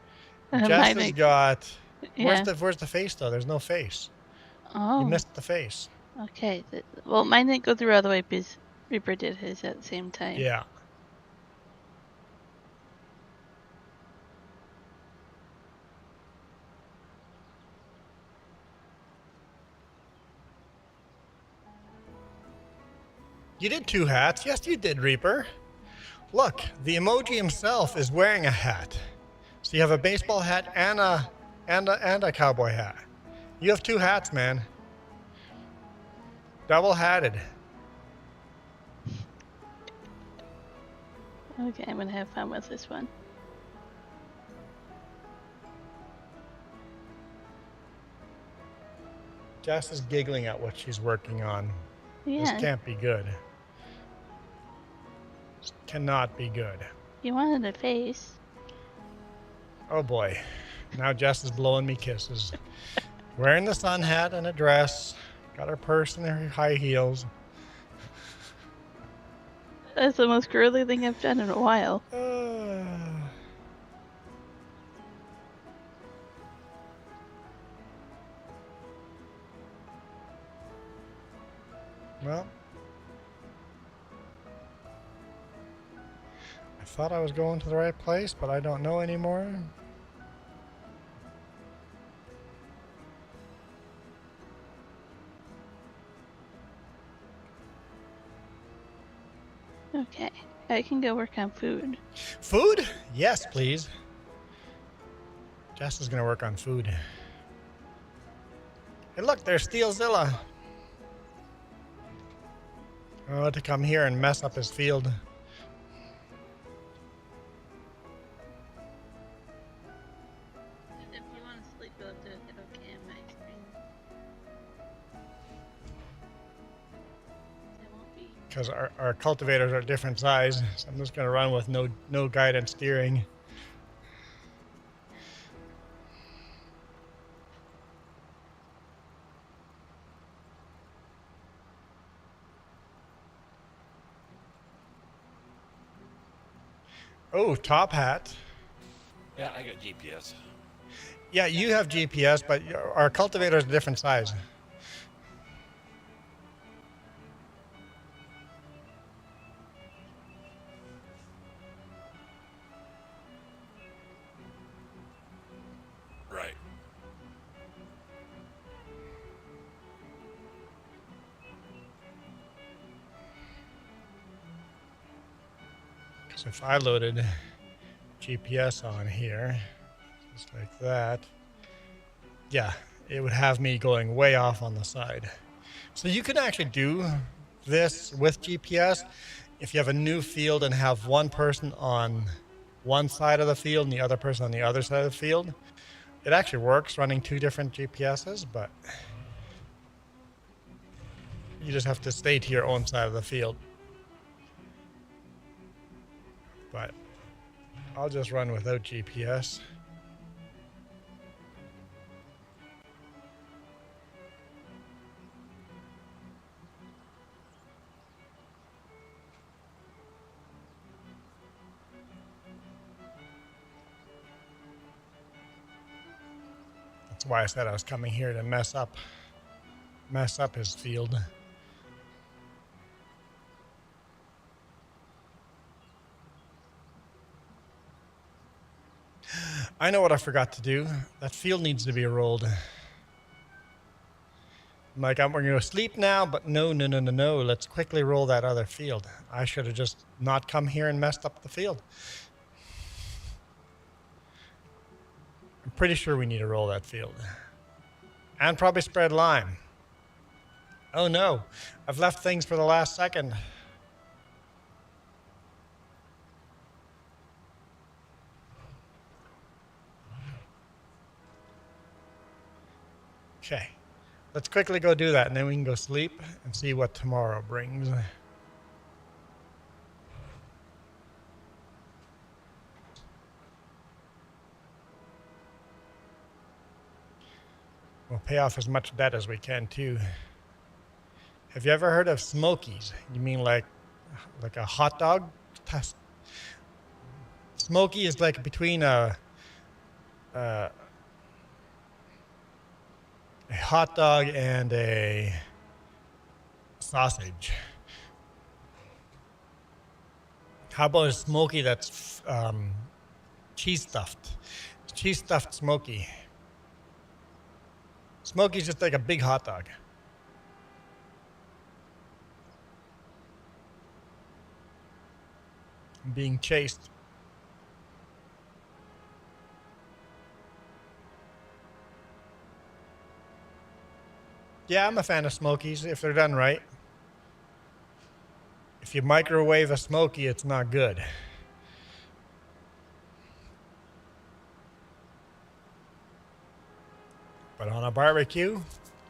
Jess Mine, has got. yeah. Where's the face though? There's no face. You Oh, missed the face. okay. Well, mine didn't go through all the way because Reaper did his at the same time. Yeah. You did 2 hats. Yes, you did, Reaper. Look, the emoji himself is wearing a hat. So you have a baseball hat and a cowboy hat. You have 2 hats, man. Double hatted. Okay, I'm gonna have fun with this one. Jess is giggling at what she's working on. This Yeah, can't be good. This cannot be good. you wanted a face. Oh boy. Now Jess is blowing me kisses. Wearing the sun hat and a dress. Got her purse and her high heels. That's the most girly thing I've done in a while. Well, I thought I was going to the right place, but I don't know anymore. Okay, I can go work on food. Food? Yes, please. Jess is going to work on food. Hey, look, there's Steelzilla. Oh, to come here and mess up his field. If you want to sleep, you'll have to hit okay on my screen. It won't be. Because our cultivators are different size, so I'm just going to run with no guidance steering. Oh, top hat. Yeah, I got GPS. Yeah, you have GPS, but our cultivator is a different size. Right. So if I loaded GPS on here, just like that, yeah, it would have me going way off on the side. So you can actually do this with GPS if you have a new field and have one person on one side of the field and the other person on the other side of the field. It actually works running 2 different GPSs, but you just have to stay to your own side of the field. But I'll just run without GPS. That's why I said I was coming here to mess up his field. I know what I forgot to do. That field needs to be rolled. I'm like, we're going to sleep now, but no. Let's quickly roll that other field. I should have just not come here and messed up the field. I'm pretty sure we need to roll that field. And probably spread lime. Oh no, I've left things for the last second. Okay, let's quickly go do that and then we can go sleep and see what tomorrow brings. pay off as much debt as we can too. Have you ever heard of Smokies? You mean like a hot dog? Smoky is like between a hot dog and a sausage. How about a smoky that's cheese stuffed? Cheese stuffed smoky. Smoky's just like a big hot dog. I'm being chased. Yeah, I'm a fan of Smokies if they're done right. If you microwave a Smoky, it's not good. But on a barbecue,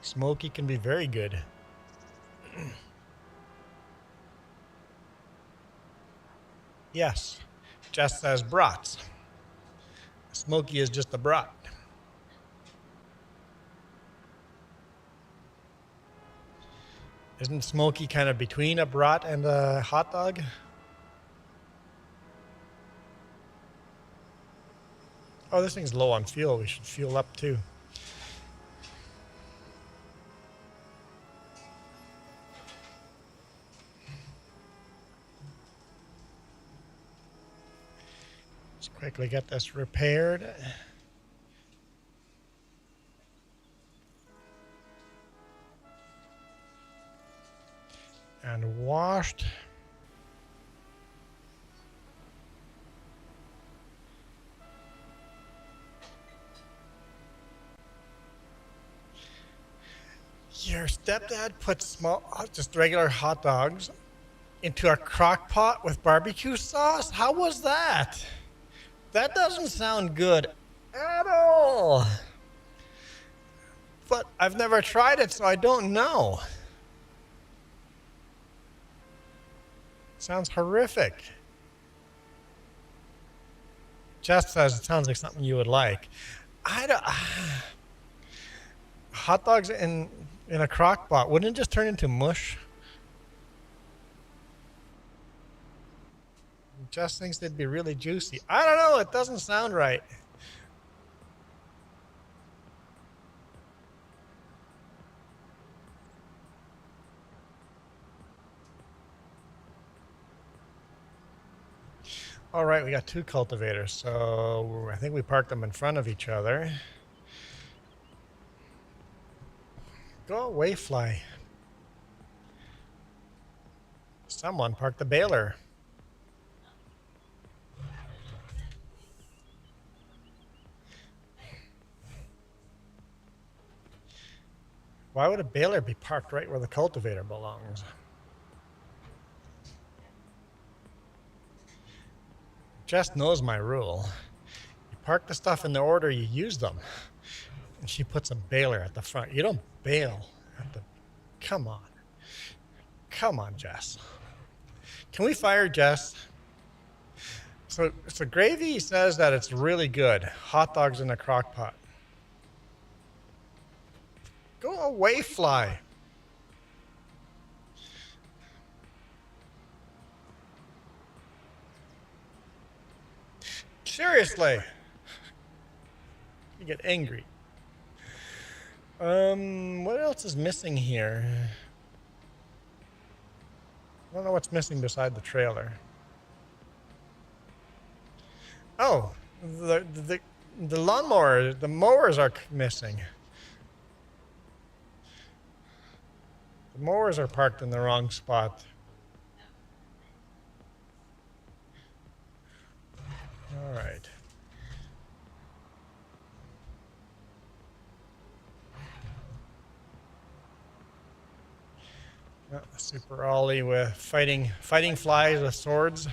Smoky can be very good. Yes, just as brats. Smoky is just a brat. Isn't Smoky kind of between a brat and a hot dog? Oh, this thing's low on fuel. We should fuel up too. Let's quickly get this repaired. And washed. Your stepdad put just regular hot dogs into a crock pot with barbecue sauce? How was that? That doesn't sound good at all. But I've never tried it, so I don't know. Sounds horrific. Jess says it sounds like something you would like. I don't. Hot dogs in a crock pot, wouldn't it just turn into mush? Jess thinks they'd be really juicy. I don't know. It doesn't sound right. All right, we got two cultivators, so I think we parked them in front of each other. Go away, fly. Someone parked the baler. Why would a baler be parked right where the cultivator belongs? Jess knows my rule. You park the stuff in the order you use them. And she puts a baler at the front. You don't bail at the... Come on. Come on, Jess. Can we fire Jess? So Gravy says that it's really good. Hot dogs in a crock pot. Go away, fly. Seriously. You get angry. What else is missing here? I don't know what's missing beside the trailer. Oh, the lawnmower, the mowers are missing. The mowers are parked in the wrong spot. All right. Super Ollie with fighting flies with swords.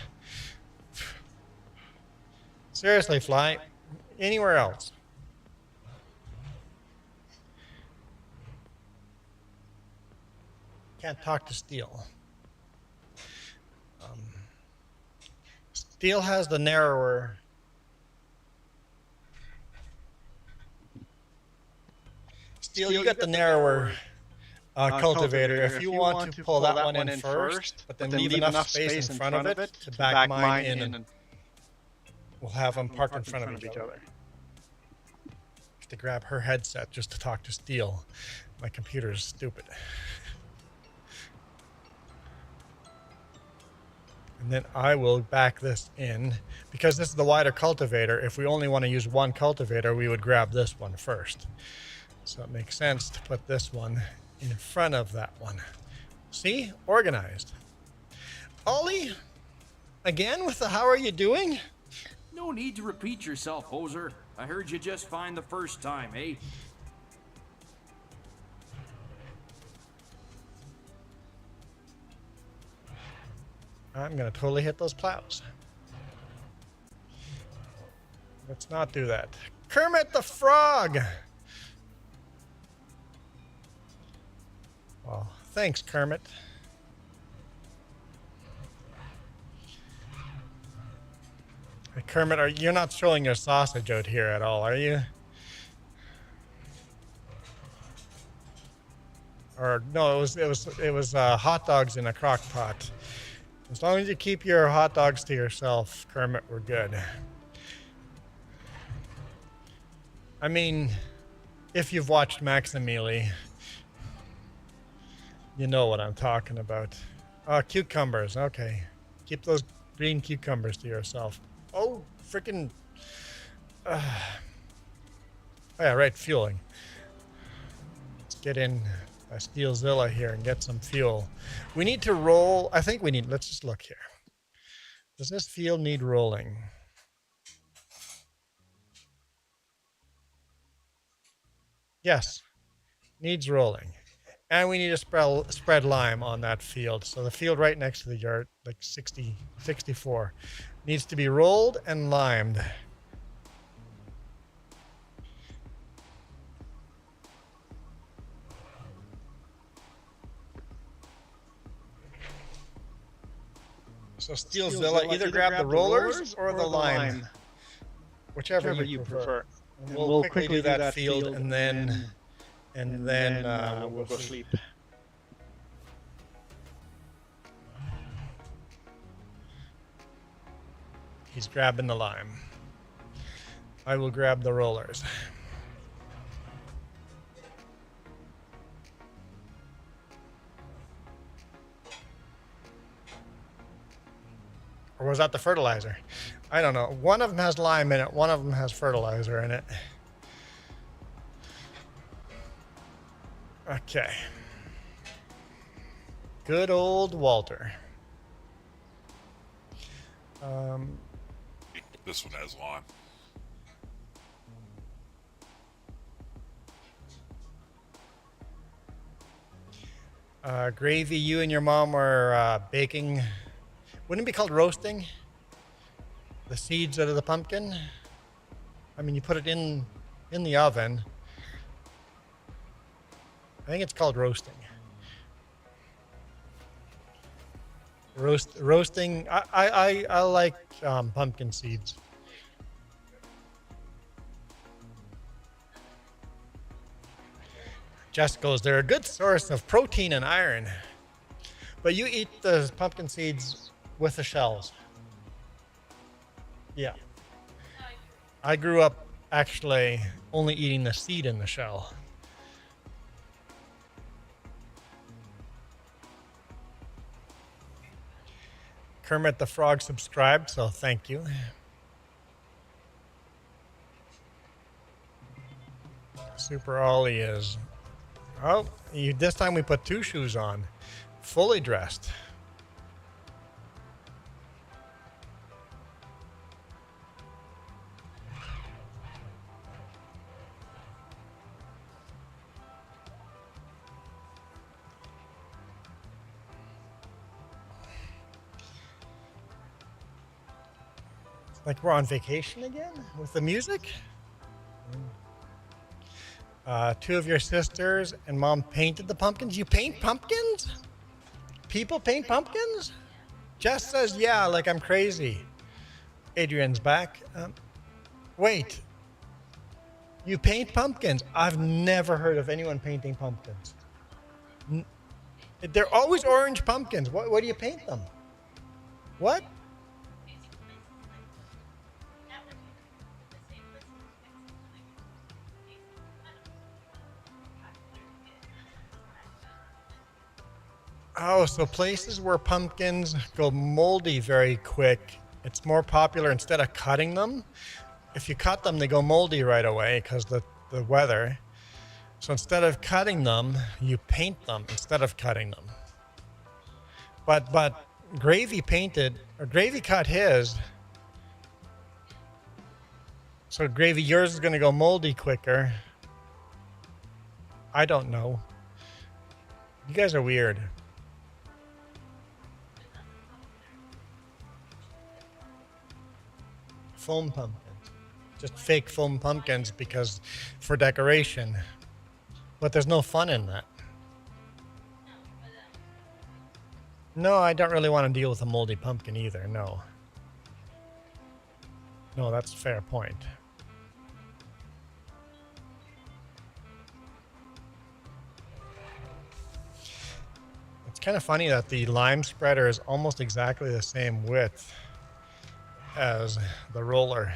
Seriously, fly. Anywhere else. Can't talk to Steel. Steel has the Steel, you got the narrower cultivator. If you want to pull that one in first, but then leave enough space in front of it to back mine in, and we'll have them parked in front of each other. To grab her headset just to talk to Steel. My computer is stupid. And then I will back this in. Because this is the wider cultivator, if we only want to use one cultivator, we would grab this one first. So it makes sense to put this one in front of that one. See? Organized. Ollie? Again with the how are you doing? No need to repeat yourself, Hoser. I heard you just fine the first time, eh? I'm going to totally hit those plows. Let's not do that. Kermit the Frog! Well, thanks, Kermit. Hey, Kermit, you're not showing your sausage out here at all, are you? Or no, it was hot dogs in a crock pot. As long as you keep your hot dogs to yourself, Kermit, we're good. I mean, if you've watched Maximili, you know what I'm talking about. Cucumbers, okay. Keep those green cucumbers to yourself. Oh, freaking. Oh, yeah, right, fueling. Let's get in Steelzilla here and get some fuel. We need to roll. I think we need. Let's just look here. Does this field need rolling? Yes, needs rolling. And we need to spread lime on that field. So the field right next to the yard, like 64, needs to be rolled and limed. So Steelzilla, either grab the rollers or the lime. Whichever you prefer. And we'll quickly do that field and then we'll go sleep. He's grabbing the lime. I will grab the rollers. Or was that the fertilizer? I don't know. One of them has lime in it. One of them has fertilizer in it. Okay. Good old Walter. This one has lime. Gravy, you and your mom were baking. Wouldn't it be called roasting? The seeds out of the pumpkin? I mean, you put it in the oven. I think it's called roasting. Roasting. I like pumpkin seeds. Jess goes, they're a good source of protein and iron. But you eat the pumpkin seeds with the shells. Yeah. I grew up actually only eating the seed in the shell. Kermit the Frog subscribed, so thank you. Super Ollie is. Oh, this time we put 2 shoes on. Fully dressed. Like we're on vacation again with the music. 2 of your sisters and mom painted the pumpkins. You paint pumpkins? People paint pumpkins? Jess says, yeah, like I'm crazy. Adrian's back. Wait. You paint pumpkins. I've never heard of anyone painting pumpkins. They're always orange pumpkins. What do you paint them? What? Oh, so places where pumpkins go moldy very quick, it's more popular instead of cutting them. If you cut them, they go moldy right away because the weather. So instead of cutting them, you paint them instead of cutting them. But Gravy cut his. So Gravy, yours is going to go moldy quicker. I don't know. You guys are weird. Foam pumpkins. Just fake foam pumpkins because for decoration. But there's no fun in that. No, I don't really want to deal with a moldy pumpkin either, no. No, that's a fair point. It's kind of funny that the lime spreader is almost exactly the same width as the roller.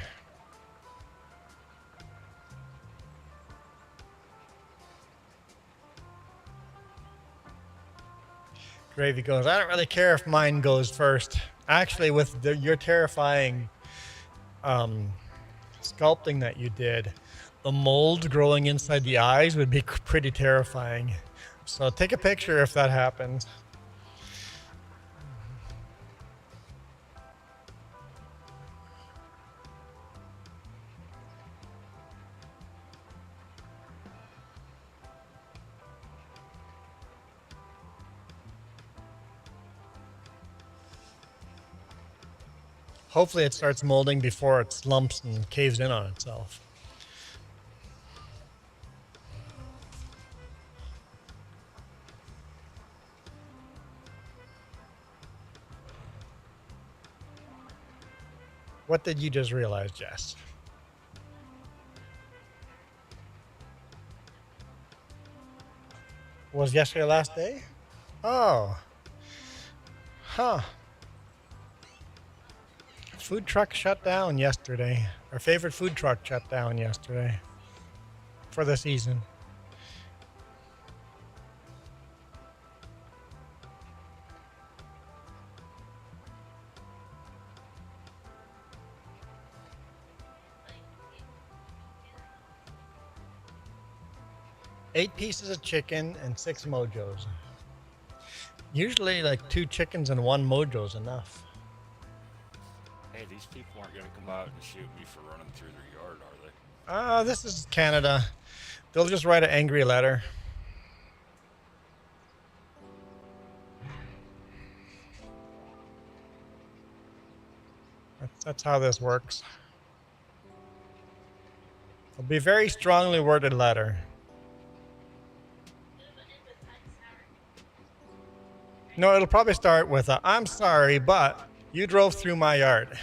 Gravy goes, I don't really care if mine goes first. Actually, with your terrifying sculpting that you did, the mold growing inside the eyes would be pretty terrifying. So take a picture if that happens. Hopefully it starts molding before it slumps and caves in on itself. What did you just realize, Jess? Was yesterday the last day? Oh. Huh. Food truck shut down yesterday. Our favorite food truck shut down yesterday for the season. Eight pieces of chicken and 6 mojos. Usually like 2 chickens and 1 mojo is enough. Hey, these people aren't going to come out and shoot me for running through their yard, are they? This is Canada. They'll just write an angry letter. That's how this works. It'll be a very strongly worded letter. No, it'll probably start with a, I'm sorry, but you drove through my yard.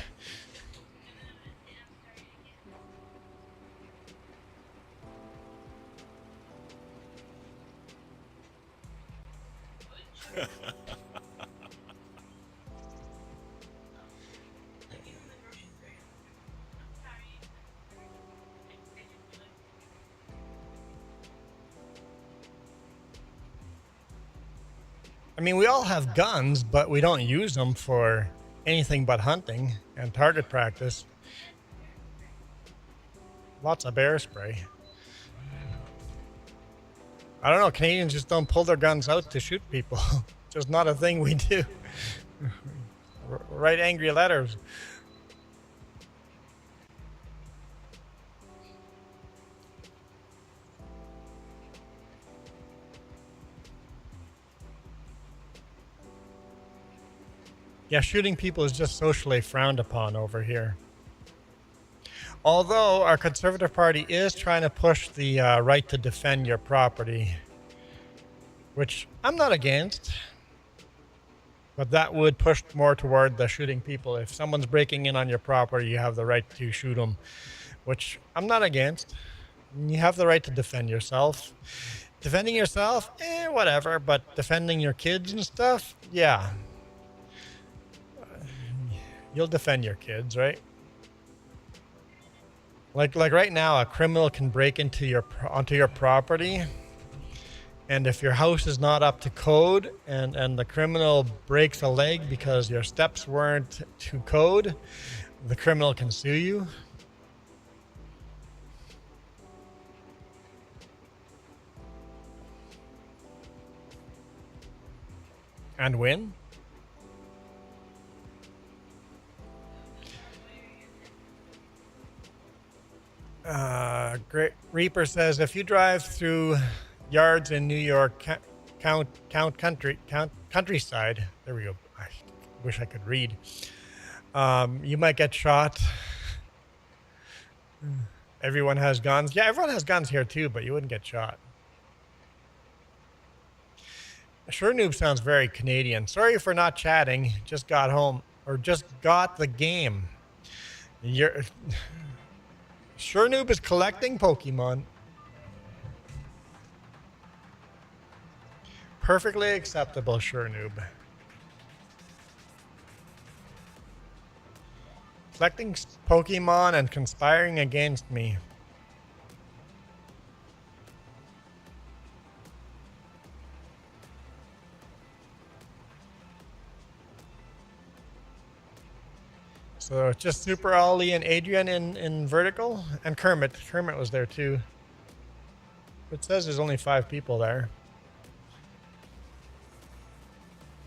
I mean, we all have guns, but we don't use them for anything but hunting and target practice. Lots of bear spray. I don't know, Canadians just don't pull their guns out to shoot people. Just not a thing we do. Write angry letters. Yeah, shooting people is just socially frowned upon over here. Although our Conservative Party is trying to push the right to defend your property, which I'm not against, but that would push more toward the shooting people. If someone's breaking in on your property, you have the right to shoot them, which I'm not against. You have the right to defend yourself. Defending yourself, whatever. But defending your kids and stuff, yeah. You'll defend your kids, right? Like right now, a criminal can break onto your property, and if your house is not up to code, and the criminal breaks a leg because your steps weren't to code, the criminal can sue you. And win. Great Reaper says, if you drive through yards in New York countryside, there we go. I wish I could read. You might get shot. Everyone has guns. Yeah, everyone has guns here too, but you wouldn't get shot. Sure Noob sounds very Canadian. Sorry for not chatting. Just got home, or just got the game. Sure Noob is collecting Pokemon. Perfectly acceptable, Sure Noob. Collecting Pokemon and conspiring against me. So it's just Super Ollie and Adrian in vertical, and Kermit. Kermit was there too. It says there's only 5 people there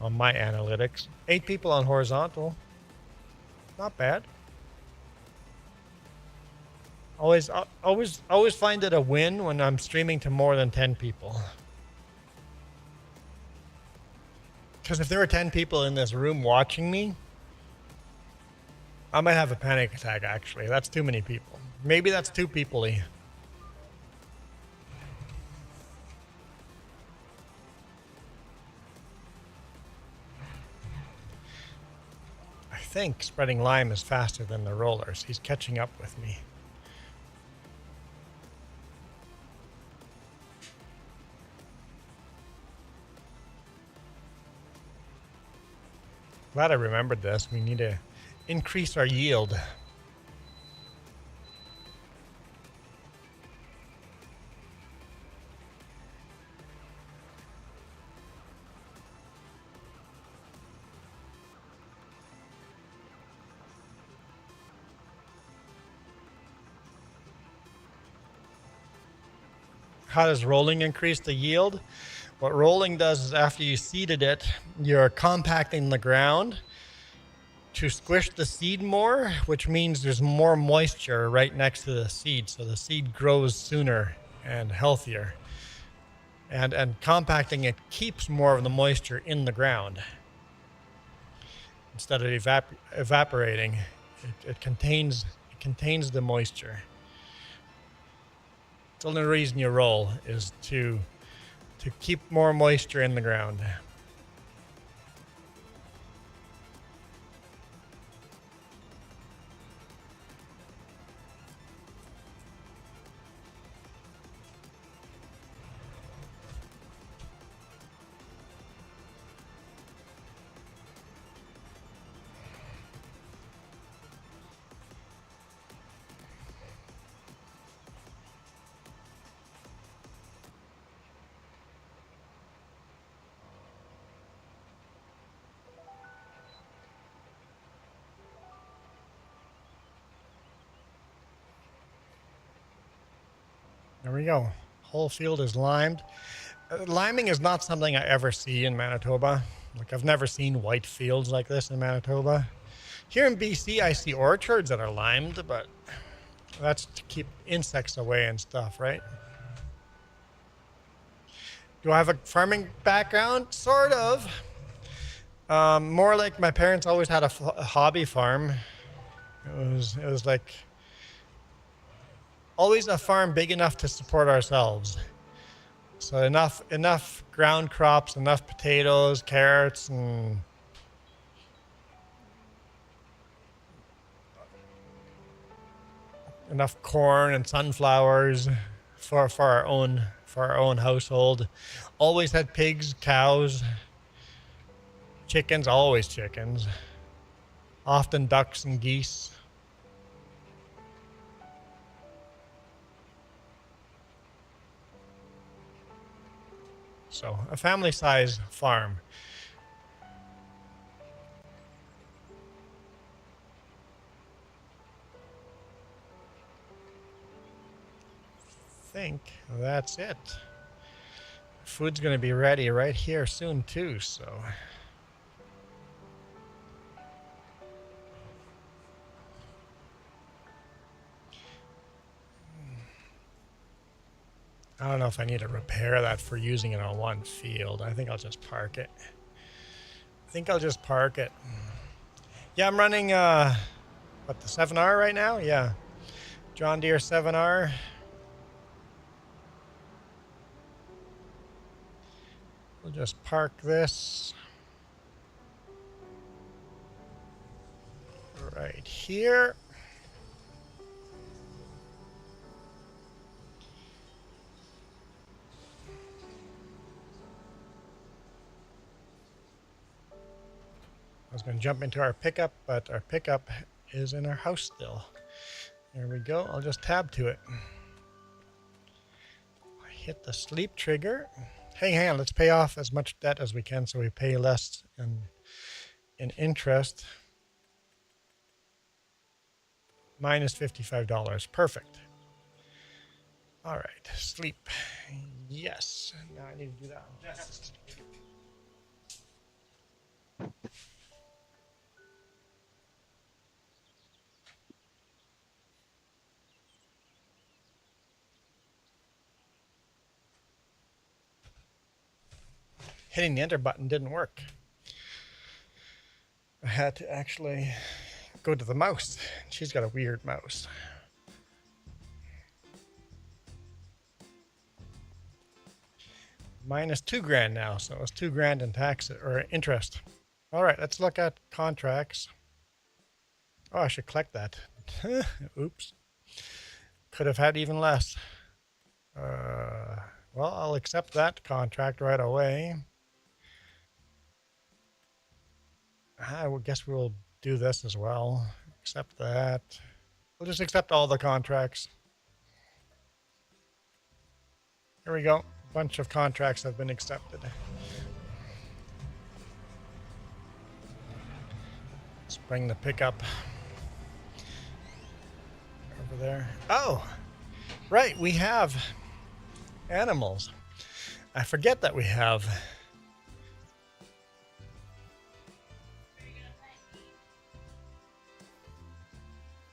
on my analytics. 8 people on horizontal. Not bad. Always find it a win when I'm streaming to more than 10 people. Because if there were 10 people in this room watching me, I might have a panic attack, actually. That's too many people. Maybe that's too people-y. I think spreading lime is faster than the rollers. He's catching up with me. Glad I remembered this. We need to increase our yield. How does rolling increase the yield? What rolling does is after you seeded it, you're compacting the ground to squish the seed more, which means there's more moisture right next to the seed, so the seed grows sooner and healthier. And compacting it keeps more of the moisture in the ground instead of evaporating. It contains the moisture. The only reason you roll is to keep more moisture in the ground. There we go. Whole field is limed. Liming is not something I ever see in Manitoba. Like, I've never seen white fields like this in Manitoba. Here in BC, I see orchards that are limed, but that's to keep insects away and stuff, right? Do I have a farming background? Sort of. More like my parents always had a hobby farm. It was like always a farm big enough to support ourselves. So enough ground crops, enough potatoes, carrots, and enough corn and sunflowers. for our own household. Always had pigs, cows, chickens, always chickens. Often ducks and geese. So a family-size farm. I think that's it. Food's going to be ready right here soon too, so I don't know if I need to repair that for using it on one field. I think I'll just park it. Yeah, I'm running what, the 7R right now? Yeah. John Deere 7R. We'll just park this right here. I was going to jump into our pickup, but our pickup is in our house still. There we go. I'll just tab to it. Hit the sleep trigger. Hey, hang on. Let's pay off as much debt as we can so we pay less in interest. Minus $55. Perfect. All right. Sleep. Yes. Now I need to do that. Yes. Hitting the enter button didn't work. I had to actually go to the mouse. She's got a weird mouse. Minus $2,000 now, so it's $2,000 in tax or interest. All right, let's look at contracts. Oh, I should collect that. Oops. Could have had even less. Well, I'll accept that contract right away. I guess we'll do this as well. Accept that. We'll just accept all the contracts. Here we go. A bunch of contracts have been accepted. Let's bring the pickup over there. Oh, right. We have animals. I forget that we have.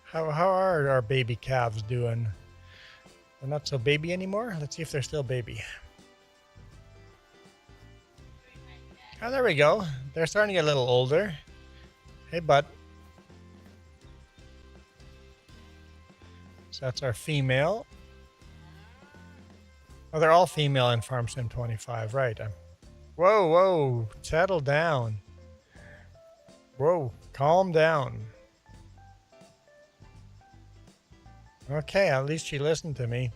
How are our baby calves doing? They're not so baby anymore? Let's see if they're still baby. Oh, there we go. They're starting to get a little older. Hey, bud. So that's our female. Oh, they're all female in Farm Sim 25, right? Whoa, whoa. Settle down. Whoa, calm down. Okay, at least she listened to me.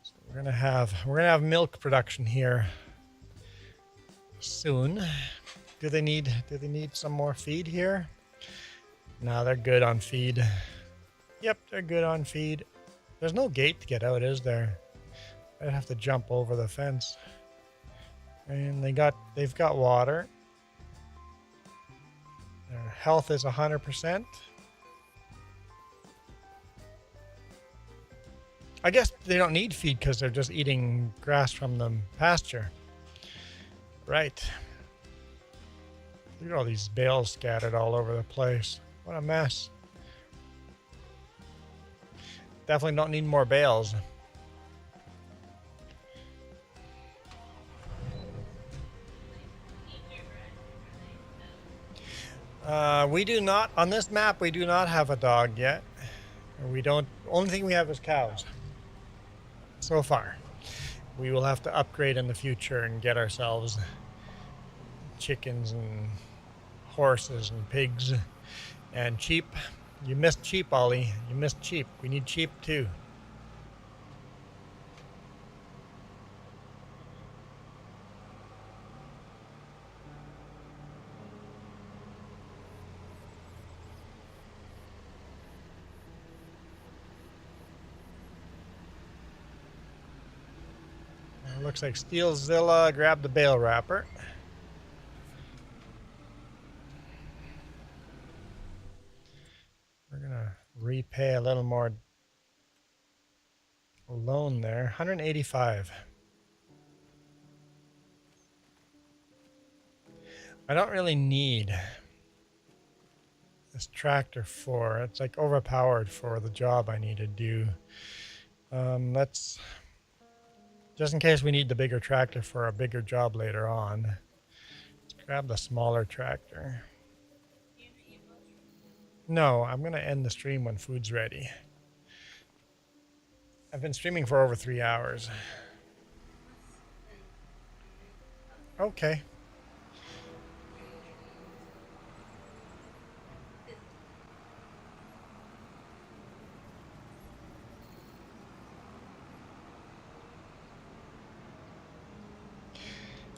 So we're gonna have milk production here soon. Do they need some more feed here? No, they're good on feed. Yep, they're good on feed. There's no gate to get out, is there? I'd have to jump over the fence. And they've got water. Their health is 100%. I guess they don't need feed because they're just eating grass from the pasture. Right. Look at all these bales scattered all over the place. What a mess. Definitely don't need more bales. We do not, on this map, we do not have a dog yet. We don't, only thing we have is cows. So far. We will have to upgrade in the future and get ourselves chickens and horses and pigs and sheep. You missed cheap, Ollie. You missed cheap. We need cheap too. It looks like Steelzilla grabbed the bale wrapper. We're gonna repay a little more loan there. 185. I don't really need this tractor for. It's like overpowered for the job I need to do. Let's, just in case we need the bigger tractor for a bigger job later on, let's grab the smaller tractor. No, I'm going to end the stream when food's ready. I've been streaming for over 3 hours. Okay.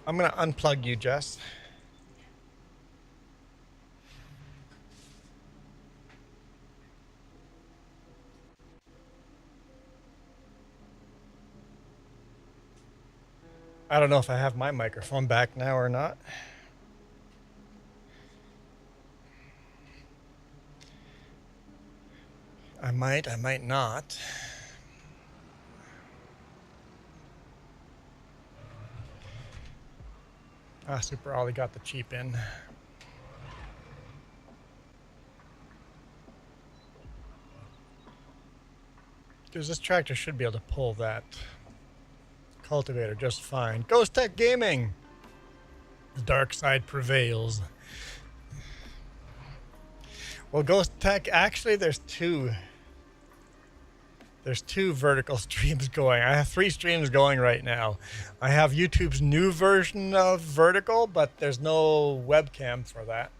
I'm going to unplug you, Jess. I don't know if I have my microphone back now or not. I might not. Ah, Super Ollie got the cheap in. Because this tractor should be able to pull that cultivator just fine. Ghost Tech Gaming! The dark side prevails. Well, Ghost Tech, actually there's two vertical streams going. I have 3 streams going right now. I have YouTube's new version of vertical, but there's no webcam for that.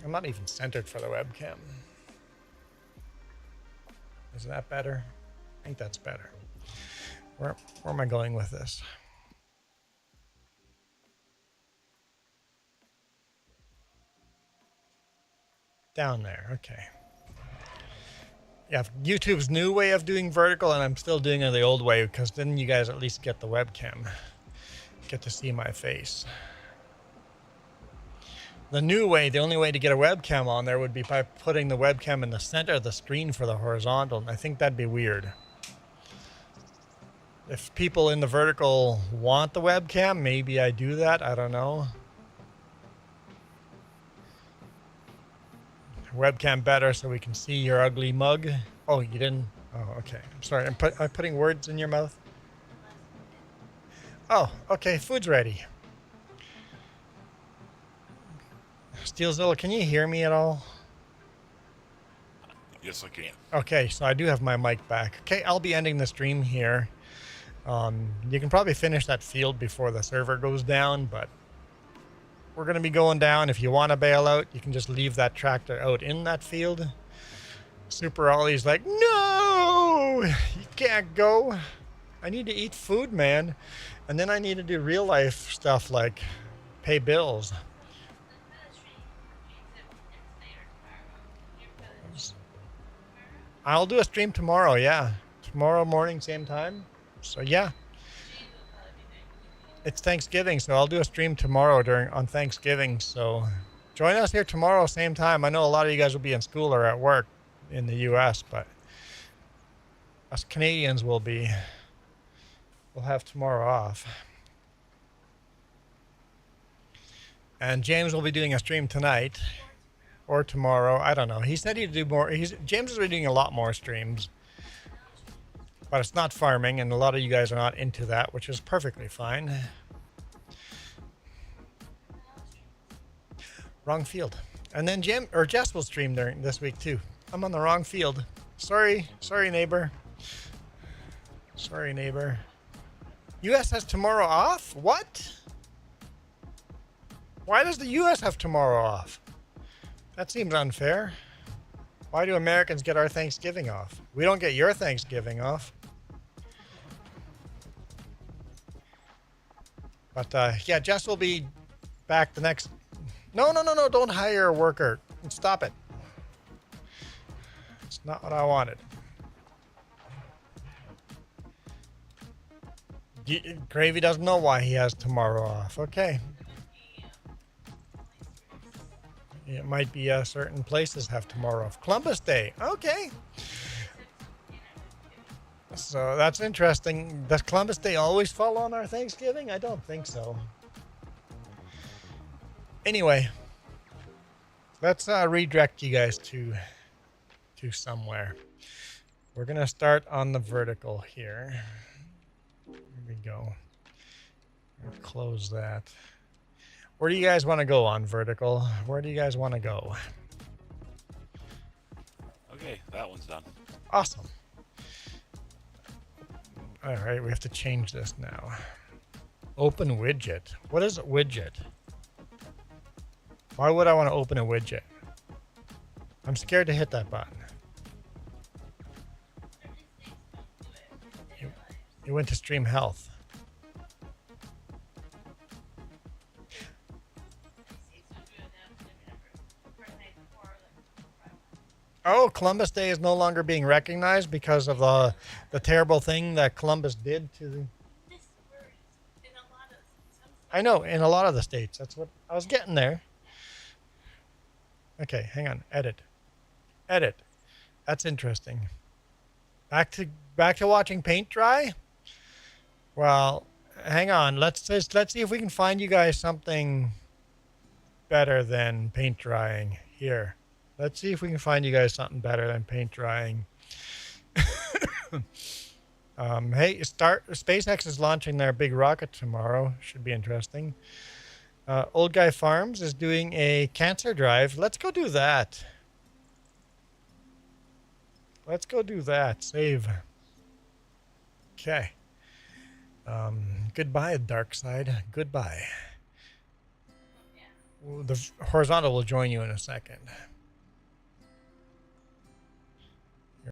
I'm not even centered for the webcam. Is that better? I think that's better. Where am I going with this? Down there, okay. Yeah, YouTube's new way of doing vertical, and I'm still doing it the old way, because then you guys at least get the webcam. Get to see my face. The new way, the only way to get a webcam on there would be by putting the webcam in the center of the screen for the horizontal, and I think that'd be weird. If people in the vertical want the webcam, maybe I do that. I don't know. Webcam better so we can see your ugly mug. Oh, you didn't? Oh, okay. I'm sorry. I'm putting words in your mouth. Oh, okay. Food's ready. Steelzilla, can you hear me at all? Yes, I can. Okay, so I do have my mic back. Okay, I'll be ending the stream here. You can probably finish that field before the server goes down, but we're going to be going down. If you want to bail out, you can just leave that tractor out in that field. Super Ollie's like, no, you can't go. I need to eat food, man. And then I need to do real life stuff like pay bills. I'll do a stream tomorrow, yeah. Tomorrow morning, same time. So yeah. It's Thanksgiving, so I'll do a stream tomorrow on Thanksgiving. So join us here tomorrow, same time. I know a lot of you guys will be in school or at work in the US, but us Canadians we'll have tomorrow off. And James will be doing a stream tonight or tomorrow. I don't know. He said he'd do more. James is doing a lot more streams, but it's not farming, and a lot of you guys are not into that, which is perfectly fine. Wrong field. And then Jess will stream during this week too. I'm on the wrong field. Sorry, neighbor. Sorry, neighbor. US has tomorrow off? What? Why does the US have tomorrow off? That seems unfair. Why do Americans get our Thanksgiving off? We don't get your Thanksgiving off. But yeah, Jess will be back the next... No, don't hire a worker. Stop it. It's not what I wanted. Gravy doesn't know why he has tomorrow off. Okay. It might be certain places have tomorrow off. Columbus Day. Okay. So that's interesting. Does Columbus Day always fall on our Thanksgiving? I don't think so. Anyway, let's redirect you guys to somewhere. We're gonna start on the vertical here. Here we go. Close that. Where do you guys want to go on vertical? Where do you guys want to go? Okay, that one's done. Awesome. All right, we have to change this now. Open widget. What is a widget? Why would I want to open a widget? I'm scared to hit that button. You went to stream health. Oh, Columbus Day is no longer being recognized because of the terrible thing that Columbus did to the... I know, in a lot of the states. That's what I was getting there. Okay, hang on. Edit. That's interesting. Back to watching paint dry? Well, hang on. Let's see if we can find you guys something better than paint drying here. Let's see if we can find you guys something better than paint drying. Hey, SpaceX is launching their big rocket tomorrow. Should be interesting. Old Guy Farms is doing a cancer drive. Let's go do that. Save. Okay. Goodbye, dark side. Goodbye. The horizontal will join you in a second.